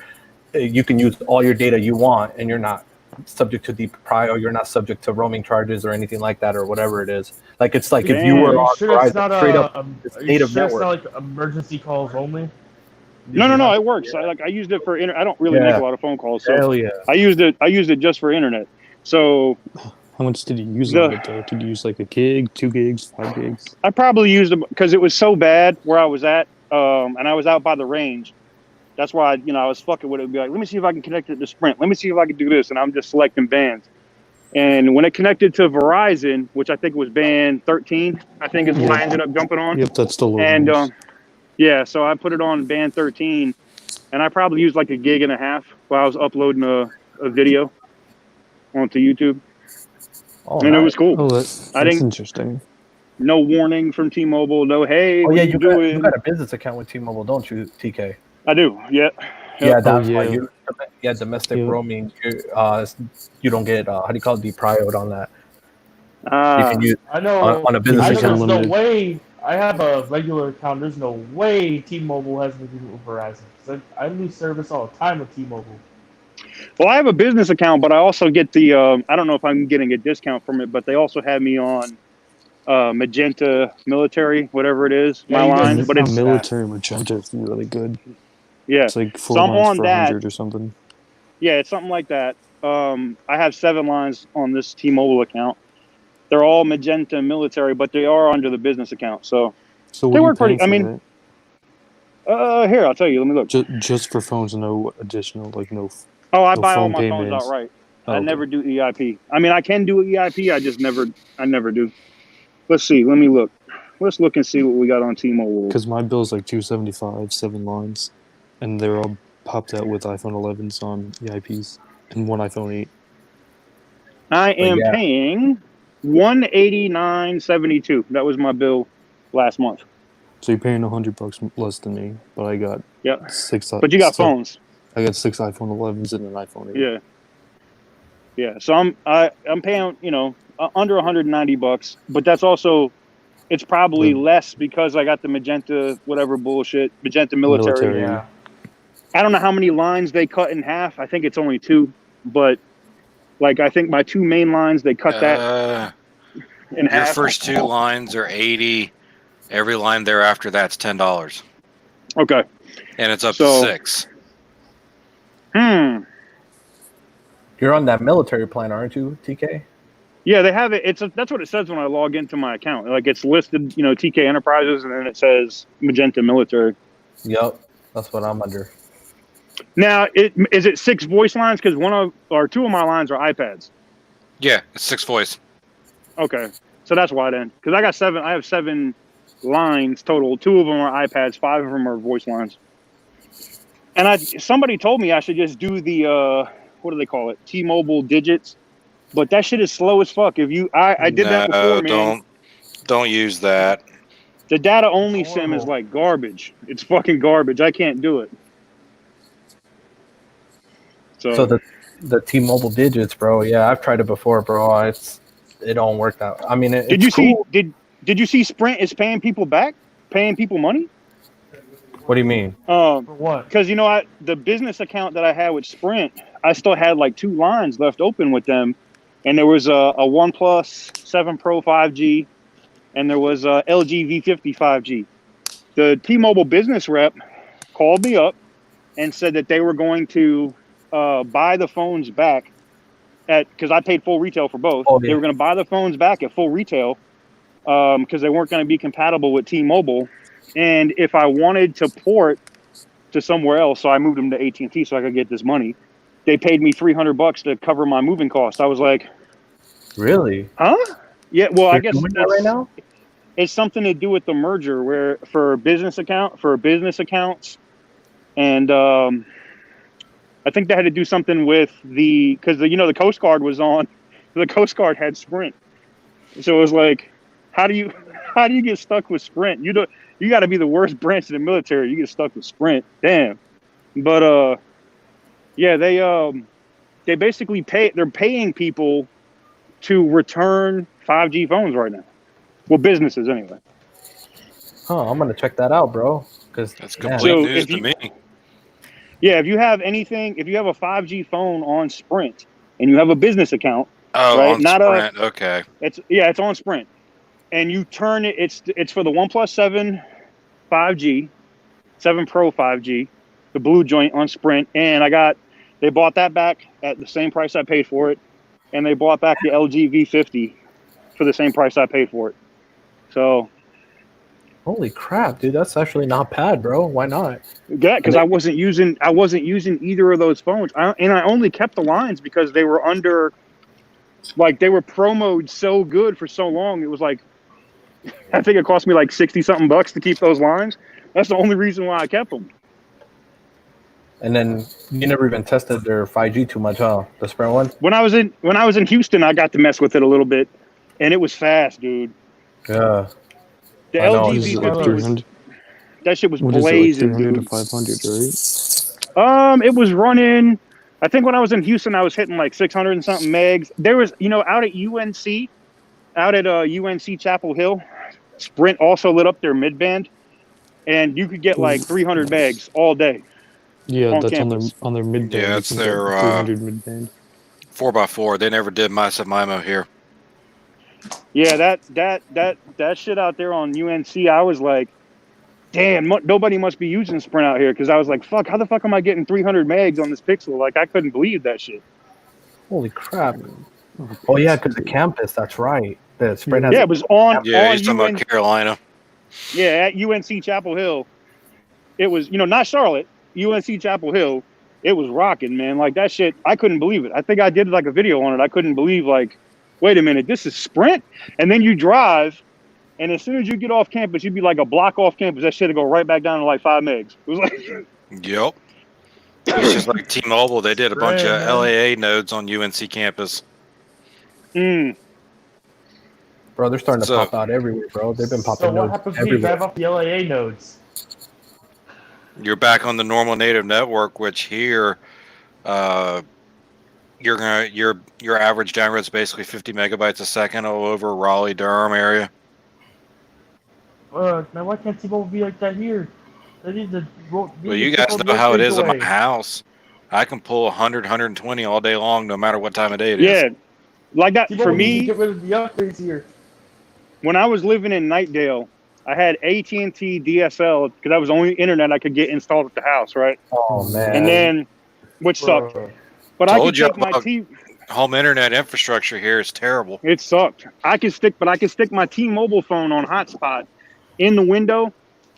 you can use all your data you want, and you're not subject to DPI, or you're not subject to roaming charges or anything like that, or whatever it is. Like it's like if you were Are you on sure it's Verizon, not straight up this Are you native sure it's network. not like emergency calls only? No, it works. I used it for I don't really make Yeah. a lot of phone calls, so Hell yeah. I used it just for internet. So How much did you use of it though? Did you use like a gig, 2 gigs, 5 gigs? I probably used them because it was so bad where I was at, and I was out by the range. That's why I was fucking with it. Be like, let me see if I can connect it to Sprint. Let me see if I can do this, and I'm just selecting bands. And when it connected to Verizon, which I think was band 13, I think is what I ended up jumping on. Yep, that's the low And ones. yeah, so I put it on band 13, and I probably used like a gig and a half while I was uploading a video onto YouTube. Oh, And nice. it was cool. Oh, that's interesting. No warning from T-Mobile. No, hey, Oh what yeah, are you doing? got a business account with T-Mobile, don't you, TK? I do. Yeah. Yeah, that's why yeah. domestic roaming. You don't get how do you call it, deprioed on that. You can use I know. on a business account. There's no way. I have a regular account. There's no way T-Mobile has anything with Verizon. 'Cause I lose service all the time with T-Mobile. Well, I have a business account, but I also get the. I don't know if I'm getting a discount from it, but they also have me on Magenta Military, whatever it is, my line. But it's military Magenta is really good. Yeah, It's like 4 so I'm lines on for that 100 or something. Yeah, it's something like that. I have 7 lines on this T-Mobile account. They're all Magenta Military, but they are under the business account. So So they what work are you pretty. I paying mean, for here I'll tell you. Let me look. that? Just for phones, no additional no. Oh, I no buy all phone my phones payments. outright. Oh, I okay. never do EIP. I mean, I can do EIP. I never do. Let's see. Let me look. Let's look and see what we got on T-Mobile. Because my bill's like $275, 7 lines, and they're all popped out with iPhone 11s on EIPs and one iPhone 8. I am paying $189.72. That was my bill last month. So you're paying $100 less than me, but I got 6. But you got phones. I got 6 iPhone 11s and an iPhone 8. Yeah. So I'm paying under $190, but that's also it's probably less because I got the Magenta whatever bullshit Magenta Military. Yeah. I don't know how many lines they cut in half. I think it's only 2, but like I think my 2 main lines they cut that in half. Your first 2 lines are $80. Every line thereafter that's $10. Okay. And it's up to 6. You're on that military plan, aren't you, TK? Yeah, they have it. That's what it says when I log into my account. Like it's listed, TK Enterprises, and then it says Magenta Military. Yep, that's what I'm under. Now, is it 6 voice lines? Because 2 of my lines are iPads. Yeah, it's 6 voice. Okay, so that's why then. Because I got 7. I have 7 lines total. 2 of them are iPads. 5 of them are voice lines. And somebody told me I should just do the what do they call it? T-Mobile digits. But that shit is slow as fuck. I did that before, man. Don't use that. The data only sim is like garbage. It's fucking garbage. I can't do it. So the T-Mobile digits, bro. Yeah, I've tried it before, bro. It don't work out. I mean, did you see? Did you see Sprint is paying people back, paying people money? What do you mean? For what? Because the business account that I had with Sprint, I still had like 2 lines left open with them, and there was a OnePlus 7 Pro 5G, and there was a LG V50 5G. The T-Mobile business rep called me up and said that they were going to buy the phones back because I paid full retail for both. Oh, yeah. They were going to buy the phones back at full retail because they weren't going to be compatible with T-Mobile. And if I wanted to port to somewhere else, so I moved them to AT&T so I could get this money, they paid me $300 to cover my moving costs. I was like, really? Huh? Yeah. Well, I guess right now it's something to do with the merger where for business accounts, and I think they had to do something with because the Coast Guard was on. The Coast Guard had Sprint, so it was like, how do you get stuck with Sprint? You got to be the worst branch of the military. You get stuck with Sprint. Damn. But yeah, they basically they're paying people to return 5G phones right now. Well, businesses anyway. I'm gonna check that out, bro. Because that's complete news to me. Yeah, if you have anything, if you have a 5G phone on Sprint and you have a business account, Oh, right? on Not Sprint. Okay. it's on Sprint, and you turn it. It's for the OnePlus 7 5G, 7 Pro 5G, the blue joint on Sprint, and they bought that back at the same price I paid for it, and they bought back the LG V50 for the same price I paid for it. So. Holy crap, dude! That's actually not bad, bro. Why not? Yeah, because I wasn't using either of those phones, and I only kept the lines because they were under, like they were promoted so good for so long. It was like, I think it cost me like 60 something bucks to keep those lines. That's the only reason why I kept them. And then you never even tested their 5G too much, huh? The Sprint one. When I was in Houston, I got to mess with it a little bit, and it was fast, dude. Yeah. The I know. LG This is like V50 300. that shit was What is it, like blazing, 300 dude. to 500, right? It was running. I think when I was in Houston, I was hitting like 600 and something megs. There was, out at UNC Chapel Hill, Sprint also lit up their mid band, and you could get like 300 megs all day. Yeah, on that's campus. on their mid band. Yeah, You it's can get their 300 mid band. 4x4. They never did massive MIMO here. Yeah, that shit out there on UNC, I was like, damn, nobody must be using Sprint out here, because I was like, fuck, how the fuck am I getting 300 megs on this Pixel? Like, I couldn't believe that shit. Holy crap! Oh yeah, because the campus. That's right. The Sprint has. Yeah, it was on. Yeah, on he's talking about Carolina. Yeah, at UNC Chapel Hill, it was, not Charlotte, UNC Chapel Hill. It was rocking, man. Like that shit, I couldn't believe it. I think I did like a video on it. I couldn't believe, like, wait a minute, this is Sprint? And then you drive, and as soon as you get off campus, you'd be like a block off campus. That shit would go right back down to like 5 megs. It was like, Yep. It's just like T-Mobile. They did a bunch of LAA nodes on UNC campus. Bro, they're starting to pop out everywhere, bro. They've been popping So what nodes happens when you everywhere. drive off the LAA nodes? You're back on the normal native network, which here, your average download is basically 50 megabytes a second all over Raleigh, Durham area. Now why can't T-Mobile be like that here? They need to. Well, you guys know how it is at my house. I can pull 100, 120 all day long, no matter what time of day it is. yeah, like that. T-Mobile For needs to me, get rid of the upgrades here. when I was living in Knightdale, I had AT&T DSL because that was the only internet I could get installed at the house, right? Oh man. And then, which sucked. But I could Told you take my about home internet infrastructure here is terrible. It sucked. I could stick my T-Mobile phone on hotspot in the window,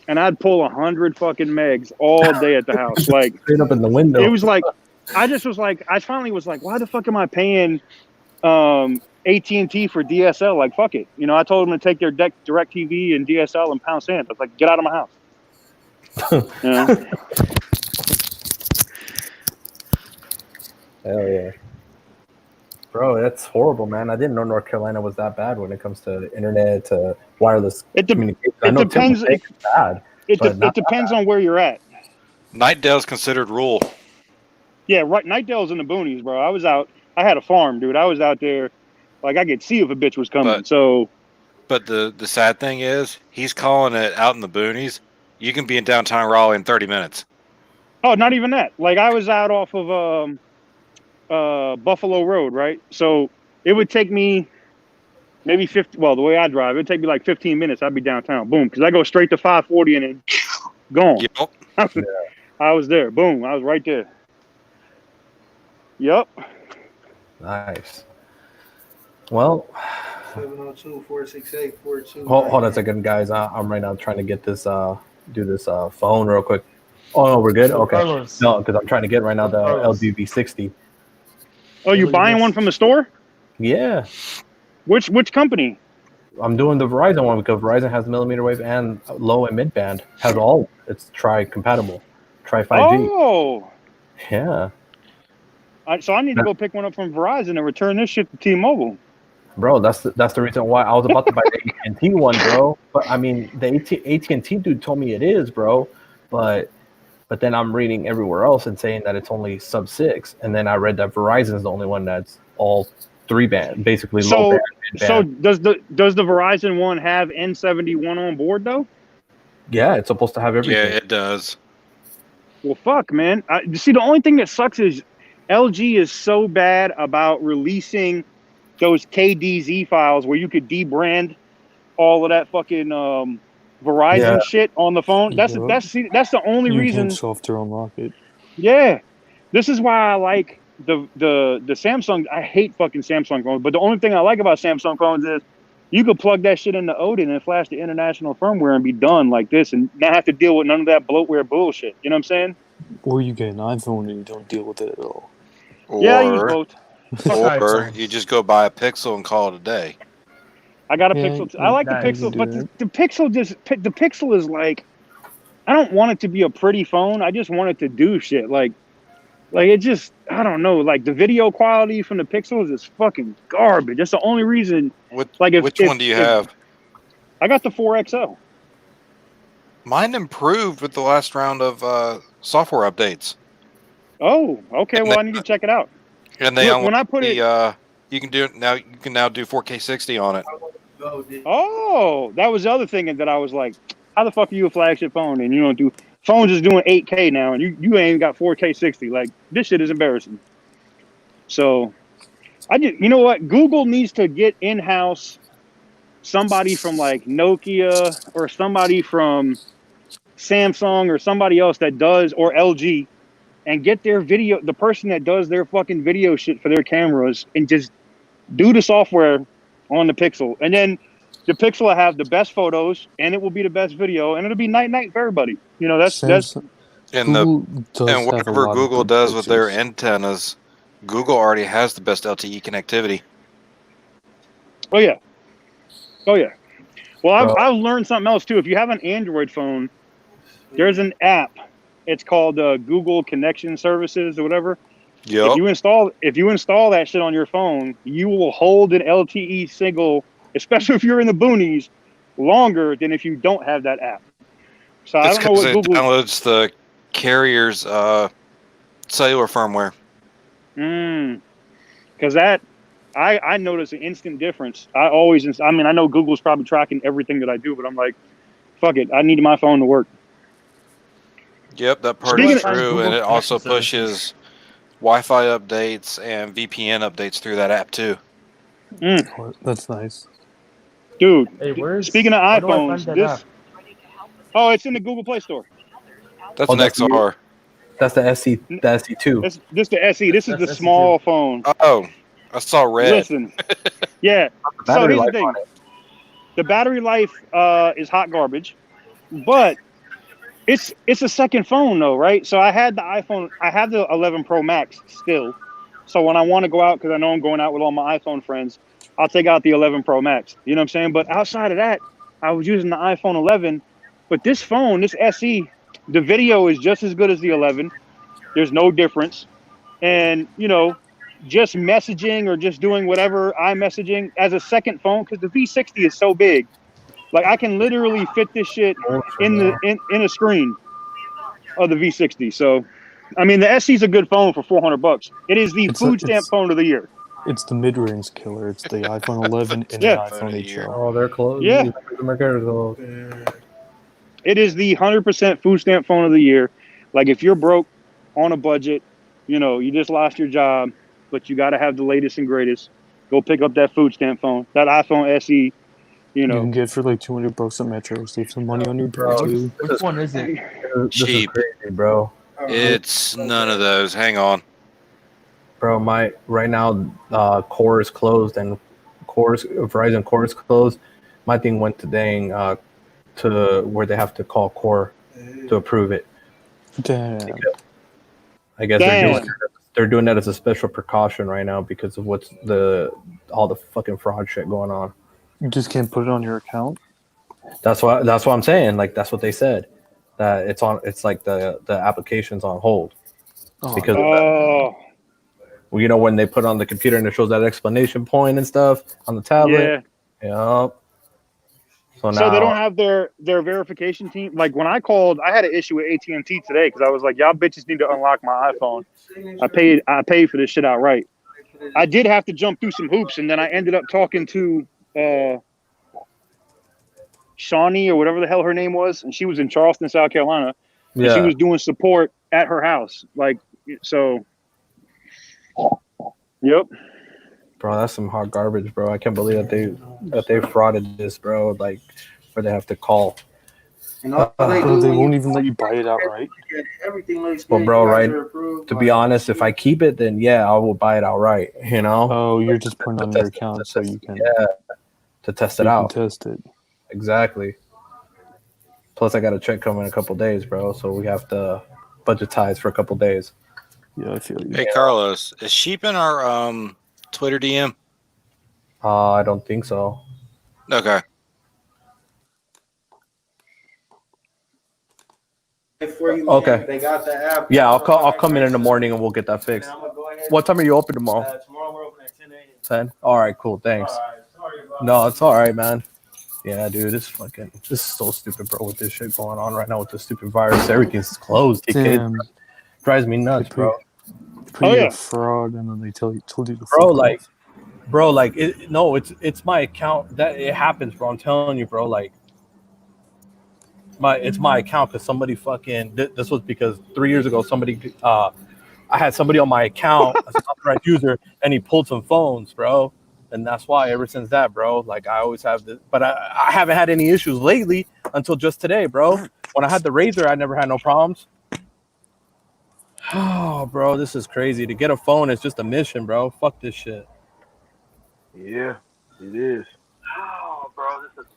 and I'd pull 100 fucking megs all day at the house. Like, straight up in the window. it was like, I finally was like, why the fuck am I paying AT&T for DSL? Like, fuck it. I told them to take their direct TV and DSL and pound sand. I was like, get out of my house. Hell yeah. Bro, that's horrible, man. I didn't know North Carolina was that bad when it comes to internet, to wireless communication. I know depends. Timberlake is bad. It depends on where you're at. Knightdale's considered rural. Yeah, right. Knightdale's in the boonies, bro. I was out. I had a farm, dude. I was out there. Like, I could see if a bitch was coming. But the sad thing is, he's calling it out in the boonies. You can be in downtown Raleigh in 30 minutes. Oh, not even that. Like, I was out off of Buffalo Road, right? So it would take me maybe 50. Well, the way I drive, it would take me like 15 minutes. I'd be downtown. Boom, because I go straight to 540 and then gone. Yep. I was there. Boom, I was right there. Yep. Nice. Well, 702-468-42. hold on a second, guys. I'm right now trying to get this do this phone real quick. Oh no, we're good. Okay. Carlos. No, because I'm trying to get right now the Carlos. LG V60. Oh, you buying one from the store? Yeah. Which company? I'm doing the Verizon one because Verizon has millimeter wave and low and mid band. Has all. It's tri-compatible. Tri-5G. Oh. Yeah. So I need to go pick one up from Verizon and return this shit to T-Mobile. Bro, that's the reason why I was about to buy the AT&T one, bro. But I mean, the AT&T dude told me it is, bro. But then I'm reading everywhere else and saying that it's only sub 6, and then I read that Verizon is the only one that's all 3-band, basically low band, mid band. So does the Verizon one have N71 on board though? Yeah, it's supposed to have everything. Yeah, it does. Well, fuck, man. See, the only thing that sucks is LG is so bad about releasing those KDZ files where you could debrand all of that fucking Verizon Yeah. shit on the phone. That's Yup. that's the only You can't reason. software unlock it. Yeah, this is why I like the Samsung. I hate fucking Samsung phones, but the only thing I like about Samsung phones is you could plug that shit into Odin and flash the international firmware and be done like this, and not have to deal with none of that bloatware bullshit. You know what I'm saying? Or you get an iPhone and you don't deal with it at all. Yeah, I use Or both. or you just go buy a Pixel and call it a day. I got a Yeah, Pixel. I like the yeah, you Pixel, can but do the Pixel the Pixel is like, I don't want it to be a pretty phone. I just want it to do shit. Like it just, I don't know. Like the video quality from the Pixels is fucking garbage. That's the only reason. Which If one do you have? I got the 4XL. Mine improved with the last round of software updates. Oh, okay. And Well, I need to check it out. And they Look, when I put the, you can do it now. You can now do 4K 60 on it. Oh, that was the other thing that I was like, how the fuck are you a flagship phone and you don't do phones is doing 8K now and you ain't got 4K 60? Like this shit is embarrassing. So you know what? Google needs to get in-house somebody from like Nokia or somebody from Samsung or somebody else that does, or LG, and get their video, the person that does their fucking video shit for their cameras, and just do the software on the Pixel. And then the Pixel will have the best photos and it will be the best video and it'll be night for everybody. You know, that's And Google does and have a whatever lot of Google good does with their Pixels. antennas, Google already has the best LTE connectivity. Oh yeah. Well, Bro. I've learned something else too. If you have an Android phone, there's an app. It's called Google Connection Services or whatever. Yep. If you install that shit on your phone, you will hold an LTE signal, especially if you're in the boonies, longer than if you don't have that app. So I It's don't know what because it Google. downloads the carrier's cellular firmware. Because that I notice an instant difference. I know Google's probably tracking everything that I do, but I'm like, fuck it, I need my phone to work. Yep, that part Speaking is of- true, and it also Connection Services. pushes Wi-Fi updates and VPN updates through that app too. Oh, that's nice. Dude, Hey, speaking of where do I iPhones, find that app? it's in the Google Play Store. That's Oh, an XR. That's the SE, the SE2. This the SE. This is That's the SE2. small phone. Oh, I saw red. Listen, yeah. So Battery here's the life thing: on it. the battery life is hot garbage, but it's a second phone though, right? So I had the iPhone. I have the 11 Pro Max still. So when I want to go out, because I know I'm going out with all my iPhone friends, I'll take out the 11 Pro Max. You know what I'm saying? But outside of that, I was using the iPhone 11. But this phone, this SE, the video is just as good as the 11. There's no difference. And, just messaging or just doing whatever iMessaging as a second phone, because the V60 is so big. Like I can literally fit this shit in a screen of the V60. So, I mean, the SE is a good phone for $400. It is the food stamp phone of the year. It's the mid-range killer. It's the iPhone 11 and Yeah. the iPhone XL. Oh, they're close. Yeah. It is the 100% food stamp phone of the year. Like if you're broke on a budget, you just lost your job, but you got to have the latest and greatest, go pick up that food stamp phone, that iPhone SE. You can get for like $200 at Metro. Save some money on your bill too. Which one is it? This Cheap. is crazy, bro. It's none of those. Hang on. Bro, right now, Core is closed and Verizon Core is closed. My thing went to to where they have to call Core to approve it. Damn. I guess they're doing that as a special precaution right now because of all the fucking fraud shit going on. You just can't put it on your account. That's what I'm saying. Like that's what they said. That it's like the application's on hold because of that. Well, when they put on the computer and it shows that explanation point and stuff on the tablet. Yeah. Yep. So they don't have their verification team. Like when I called, I had an issue with AT&T today because I was like, y'all bitches need to unlock my iPhone. I paid for this shit outright. I did have to jump through some hoops, and then I ended up talking to Shawnee or whatever the hell her name was, and she was in Charleston, South Carolina. and she Yeah. was doing support at her house. Like, so. Yep. Bro, that's some hot garbage, bro. I can't believe that they frauded this, bro. Like, where they have to call. Bro, they won't even let you buy it outright. Well, bro, right? To be honest, if I keep it, then yeah, I will buy it outright. You know? Oh, you're just putting on your account so you can. Yeah. To test it out. Test it. Exactly. Plus, I got a check coming in a couple days, bro. So we have to budgetize for a couple days. Yeah, I feel you. Hey, Carlos, is Sheep in our Twitter DM? I don't think so. Okay. Okay. They got the app. Yeah, I'll come in the morning and we'll get that fixed. What time are you open tomorrow? Tomorrow we're open at 10 a.m. 10? All right, cool. Thanks. Sorry about No, it's all right, man. Yeah, dude, this is so stupid, bro, with this shit going on right now with the stupid virus. Everything's closed. Damn. Drives me nuts, bro. Oh, yeah. Fraud, and then they told you to Bro, like, it's my account. That it happens, bro. I'm telling you, bro. Like, it's my account because somebody fucking. This was because 3 years ago somebody. I had somebody on my account as an authorized user, and he pulled some phones, bro. And that's why ever since that, bro, like I always have this, but I haven't had any issues lately until just today, bro. When I had the Razor, I never had no problems. Oh, bro, this is crazy. To get a phone is just a mission, bro. Fuck this shit. Yeah, it is. Oh, bro, this is.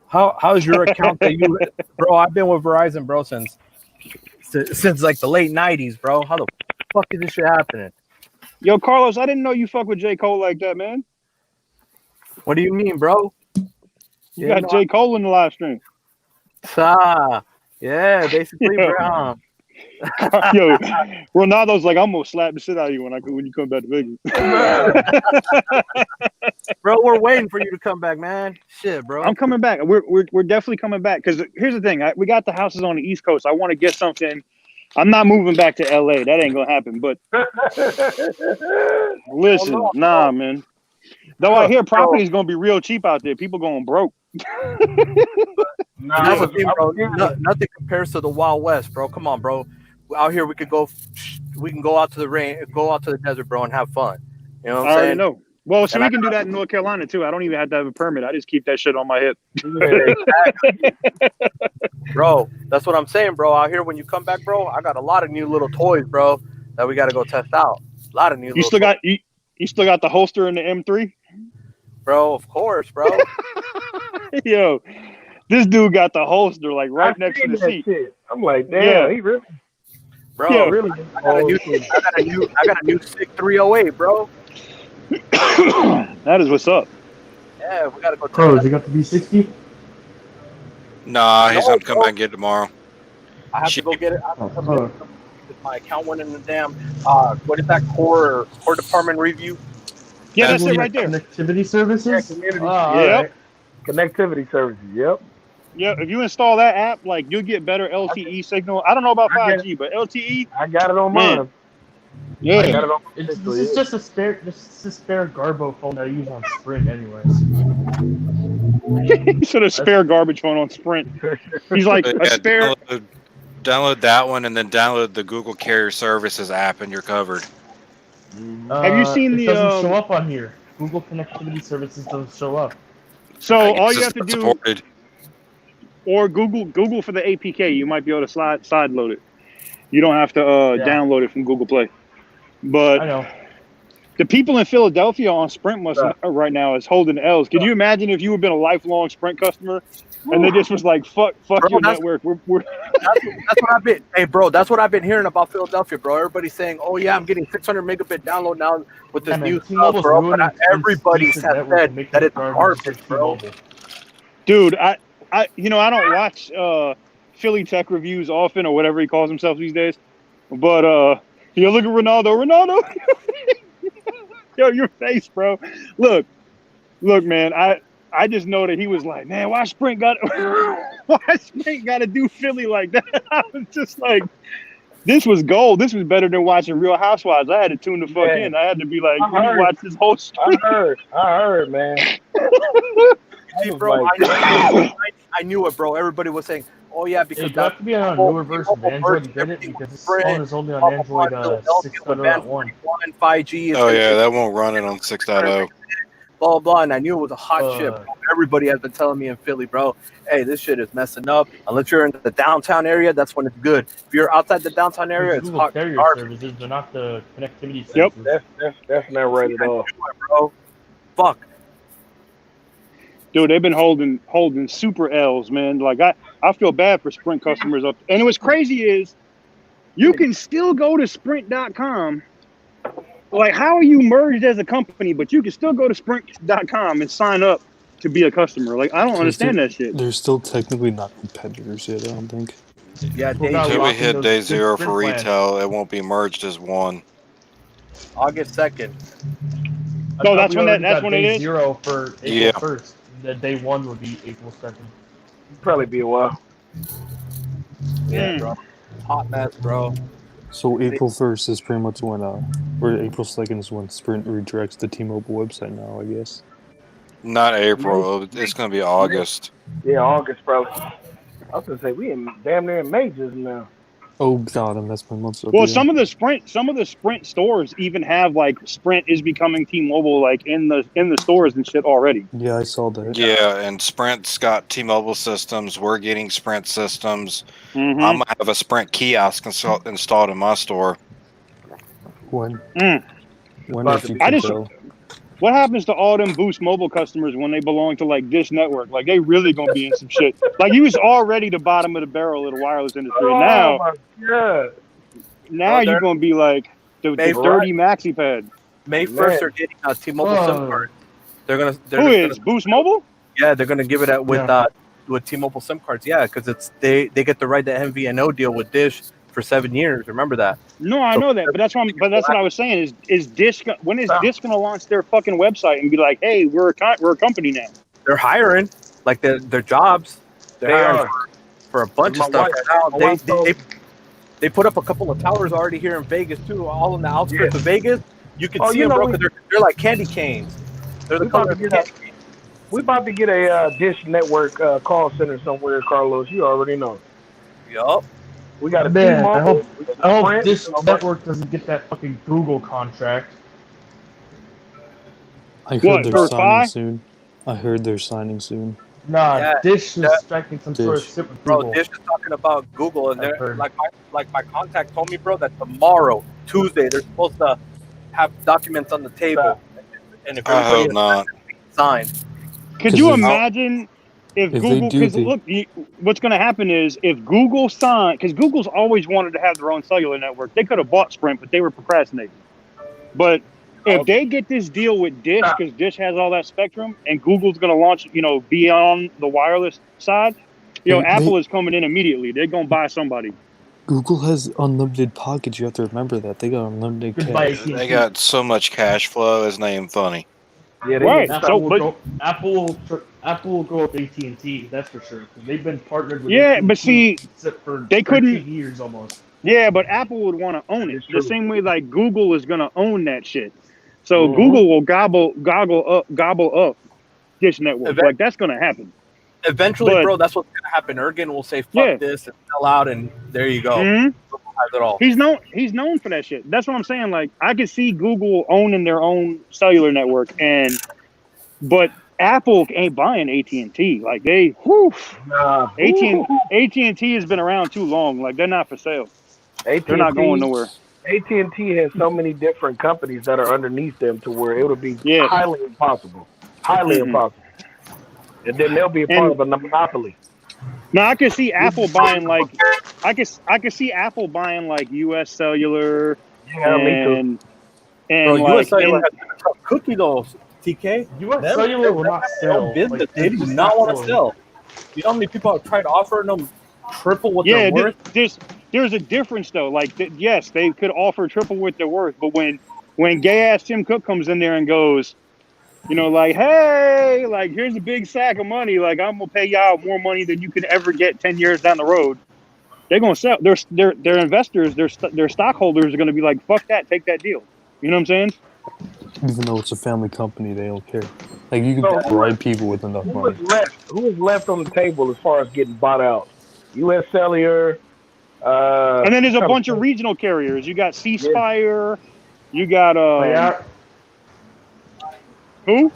How's your account that you, bro? I've been with Verizon, bro, since like the late '90s, bro. How the fuck is this shit happening? Yo, Carlos, I didn't know you fuck with J. Cole like that, man. What do you mean, bro? You got J. Cole in the live stream. Yeah, basically, bro. Yo, Ronaldo's like, I'm gonna slap the shit out of you when you come back to Vegas. Bro, we're waiting for you to come back, man. Shit, bro. I'm coming back. We're definitely coming back because here's the thing. We got the houses on the East Coast. I want to get something. I'm not moving back to LA. That ain't gonna happen. But listen, nah, man. Though I hear property is gonna be real cheap out there. People going broke. That's the thing, bro. Nothing compares to the Wild West, bro. Come on, bro. Out here, we can go out to the rain, go out to the desert, bro, and have fun. You know what I'm saying? I know. Well, so we can do that in North Carolina too. I don't even have to have a permit. I just keep that shit on my hip. Bro, that's what I'm saying, bro. Out here, when you come back, bro, I got a lot of new little toys, bro, that we got to go test out. A lot of new. You still got the holster and the M3, bro. Of course, bro. Yo, this dude got the holster like right next to the seat. Shit. I'm like, damn, he really. Bro, yeah. really? I got a new SIG 308, bro. That is what's up. Yeah, we gotta go. Carlos, you got the B60? Nah, he's gonna come back and get it tomorrow. I have to go get it. My account went in the damn. What is that core department review? Yeah, that's it right there. Connectivity services. Yeah, community. Yep. Connectivity services. Yep. Yeah, if you install that app, like you'll get better LTE signal. I don't know about 5G, but LTE. I got it on mine. Yeah. I got it on This is just a spare Garbo phone that I use on Sprint, anyways. He said a spare garbage phone on Sprint. He's like a spare. Download that one and then download the Google Carrier Services app, and you're covered. Have you seen it doesn't show up on here. Google Connectivity Services doesn't show up. So all you have to do, supported. or Google for the APK, you might be able to side load it. You don't have to download it from Google Play. But I know. The people in Philadelphia on Sprint right now is holding L's. Could you imagine if you had been a lifelong Sprint customer and they just was like, fuck bro, your network. That's what I've been. Hey, bro, that's what I've been hearing about Philadelphia, bro. Everybody's saying, "Oh yeah, I'm getting 600 megabit download now with this new stuff, bro." But everybody has said that it's garbage, bro. Dude, I don't watch Philly tech reviews often or whatever he calls himself these days. But you look at Ronaldo. Yo, your face, bro. Look, man. I just know that he was like, man, why Sprint got to do Philly like that? I was just like, this was gold. This was better than watching Real Housewives. I had to tune the fuck in. I had to be like, watch this whole stream. I heard, man. See, bro, I knew it, bro. Everybody was saying, Oh yeah, Hey, because do I have that to be on a newer version of Android to get it? Because this phone is only on Android with band 6.0.1. 41 and 5G. It's Oh gonna yeah, take that won't run it on 6.0. blah blah. And I knew it was a hot shit. Bro. Everybody has been telling me in Philly, bro, hey, this shit is messing up. Unless you're in the downtown area, that's when it's good. If you're outside the downtown area, it's Google hot carrier garbage. services, they're not the connectivity Yep. services. That's not right at all. Bro. Fuck. Dude, they've been holding super L's, man. Like I feel bad for Sprint customers up. And what's crazy is you can still go to sprint.com. Like, how are you merged as a company, but you can still go to sprint.com and sign up to be a customer? Like, I don't understand that shit. They're still technically not competitors yet, I don't think. Yeah, Until we hit day 0 for retail, it won't be merged as one. August 2nd. No, that's when it is. 0 for April 1st. The day 1 would be April 2nd. Probably be a while. Yeah, bro. Hot mess, bro. So April 1st is pretty much when, or April 2nd is when Sprint redirects the T-Mobile website now, I guess. Not April. It's going to be August. Yeah, August probably. I was gonna say we in damn near May just now. Oh god, and that's my month's up. Well, some of the Sprint stores even have like Sprint is becoming T-Mobile like in the stores and shit already. Yeah, I saw that. Yeah, and Sprint's got T-Mobile systems. We're getting Sprint systems. Mm-hmm. I'm gonna have a Sprint kiosk installed in my store. When? When What happens to all them Boost Mobile customers when they belong to like Dish Network? Like they really gonna be in some shit. Like he was already the bottom of the barrel of the wireless industry. Oh my god! Now you're gonna be like the dirty maxi pad. May 1st, they're getting a T-Mobile SIM card. Who is Boost Mobile? Yeah, they're gonna give it out with T-Mobile SIM cards. Yeah, because they get the right to MVNO deal with Dish for 7 years. Remember that? No, I know that, but that's what I was saying. Is Dish when is Dish gonna launch their fucking website and be like, hey, we're a company now? They're hiring, like their jobs. They're hiring for a bunch of stuff right now. They put up a couple of towers already here in Vegas too, all in the outskirts of Vegas. You can see them, bro, because they're like candy canes. They're the color of candy canes. We about to get a Dish Network call center somewhere, Carlos. You already know. Yup. We got a T-Mobile. I hope Dish Network doesn't get that fucking Google contract. I heard they're signing soon. I heard they're signing soon. Nah, Dish is striking some sort of shit with Google. Bro, Dish is talking about Google, and they're like my contact told me, bro, that tomorrow, Tuesday, they're supposed to have documents on the table, and if I hope not signed. Could you imagine if Google? Because look, what's going to happen is if Google signed, because Google's always wanted to have their own cellular network. They could have bought Sprint, but they were procrastinating. But if they get this deal with Dish, because Dish has all that spectrum, and Google's going to launch, be on the wireless side, Apple is coming in immediately. They're going to buy somebody. Google has unlimited pockets. You have to remember that. They got unlimited cash. They got so much cash flow. It's not even funny. Yeah, right. Apple will go with AT&T. That's for sure. They've been partnered with. Yeah, but see, for they couldn't 13 years almost. Yeah, but Apple would want to own it the same way like Google is going to own that shit. So Google will gobble up Dish Network. Like that's going to happen. Eventually, bro, that's what's going to happen. Ergen will say fuck this and sell out, and there you go. Has it all. He's known for that shit. That's what I'm saying. Like I could see Google owning their own cellular network, but Apple ain't buying AT&T. Like they, AT&T has been around too long. Like they're not for sale. They're not going nowhere. AT&T has so many different companies that are underneath them to where it would be highly impossible. Highly impossible. And then they'll be a part of a monopoly. Now I can see Apple buying like I could see Apple buying like US Cellular and bro, US Cellular has been a tough cookie though, TK. US Cellular will not sell. Business. They do not want to sell. You know how many people have tried offering them triple what they're worth? There's a difference though. Like yes, they could offer triple what they're worth, but when gay ass Tim Cook comes in there and goes, like, hey, like here's a big sack of money. Like I'm gonna pay y'all more money than you could ever get 10 years down the road. They're gonna sell. Their investors, their stockholders are gonna be like, fuck that, take that deal. You know what I'm saying? Even though it's a family company, they don't care. Like you can bribe people with enough money. Who is left on the table as far as getting bought out? U.S. Cellular. And then there's a bunch of regional carriers. You got C Spire. You got who?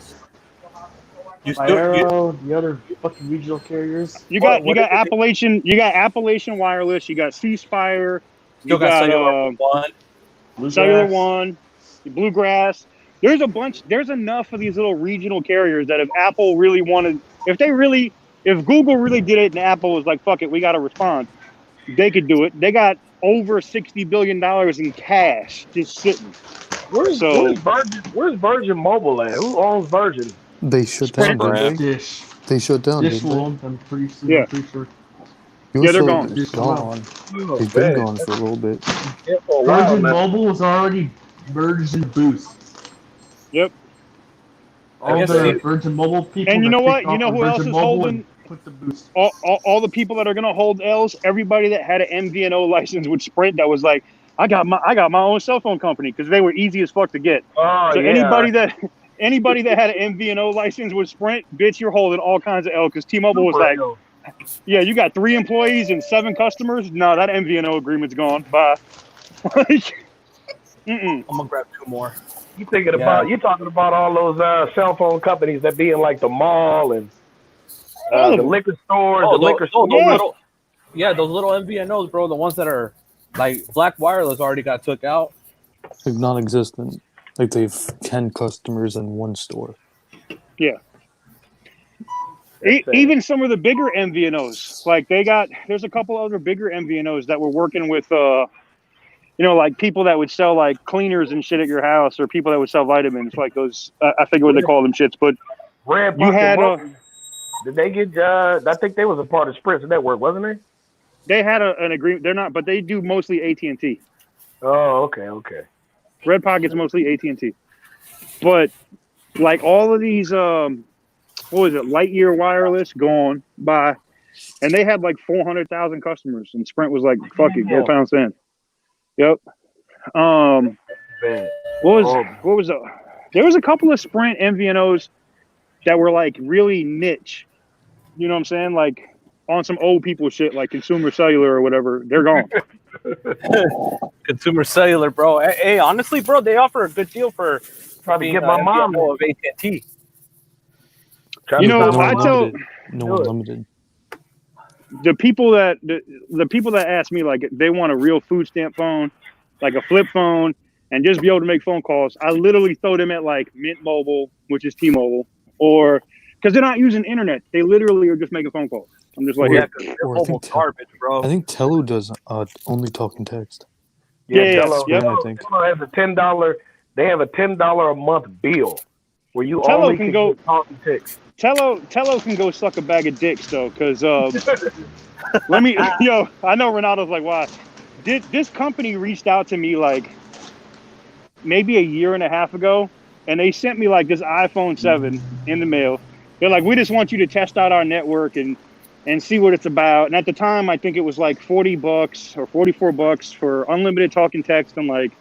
The other fucking regional carriers. You got Appalachian. You got Appalachian Wireless. You got C Spire. Still got Cellular One. Cellular One. Bluegrass. There's a bunch. There's enough of these little regional carriers that if Apple really wanted, if Google really did it and Apple was like, fuck it, we got to respond, they could do it. They got over $60 billion in cash just sitting. Where's Virgin Mobile at? Who owns Virgin? They shut down, didn't they? Dish. They shut down, Dish didn't they? won't. I'm pretty sure. Yeah. Yeah, they're gone. They've been gone for a little bit. Virgin Mobile was already merged in Boost. Yep. All the Virgin Mobile people. And you know what? You know who else is holding? Put the Boost. All the people that are gonna hold L's. Everybody that had an MVNO license with Sprint that was like, I got my own cell phone company because they were easy as fuck to get. Oh, so yeah. anybody that had an MVNO license with Sprint, bitch, you're holding all kinds of L because T-Mobile was like, yeah, you got 3 employees and 7 customers. No, that MVNO agreement's gone. Bye. I'm gonna grab 2 more. You talking about all those cell phone companies that be in like the mall and the liquor stores, those little MVNOs, bro. The ones that are like Black Wireless already got took out. Like non-existent. Like they've 10 customers in 1 store. Yeah. Even some of the bigger MVNOs, like there's a couple other bigger MVNOs that were working with, like people that would sell like cleaners and shit at your house, or people that would sell vitamins, like those. I forget what they call them shits, but you had. Did they get? I think they was a part of Sprint's network, wasn't they? They had an agreement. They're not, but they do mostly AT&T. Oh, okay. Red Pocket's mostly AT&T, but like all of these, what was it? Lightyear Wireless gone by, and they had like 400,000 customers, and Sprint was like, "Fuck it, go pound sand." Yep. What was there was a couple of Sprint MVNOs that were like really niche. You know what I'm saying? Like on some old people shit, like Consumer Cellular or whatever. They're gone. Consumer Cellular, bro. Hey, honestly, bro, they offer a good deal for probably get my mom of AT&T. I tell no unlimited. The people that ask me like they want a real food stamp phone, like a flip phone, and just be able to make phone calls. I literally throw them at like Mint Mobile, which is T-Mobile, or because they're not using internet. They literally are just making phone calls. I'm just like, I think bro. I think Tello does only talk and text. Tello, I think Tello has a $10. They have a $10 a month bill where you Tello only can go talk and text. Tello can go suck a bag of dicks though, because I know Renato's like, why? This company reached out to me like maybe a year and a half ago, and they sent me like this iPhone 7 in the mail. They're like, we just want you to test out our network and see what it's about. And at the time, I think it was like $40 or $44 for unlimited talk and text and like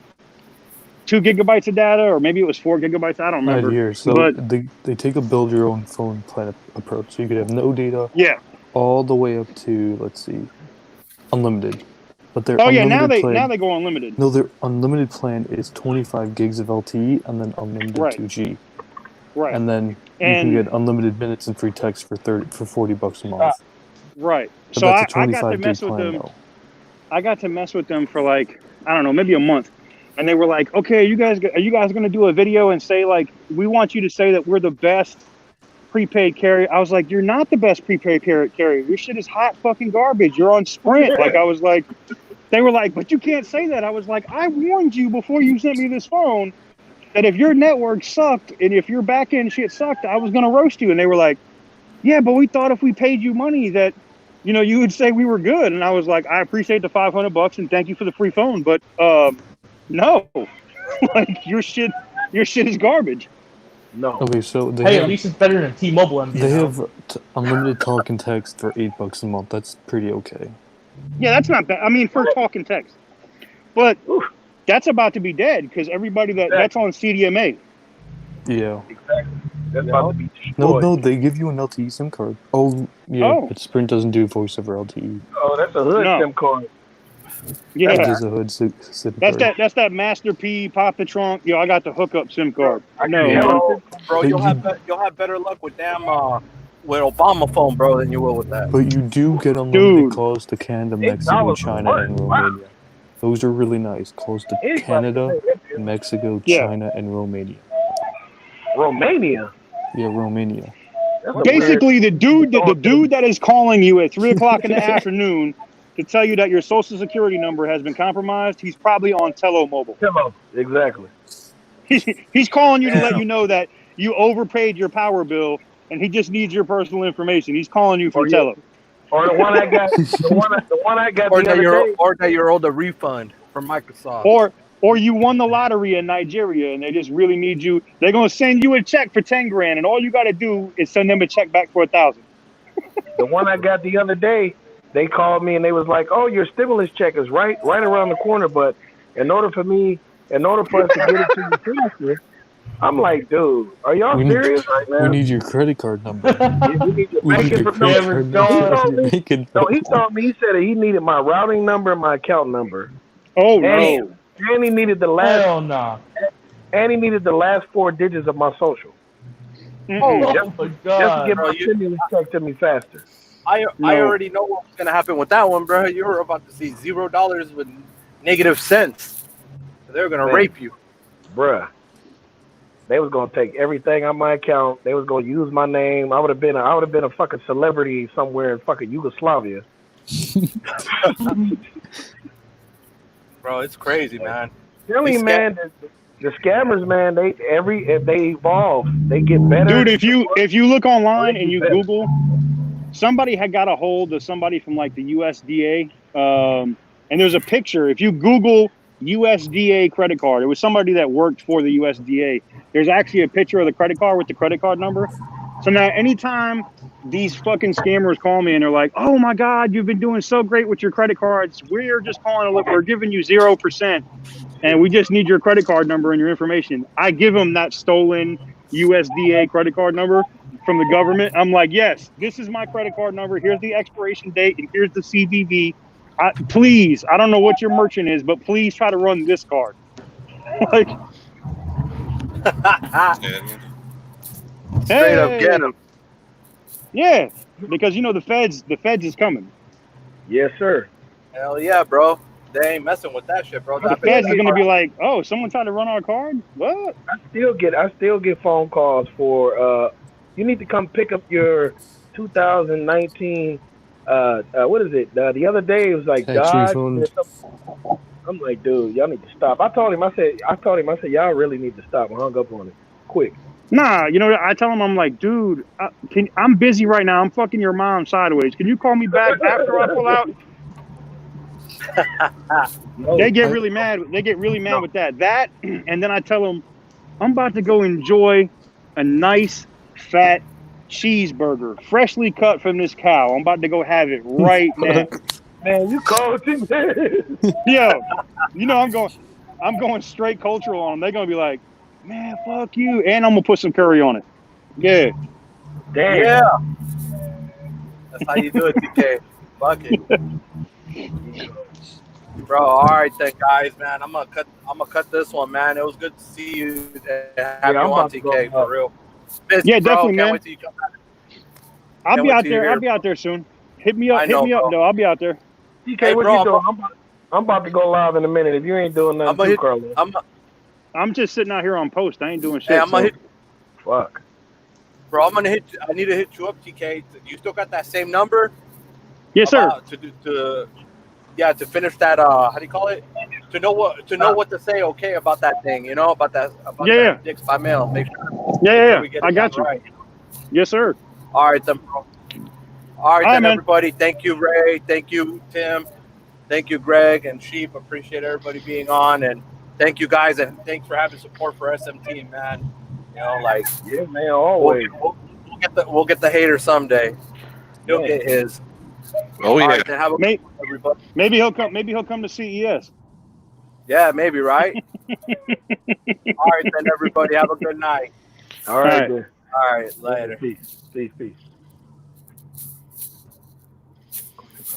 2 gigabytes of data, or maybe it was 4 gigabytes. I don't remember. Right here. So but they take a build your own phone plan approach. So you could have no data. Yeah. All the way up to, let's see, unlimited. But their now they go unlimited. No, their unlimited plan is 25 gigs of LTE and then unlimited 2G. Right. And then you can get unlimited minutes and free text for $40 a month. Right. But so that's a I got to mess with plan, them. though. I got to mess with them for like, I don't know, maybe a month. And they were like, okay, are you guys going to do a video and say like, we want you to say that we're the best prepaid carrier? I was like, you're not the best prepaid carrier. Your shit is hot fucking garbage. You're on Sprint. Like I was like, they were like, but you can't say that. I was like, I warned you before you sent me this phone that if your network sucked and if your back end shit sucked, I was going to roast you. And they were like, yeah, but we thought if we paid you money that, you would say we were good. And I was like, I appreciate the $500 and thank you for the free phone. But, no, like your shit is garbage. No. Okay, so at least it's better than T-Mobile MVNO. They have unlimited talk and text for $8 a month. That's pretty okay. Yeah, that's not bad. I mean, for talk and text, but that's about to be dead because everybody that's on CDMA. Yeah. Exactly. That's about to be No, they give you an LTE SIM card. Oh, yeah, but Sprint doesn't do voice over LTE. Oh that's a hood No. SIM card. Yeah, It is a hood SIM card. that's that Master P pop the trunk. Yo, I got the hookup SIM card. No, Yeah. man. Bro, But you'll have better luck with with Obama phone, bro, than you will with that. But you do get unlimited Dude. calls to Canada, Mexico, China, and Romania. Those are really nice. Calls to Canada, Mexico, Yeah. China, and Romania. Romania. Yeah, Romania. Basically, the dude that is calling you at 3:00 in the afternoon to tell you that your social security number has been compromised, he's probably on Tello Mobile. Tello, exactly. He's calling you to let you know that you overpaid your power bill, and he just needs your personal information. He's calling you from Tello. Or the one I got, the one I got Or the other day. or that you're owed a refund from Microsoft. Or you won the lottery in Nigeria and they just really need you. They're gonna send you a check for $10,000, and all you gotta do is send them a check back for $1,000. The one I got the other day, they called me and they was like, "Oh, your stimulus check is right around the corner, but in order for us to get it to you faster," I'm like, "Dude, are y'all serious right now? We need your credit card number. We need your We need banking your credit card number. he told me, he said that he needed my routing number and my account number. Oh, and he needed the last. Hell no. And he needed the last 4 digits of my social. Oh my Just to god. get my stimulus check to me faster. I already know what's gonna happen with that one, bro. You're about to see $0 with negative cents. They're gonna rape you, bruh. They was gonna take everything on my account. They was gonna use my name. I would have been a fucking celebrity somewhere in fucking Yugoslavia. bro. It's crazy, man. Really, man. The scammers, man. If they evolve, they get better. Dude, if you look online and you Google, somebody had got a hold of somebody from like the USDA, and there's a picture. If you Google USDA credit card, it was somebody that worked for the USDA. There's actually a picture of the credit card with the credit card number. So now anytime these fucking scammers call me and they're like, "Oh my God, you've been doing so great with your credit cards. We're just calling to look, we're giving you 0%. And we just need your credit card number and your information." I give them that stolen USDA credit card number from the government. I'm like, "Yes, this is my credit card number. Here's the expiration date and here's the CVV. Please, I don't know what your merchant is, but please try to run this card." Like, straight up get them. Yeah, because the feds is coming. Yes, sir. Hell yeah, bro. They ain't messing with that shit, bro. The feds are gonna be like, "Oh, someone tried to run our card? What?" I still get phone calls for you need to come pick up your 2019 what is it? The other day it was like Dodge. I'm like, dude, y'all need to stop. I told him, I said, y'all really need to stop. I hung up on it quick. Nah, I tell him, I'm like, "Dude, I'm busy right now. I'm fucking your mom sideways. Can you call me back after I pull out?" They get really mad. They get really mad with that. And then I tell them, I'm about to go enjoy a nice fat cheeseburger, freshly cut from this cow. I'm about to go have it right now. Man, you called him. Yo, I'm going straight cultural on them. They're gonna be like, "Man, fuck you," and I'm gonna put some curry on it. Yeah. Damn. Yeah. That's how you do it, TK. Fuck it. Bro, all right then, guys, man. I'm gonna cut this one, man. It was good to see you. Have you on, TK, for real. Yeah, definitely, man. Wait till you come back. I'll be out there soon. Hit me up. Though. I'll be out there. TK, hey, what you doing? I'm about to go live in a minute. If you ain't doing nothing, Carlos. I'm just sitting out here on post. I ain't doing shit. Hey, I'm gonna hit. Fuck. Bro, I need to hit you up, TK. You still got that same number? Yes, sir. To finish that. How do you call it? To know what to say. Okay, about that thing. About that. That dicks by mail. Make sure. Yeah. I got you. Right. Yes, sir. All right then, bro. All right then, man. everybody. Thank you, Ray. Thank you, Tim. Thank you, Greg and Sheep. Appreciate everybody being on, and thank you guys, and thanks for having support for SMT, man. Yeah, man, always. We'll get the hater someday. He'll get his. Oh yeah. All right, then have a everybody. Maybe he'll come. Maybe he'll come to CES. Yeah, maybe, right? All right then, everybody. Have a good night. All right. All right. Later. Peace.